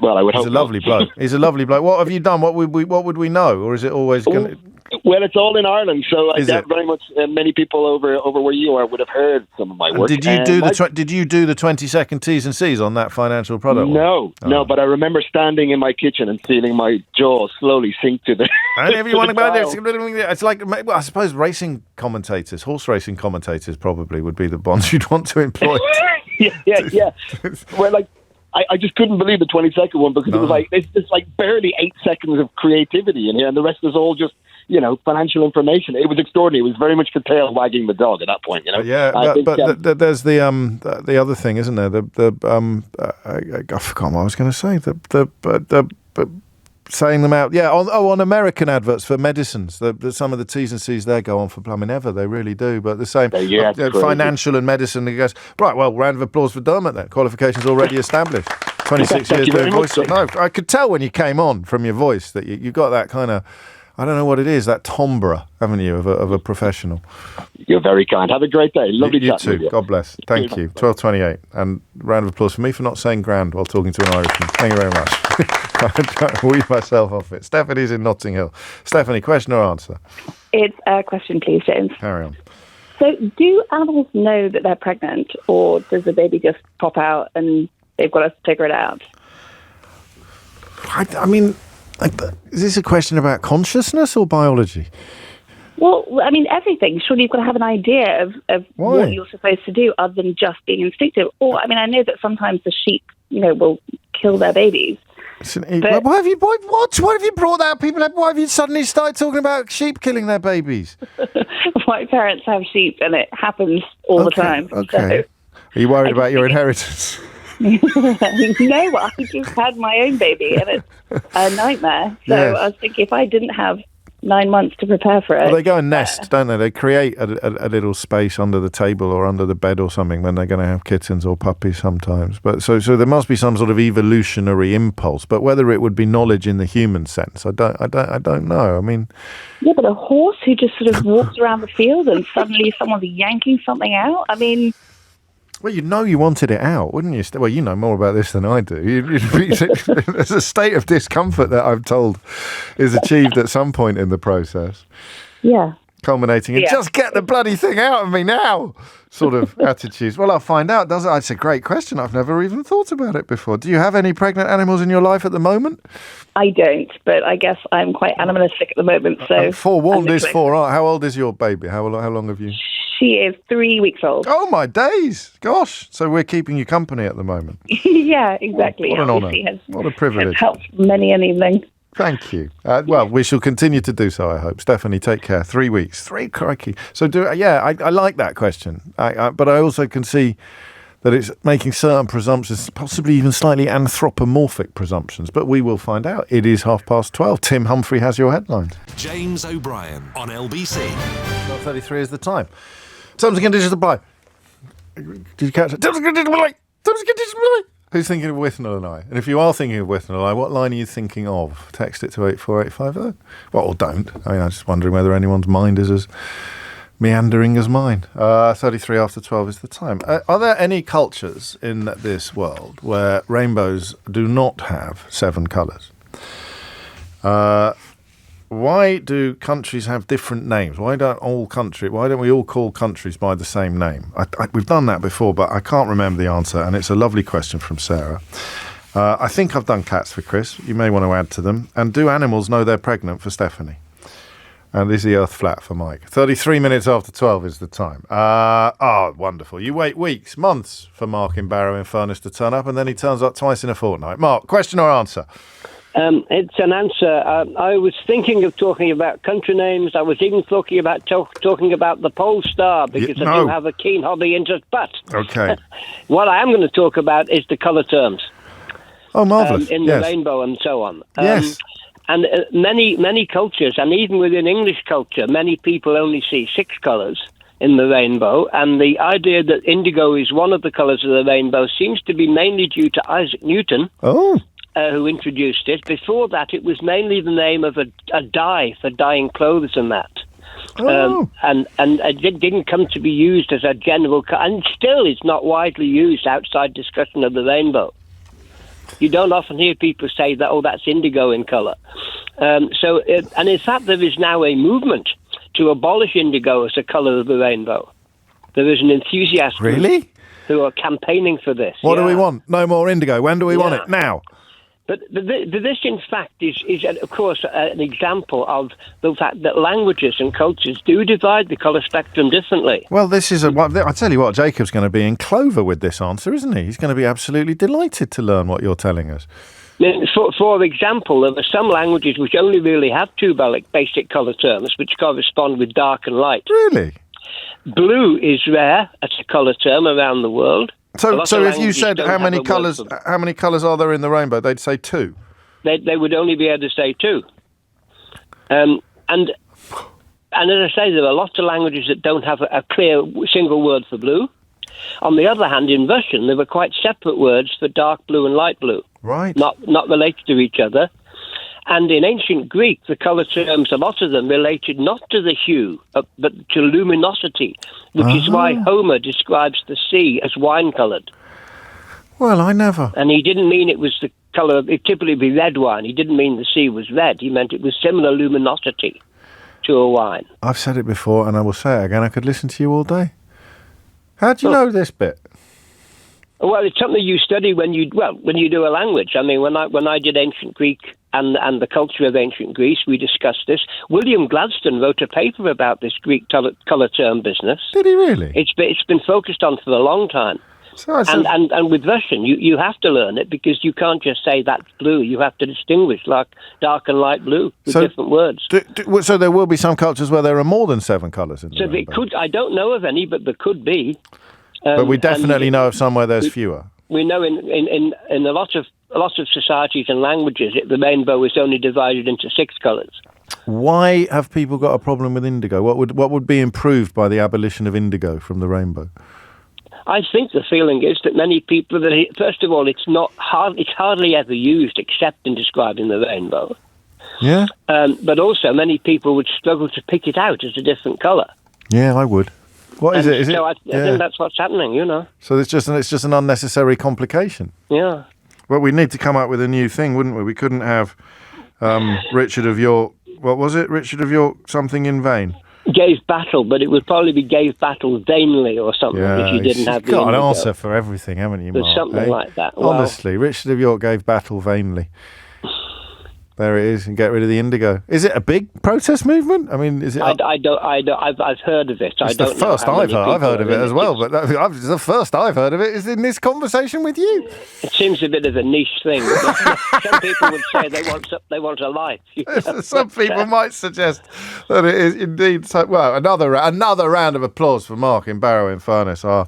Well, I would hope. He's a lovely bloke. He's a lovely bloke. What have you done? What would we know? Or is it always going to... Well, it's all in Ireland, so I doubt very much many people over where you are would have heard some of my work. Did you do the 20-second T's and C's on that financial product? No, but I remember standing in my kitchen and feeling my jaw slowly sink to the. And everyone about it, it's like, well, I suppose racing commentators, horse racing commentators, probably would be the ones you'd want to employ. yeah. Well, I just couldn't believe the 20-second one because it was it's like barely 8 seconds of creativity in here, and the rest is all just. Financial information. It was extraordinary. It was very much the tail wagging the dog at that point. Yeah, but there's the other thing, isn't there? I forgot what I was going to say. saying them out. Yeah, on American adverts for medicines. Some of the T's and C's there go on for plumbing ever. They really do. But the same financial and medicine. It goes, right, well, round of applause for Dermot then. Qualifications already established. 26 years doing voice. No, I could tell when you came on from your voice that you got that kind of, I don't know what it is, that timbre, haven't you, of a professional. You're very kind. Have a great day. Lovely you chatting with you. God bless. Thank you. 12:28. And round of applause for me for not saying grand while talking to an Irishman. Thank you very much. I'm trying to weave myself off it. Stephanie's in Notting Hill. Stephanie, question or answer? It's a question, please, James. Carry on. So, do animals know that they're pregnant, or does the baby just pop out and they've got to figure it out? I mean, is this a question about consciousness or biology? Well, I mean, everything. Surely you've got to have an idea of what you're supposed to do other than just being instinctive. Or, I mean, I know that sometimes the sheep, will kill their babies. But why have you brought that up? Why have you suddenly started talking about sheep killing their babies? My parents have sheep and it happens all the time. Okay. So. Are you worried about your inheritance? No, I just had my own baby and it's a nightmare. So yes. I was thinking if I didn't have 9 months to prepare for it. Well, they go and nest, don't they? They create a little space under the table or under the bed or something when they're going to have kittens or puppies sometimes. But so there must be some sort of evolutionary impulse. But whether it would be knowledge in the human sense, I don't know. I mean, yeah, but a horse who just sort of walks around the field and suddenly someone's yanking something out. I mean. Well, you wanted it out, wouldn't you? Well, you know more about this than I do. There's a state of discomfort that I'm told is achieved at some point in the process. Yeah. Culminating in, just get the bloody thing out of me now, sort of attitudes. Well, I'll find out, does it? It's a great question. I've never even thought about it before. Do you have any pregnant animals in your life at the moment? I don't, but I guess I'm quite animalistic at the moment. So forewarned is forearmed. How old is your baby? How long have you? She is 3 weeks old. Oh, my days. Gosh. So we're keeping you company at the moment. Yeah, exactly. What an honour. What a privilege. It's helped many an evening. Thank you. Well, we shall continue to do so, I hope. Stephanie, take care. 3 weeks. Crikey. So, I like that question. But I also can see that it's making certain presumptions, possibly even slightly anthropomorphic presumptions. But we will find out. It is 12:30. Tim Humphrey has your headlines. James O'Brien on LBC. 12:33 is the time. Terms and conditions apply. Did you catch it? Terms and conditions apply. Terms and conditions apply. Who's thinking of Withnell and I? And if you are thinking of Withnell and I, what line are you thinking of? Text it to 84850. Well, or don't. I mean, I'm just wondering whether anyone's mind is as meandering as mine. 33 after 12 is the time. Are there any cultures in this world where rainbows do not have 7 colours? Why do countries have different names? Why don't we all call countries by the same name? We've done that before, but I can't remember the answer, and it's a lovely question from Sarah. I think I've done cats for Chris. You may want to add to them. And do animals know they're pregnant for Stephanie? And is the earth flat for Mike? 33 minutes after 12 is the time. Wonderful. You wait weeks, months for Mark in Barrow in Furness to turn up, and then he turns up twice in a fortnight. Mark, question or answer? It's an answer. I was thinking of talking about country names. I was even talking about the Pole Star because I do have a keen hobby interest. But okay, what I am going to talk about is the colour terms. Oh, marvellous! In the rainbow and so on. Yes. And many cultures, and even within English culture, many people only see 6 colours in the rainbow. And the idea that indigo is one of the colours of the rainbow seems to be mainly due to Isaac Newton. Oh. Who introduced it. Before that, it was mainly the name of a dye for dyeing clothes and that. Oh. And it didn't come to be used as a general... And still it's not widely used outside discussion of the rainbow. You don't often hear people say that, that's indigo in colour. And in fact, there is now a movement to abolish indigo as a colour of the rainbow. There is an enthusiast really? Who are campaigning for this. What do we want? No more indigo. When do we want it? Now. But this, in fact, is of course, an example of the fact that languages and cultures do divide the colour spectrum differently. Well, this is I tell you what, Jacob's going to be in clover with this answer, isn't he? He's going to be absolutely delighted to learn what you're telling us. For example, there are some languages which only really have 2 basic colour terms, which correspond with dark and light. Really? Blue is rare as a colour term around the world. So if you said how many colours are there in the rainbow, they'd say 2. they would only be able to say two. And as I say, there are lots of languages that don't have a clear single word for blue. On the other hand, in Russian, there were quite separate words for dark blue and light blue. Right. Not related to each other. And in ancient Greek, the colour terms, a lot of them related not to the hue, but to luminosity, which is why Homer describes the sea as wine-coloured. Well, I never. And he didn't mean it was the colour, it typically be red wine. He didn't mean the sea was red. He meant it was similar luminosity to a wine. I've said it before, and I will say it again. I could listen to you all day. How do you know this bit? Well, it's something you study when you do a language. I mean, when I did ancient Greek and the culture of ancient Greece, we discussed this. William Gladstone wrote a paper about this Greek colour term business. Did he really? It's been focused on for a long time. And with Russian, you have to learn it because you can't just say that's blue. You have to distinguish like dark and light blue with different words. So there will be some cultures where there are more than 7 colours in the rainbow. It could. I don't know of any, but there could be. But we definitely know of some where there's fewer. We know in a lot of societies and languages, the rainbow is only divided into 6 colours. Why have people got a problem with indigo? What would be improved by the abolition of indigo from the rainbow? I think the feeling is that many people, first of all, it's hardly ever used except in describing the rainbow. Yeah. But also, many people would struggle to pick it out as a different colour. Yeah, I would. What is it? Is so it? I think that's what's happening, you know. So it's just an unnecessary complication. Yeah. Well, we'd need to come up with a new thing, wouldn't we? We couldn't have Richard of York. What was it? Richard of York, something in vain. Gave battle, but it would probably be gave battle vainly or something if you didn't have the You've got indigo. an answer for everything, haven't you, Mark? There's something like that. Well, honestly, Richard of York gave battle vainly. There it is, and get rid of the indigo. Is it a big protest movement? I mean, is it? I've heard of it. It's the first I've heard of it as well, but the first I've heard of it is in this conversation with you. It seems a bit of a niche thing. Some people would say they want a life. Some people might suggest that it is indeed so. Well, another round of applause for Mark in Barrow in Furness, our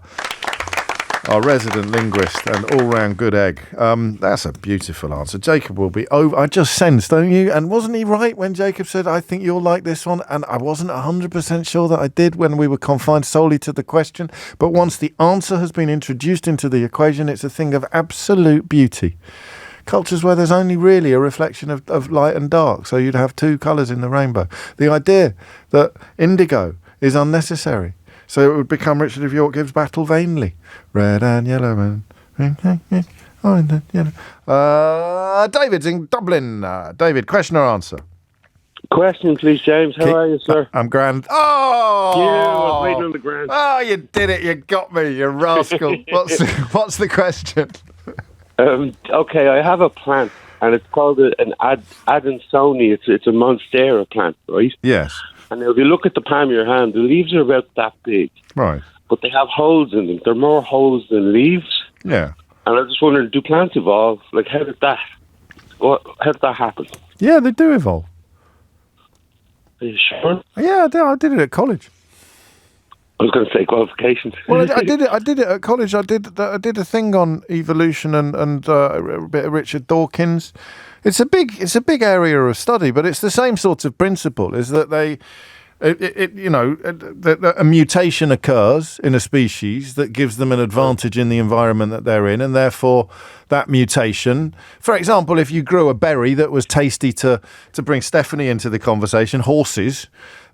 resident linguist and all-round good egg. That's a beautiful answer. Jacob will be over. I just sensed, don't you? And wasn't he right when Jacob said, I think you'll like this one? And I wasn't 100% sure that I did when we were confined solely to the question. But once the answer has been introduced into the equation, it's a thing of absolute beauty. Cultures where there's only really a reflection of light and dark, so you'd have 2 colours in the rainbow. The idea that indigo is unnecessary. So it would become Richard of York gives battle vainly. Red and yellow and orange and yellow. David's in Dublin. David, question or answer? Question, please, James. How are you, sir? I'm grand. Oh! Yeah, I was waiting on the ground. Oh, you did it. You got me, you rascal. What's the question? Okay, I have a plant, and it's called an Adansoni. It's a monstera plant, right? Yes. And if you look at the palm of your hand, the leaves are about that big. Right. But they have holes in them. They're more holes than leaves. Yeah. And I just wondered, do plants evolve? Like, how did that happen? Yeah, they do evolve. Are you sure? Yeah, I did it at college. I was going to say qualifications. Well, I did it at college. I did a thing on evolution and a bit of Richard Dawkins. It's a big area of study, but it's the same sort of principle. Is that a mutation occurs in a species that gives them an advantage in the environment that they're in, and therefore that mutation. For example, if you grew a berry that was tasty to bring Stephanie into the conversation, horses.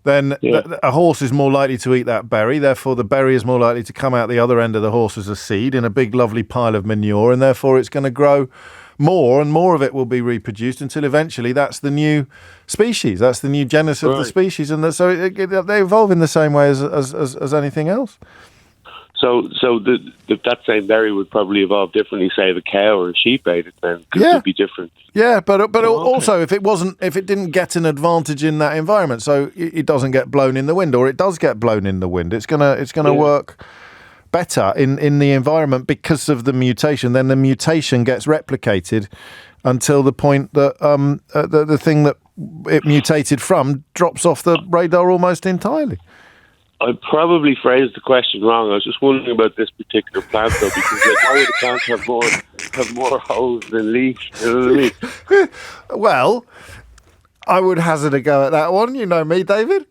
Then a horse is more likely to eat that berry. Therefore, the berry is more likely to come out the other end of the horse as a seed in a big, lovely pile of manure. And therefore, it's going to grow more and more of it will be reproduced until eventually that's the new species. That's the new genus of the species. And so they evolve in the same way as anything else. So that same berry would probably evolve differently, say, if a cow or a sheep ate it, then it would be different. Yeah, but also if it didn't get an advantage in that environment, so it doesn't get blown in the wind, or it does get blown in the wind, it's gonna work better in the environment because of the mutation. Then the mutation gets replicated until the point that the thing that it mutated from drops off the radar almost entirely. I probably phrased the question wrong. I was just wondering about this particular plant, though, because why would the plant have more holes than leaves? You know what I mean? Well, I would hazard a go at that one. You know me, David.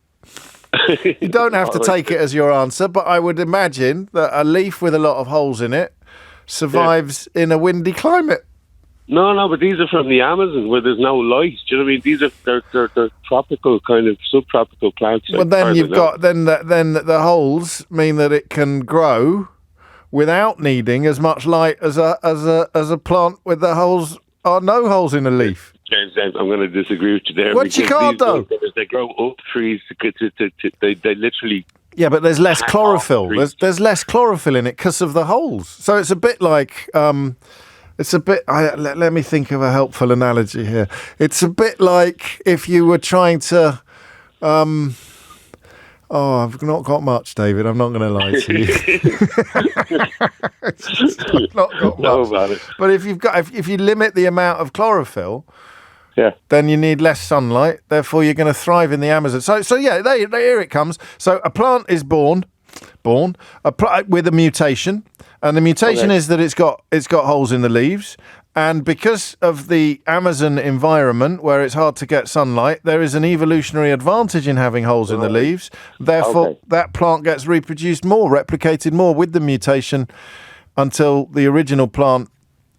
You don't have to take it as your answer, but I would imagine that a leaf with a lot of holes in it survives in a windy climate. No, but these are from the Amazon where there's no light. Do you know what I mean? These are they're tropical, kind of subtropical plants. Well, then you've got then the holes mean that it can grow without needing as much light as a plant with the holes or no holes in a leaf. James, I'm going to disagree with you there. What you can't though? They grow up trees. They literally. Yeah, but there's less chlorophyll. There's less chlorophyll in it because of the holes. So it's a bit like. Let me think of a helpful analogy here. It's a bit like if you were trying to. I've not got much, David. I'm not going to lie to you. I've not got much. About it. But if you limit the amount of chlorophyll, then you need less sunlight. Therefore, you're going to thrive in the Amazon. So yeah, here it comes. So a plant is born with a mutation. And the mutation is that it's got holes in the leaves, and because of the Amazon environment where it's hard to get sunlight, there is an evolutionary advantage in having holes in the leaves. Therefore, that plant gets replicated more with the mutation until the original plant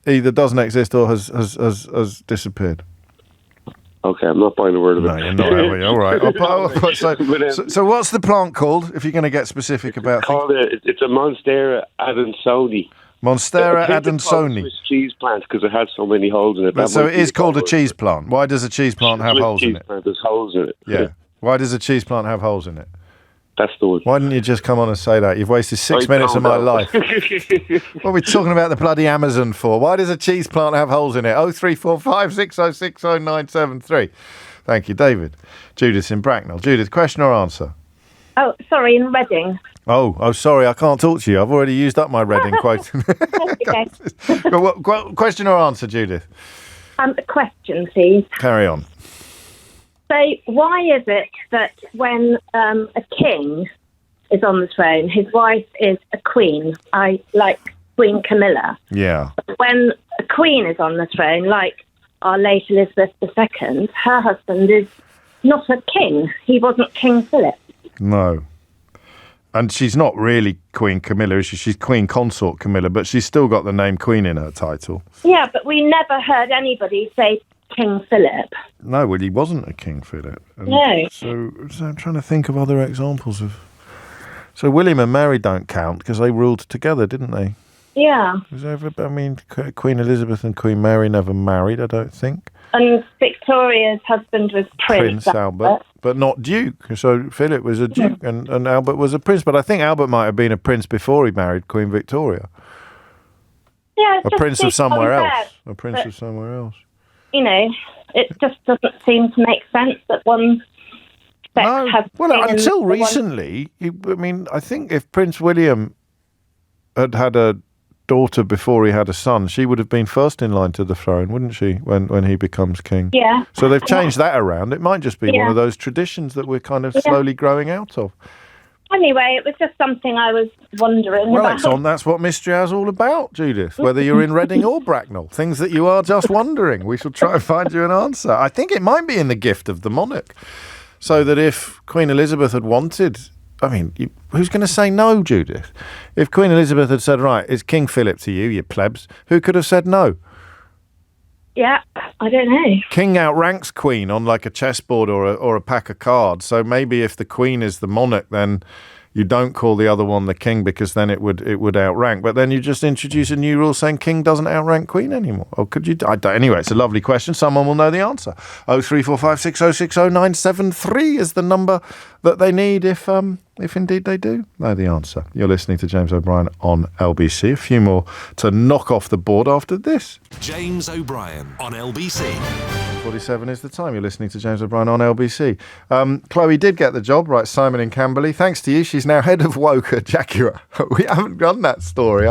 either doesn't exist or has disappeared. Okay, I'm not buying a word of it. No, you're not, are you? All right. So what's the plant called, if you're going to get specific about it? It's a Monstera adansoni. Monstera adansoni. It's a cheese plant because it has so many holes in it. So it is called a cheese plant. Why does a cheese plant have holes in it? There's holes in it. Yeah. Why does a cheese plant have holes in it? That's the one. Why didn't you just come on and say that? You've wasted 6 minutes of my life. What are we talking about the bloody Amazon for? Why does a cheese plant have holes in it? 0345 6060 973. Thank you, David. Judith in Bracknell. Judith, question or answer? Oh, sorry, in Reading. Oh, sorry, I can't talk to you. I've already used up my Reading quote. Okay. Question or answer, Judith? A question, please. Carry on. So why is it that when a king is on the throne, his wife is a queen, like Queen Camilla? Yeah. But when a queen is on the throne, like our late Elizabeth II, her husband is not a king. He wasn't King Philip. No. And she's not really Queen Camilla, is she? She's Queen Consort Camilla, but she's still got the name Queen in her title. Yeah, but we never heard anybody say King Philip. No, well, he wasn't a King Philip. No. So I'm trying to think of other examples of... So William and Mary don't count because they ruled together, didn't they? Yeah. Queen Elizabeth and Queen Mary never married, I don't think. And Victoria's husband was Prince Albert, but not Duke. So Philip was a Duke and Albert was a Prince. But I think Albert might have been a Prince before he married Queen Victoria. Yeah, a Prince of somewhere else. A Prince of somewhere else. You know, it just doesn't seem to make sense that one sex has... Well, until recently, I think if Prince William had a daughter before he had a son, she would have been first in line to the throne, wouldn't she, when he becomes king? Yeah. So they've changed that around. It might just be one of those traditions that we're kind of slowly growing out of. Anyway, it was just something I was wondering about. That's what Mystery Hour's all about, Judith, whether you're in Reading or Bracknell. Things that you are just wondering. We shall try and find you an answer. I think it might be in the gift of the monarch. So that if Queen Elizabeth had wanted... who's going to say no, Judith? If Queen Elizabeth had said, right, it's King Philip to you plebs, who could have said no? Yeah, I don't know. King outranks Queen on like a chessboard or a pack of cards. So maybe if the Queen is the monarch, then you don't call the other one the King because then it would outrank. But then you just introduce a new rule saying King doesn't outrank Queen anymore. Or could you? Anyway, it's a lovely question. Someone will know the answer. 0345 6060 973 is the number that they need if indeed they do know the answer. You're listening to James O'Brien on LBC. A few more to knock off the board after this. James O'Brien on LBC. 47 is the time. You're listening to James O'Brien on LBC. Chloe did get the job, right? Simon in Camberley. Thanks to you, she's now head of woke at Jaguar. We haven't done that story.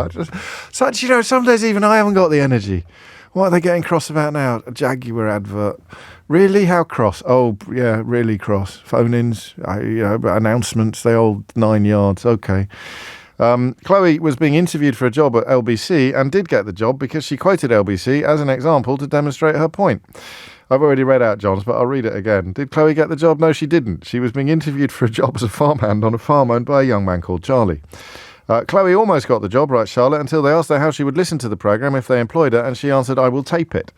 Some days even I haven't got the energy. What are they getting cross about now? A Jaguar advert. Really? How cross? Oh, yeah, really cross. Phone-ins, announcements, they hold 9 yards. Okay. Chloe was being interviewed for a job at LBC and did get the job because she quoted LBC as an example to demonstrate her point. I've already read out John's, but I'll read it again. Did Chloe get the job? No, she didn't. She was being interviewed for a job as a farmhand on a farm owned by a young man called Charlie. Chloe almost got the job, writes Charlotte, until they asked her how she would listen to the programme if they employed her, and she answered, I will tape it.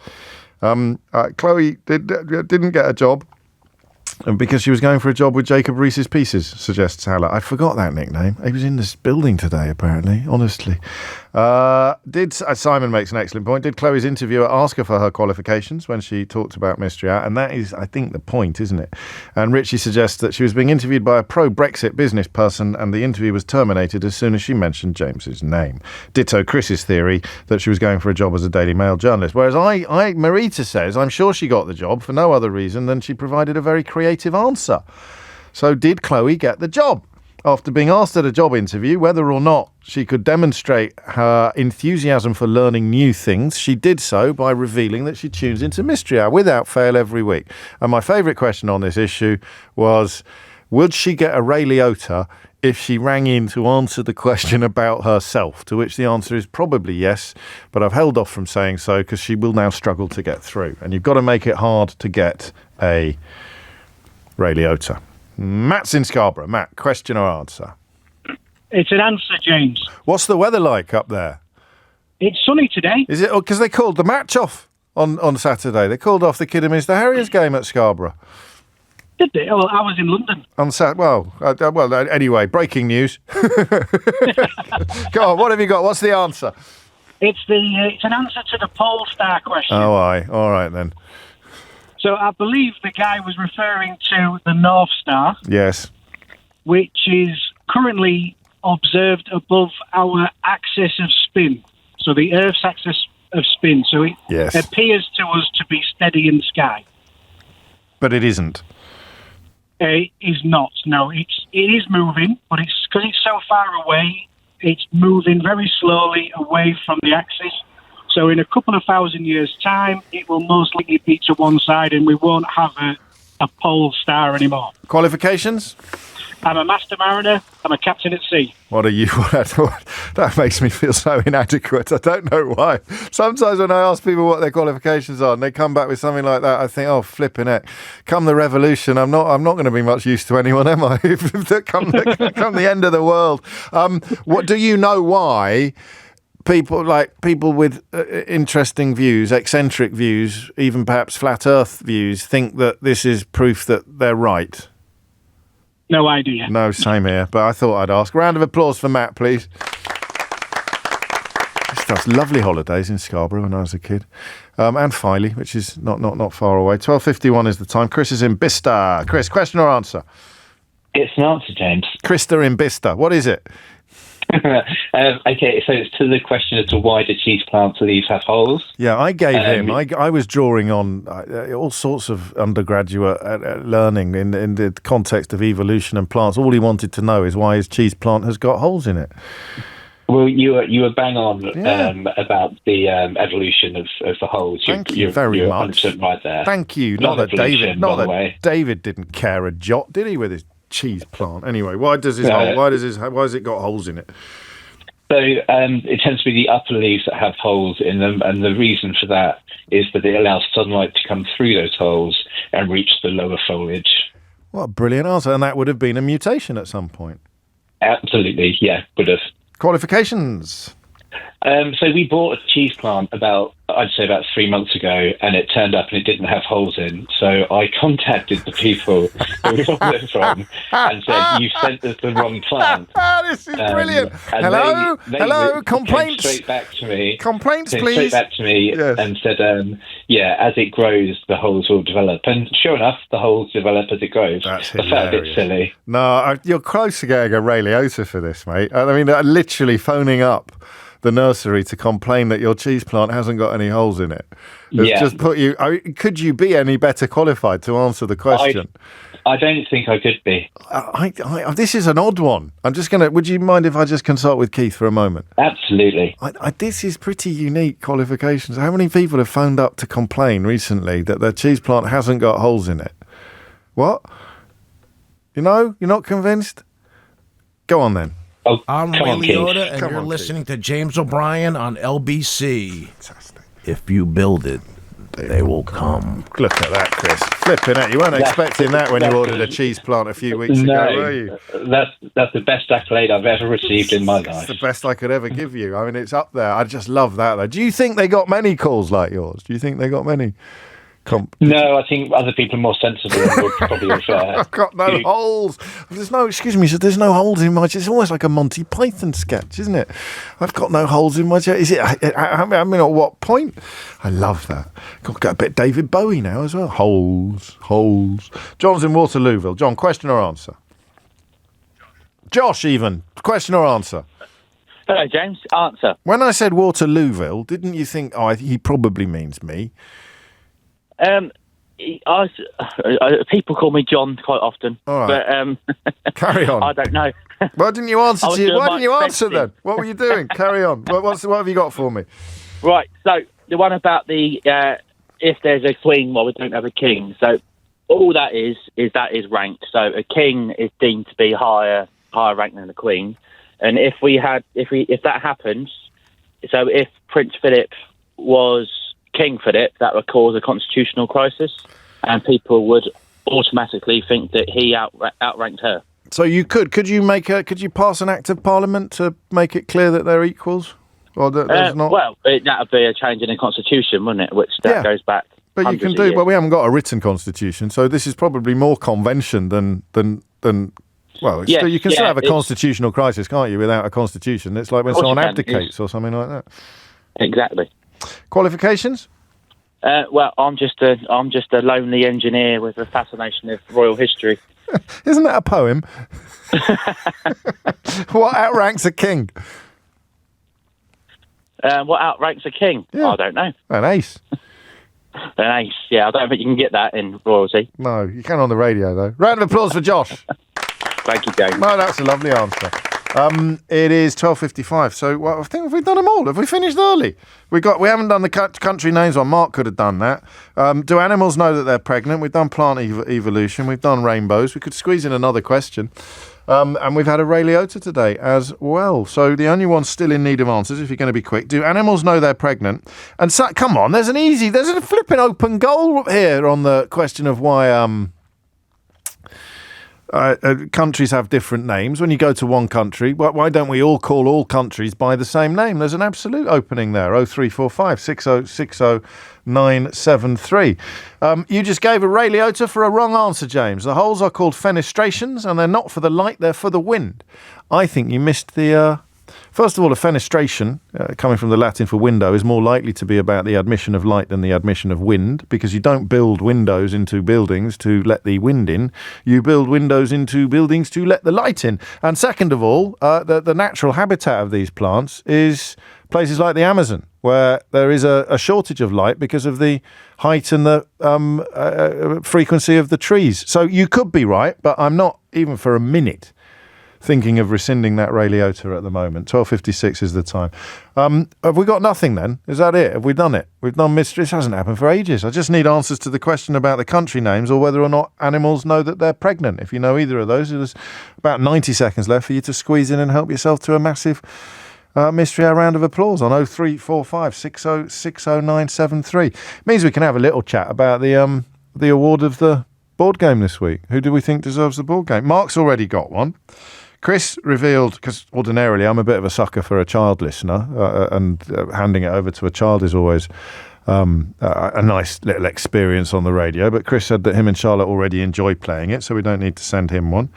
Chloe didn't get a job because she was going for a job with Jacob Rees' Pieces, suggests Halla. I forgot that nickname. He was in this building today, apparently, honestly. Simon makes an excellent point. Did Chloe's interviewer ask her for her qualifications when she talked about Mystery Hour? And that is, I think, the point, isn't it? And Richie suggests that she was being interviewed by a pro-Brexit business person and the interview was terminated as soon as she mentioned James's name. Ditto Chris's theory that she was going for a job as a Daily Mail journalist. Whereas Marita says, I'm sure she got the job for no other reason than she provided a very creative answer. So did Chloe get the job? After being asked at a job interview whether or not she could demonstrate her enthusiasm for learning new things, she did so by revealing that she tunes into Mystery Hour without fail every week. And my favourite question on this issue was, would she get a Ray Liotta if she rang in to answer the question about herself? To which the answer is probably yes, but I've held off from saying so because she will now struggle to get through. And you've got to make it hard to get a Ray Liotta. Matt's in Scarborough. Matt, question or answer? It's an answer, James. What's the weather like up there? It's sunny today. Is it? Because they called the match off on Saturday. They called off the Kidderminster Harriers game at Scarborough. Did they? Well, I was in London. Anyway, breaking news. Go on, what have you got? What's the answer? It's an answer to the Pole Star question. Oh, aye. All right, then. So I believe the guy was referring to the North Star. Yes. Which is currently observed above our axis of spin. So the Earth's axis of spin. So it appears to us to be steady in the sky. But it isn't. It is not. No, it is moving, but it's because it's so far away, it's moving very slowly away from the axis. So in a couple of thousand years' time, it will most likely be to one side and we won't have a pole star anymore. Qualifications? I'm a master mariner. I'm a captain at sea. What are you? That makes me feel so inadequate. I don't know why. Sometimes when I ask people what their qualifications are and they come back with something like that, I think, oh, flipping heck. Come the revolution, I'm not going to be much use to anyone, am I? come the end of the world. What do you know why? People with interesting views, eccentric views, even perhaps flat Earth views, think that this is proof that they're right. No idea. No, same here. But I thought I'd ask. Round of applause for Matt, please. That's lovely holidays in Scarborough when I was a kid, and Filey, which is not far away. 12:51 is the time. Chris is in Bicester. Chris, question or answer? It's an answer, James. Krista in Bicester. What is it? Okay, so it's to the question as to why do cheese plants leaves have holes? Yeah, I gave him. I was drawing on all sorts of undergraduate learning in the context of evolution and plants. All he wanted to know is why his cheese plant has got holes in it. Well, you were bang on about the evolution of the holes. Thank you very much. 100% right there. Thank you. Not that David didn't care a jot, did he, with his cheese plant? Anyway, why has it got holes in it? So it tends to be the upper leaves that have holes in them, and the reason for that is that it allows sunlight to come through those holes and reach the lower foliage. What a brilliant answer! And that would have been a mutation at some point. Absolutely, yeah, would have. Qualifications. So we bought a cheese plant about 3 months ago, and it turned up and it didn't have holes in. So I contacted the people who we bought it from and said, "You've sent us the wrong plant." This is brilliant. Hello, complaints. Came straight back to me. Complaints, please. Straight back to me and said, as it grows, the holes will develop. And sure enough, the holes develop as it grows. That's hilarious. I felt a bit silly. No, you're close to getting a Ray Liotta for this, mate. I mean, literally phoning up the nursery to complain that your cheese plant hasn't got any holes in it. It's just put you. Could you be any better qualified to answer the question? I don't think I could be. This is an odd one. I'm just going to... Would you mind if I just consult with Keith for a moment? Absolutely. This is pretty unique qualifications. How many people have phoned up to complain recently that their cheese plant hasn't got holes in it? What? You're not convinced? Go on then. Oh, I'm Ray Liotta, and you're listening to James O'Brien on LBC. Fantastic. If you build it, they will come. Look at that, Chris. Flipping it. You weren't expecting that when you ordered a cheese plant a few weeks ago, were you? That's the best accolade I've ever received in my life. It's the best I could ever give you. I mean, it's up there. I just love that, though. Do you think they got many calls like yours? Do you think they got many? No, I think other people are more sensible and would probably refer. I've got no holes. There's no holes in my chest. It's almost like a Monty Python sketch, isn't it? I've got no holes in my chest. Is it? I mean, at what point? I love that. Got a bit David Bowie now as well. Holes. John's in Waterlooville. John, question or answer? Josh, even. Question or answer? Hello, James. Answer. When I said Waterlooville, didn't you think, he probably means me? People call me John quite often. All right. But carry on. I don't know. Why didn't you answer? Why didn't you answer then? What were you doing? Carry on. What have you got for me? Right. So the one about the if there's a queen, we don't have a king. So all that is ranked. So a king is deemed to be higher ranked than the queen. And if that happens, so if Prince Philip was King Philip, that would cause a constitutional crisis, and people would automatically think that he outranked her. So you could you pass an act of parliament to make it clear that they're equals, or that there's not? Well, that would be a change in the constitution, wouldn't it? Which goes back. But you can do. Well, we haven't got a written constitution, so this is probably more convention than. Well, you can still have a constitutional crisis, can't you, without a constitution? It's like when someone abdicates or something like that. Exactly. Qualifications? Well, I'm just a lonely engineer with a fascination of royal history. Isn't that a poem? What outranks a king? What outranks a king? Yeah. I don't know. An ace. An ace, yeah. I don't think you can get that in royalty. No, you can on the radio, though. Round of applause for Josh. Thank you, James. No, that's a lovely answer. It is 12:55, so I think we've done them all. Have we finished early? We haven't done the country names one. Mark could have done that. Do animals know that they're pregnant? We've done plant evolution. We've done rainbows. We could squeeze in another question. And we've had a Ray Liotta today as well. So the only one still in need of answers, if you're going to be quick. Do animals know they're pregnant? And so, come on, there's a flipping open goal here on the question of why countries have different names. When you go to one country, why don't we all call all countries by the same name? There's an absolute opening there. 0345 6060 973. You just gave a Ray Liotta for a wrong answer, James. The holes are called fenestrations, and they're not for the light, they're for the wind. I think you missed the... First of all, a fenestration, coming from the Latin for window, is more likely to be about the admission of light than the admission of wind, because you don't build windows into buildings to let the wind in. You build windows into buildings to let the light in. And second of all, the natural habitat of these plants is places like the Amazon, where there is a shortage of light because of the height and the frequency of the trees. So you could be right, but I'm not even for a minute thinking of rescinding that Ray Liotta at the moment. 12:56 is the time. Have we got nothing then? Is that it? Have we done it? We've done mystery. This hasn't happened for ages. I just need answers to the question about the country names or whether or not animals know that they're pregnant. If you know either of those, there's about 90 seconds left for you to squeeze in and help yourself to a massive mystery hour round of applause on 0345 6060 973. Means we can have a little chat about the award of the board game this week. Who do we think deserves the board game? Mark's already got one. Chris revealed, because ordinarily I'm a bit of a sucker for a child listener, and handing it over to a child is always a nice little experience on the radio. But Chris said that him and Charlotte already enjoy playing it, so we don't need to send him one.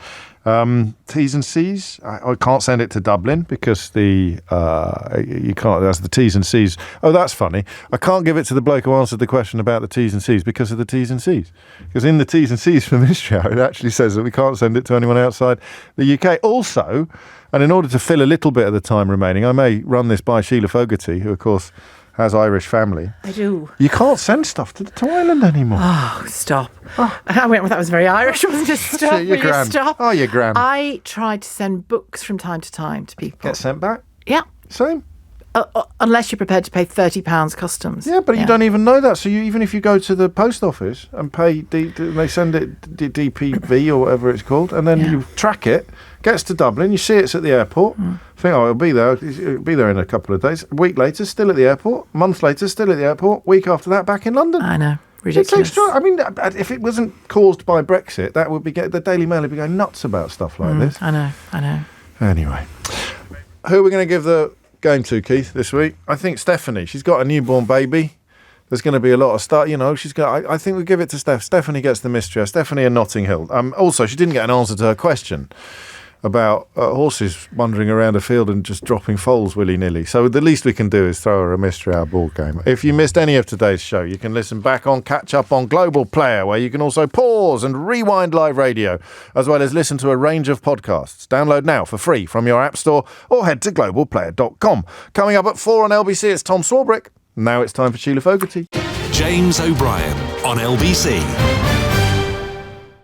T's and C's. I can't send it to Dublin because you can't. That's the T's and C's. Oh, that's funny. I can't give it to the bloke who answered the question about the T's and C's because of the T's and C's. Because in the T's and C's for Mystery Hour, it actually says that we can't send it to anyone outside the UK. Also, And in order to fill a little bit of the time remaining, I may run this by Sheila Fogarty, who, of course, has Irish family. I do. You can't send stuff to Ireland anymore. Oh, stop. I went with that was very Irish, wasn't it? Stop. Your gran. Stop. Oh, your gran. I tried to send books from time to time to people. Get sent back? Yeah. Same. Unless you're prepared to pay £30 customs. Yeah, but you don't even know that. So even if you go to the post office and pay, they send it DPV or whatever it's called, and then you track it, gets to Dublin, you see it's at the airport, think, it'll be there in a couple of days. A week later, still at the airport. A month later, still at the airport. Week after that, back in London. I know. Ridiculous. I mean, if it wasn't caused by Brexit, that would be the Daily Mail would be going nuts about stuff like this. I know. Anyway, who are we going to give the game to, Keith, this week? I think Stephanie. She's got a newborn baby. There's going to be a lot of stuff, she's got. I think we'll give it to Steph. Stephanie gets the mystery. Stephanie in Notting Hill. Also, she didn't get an answer to her question about horses wandering around a field and just dropping foals willy-nilly. So the least we can do is throw her a Mystery Hour board game. If you missed any of today's show, you can listen back on Catch Up on Global Player, where you can also pause and rewind live radio, as well as listen to a range of podcasts. Download now for free from your app store or head to globalplayer.com. Coming up at 4 on LBC, it's Tom Swarbrick. Now it's time for Sheila Fogarty. James O'Brien on LBC.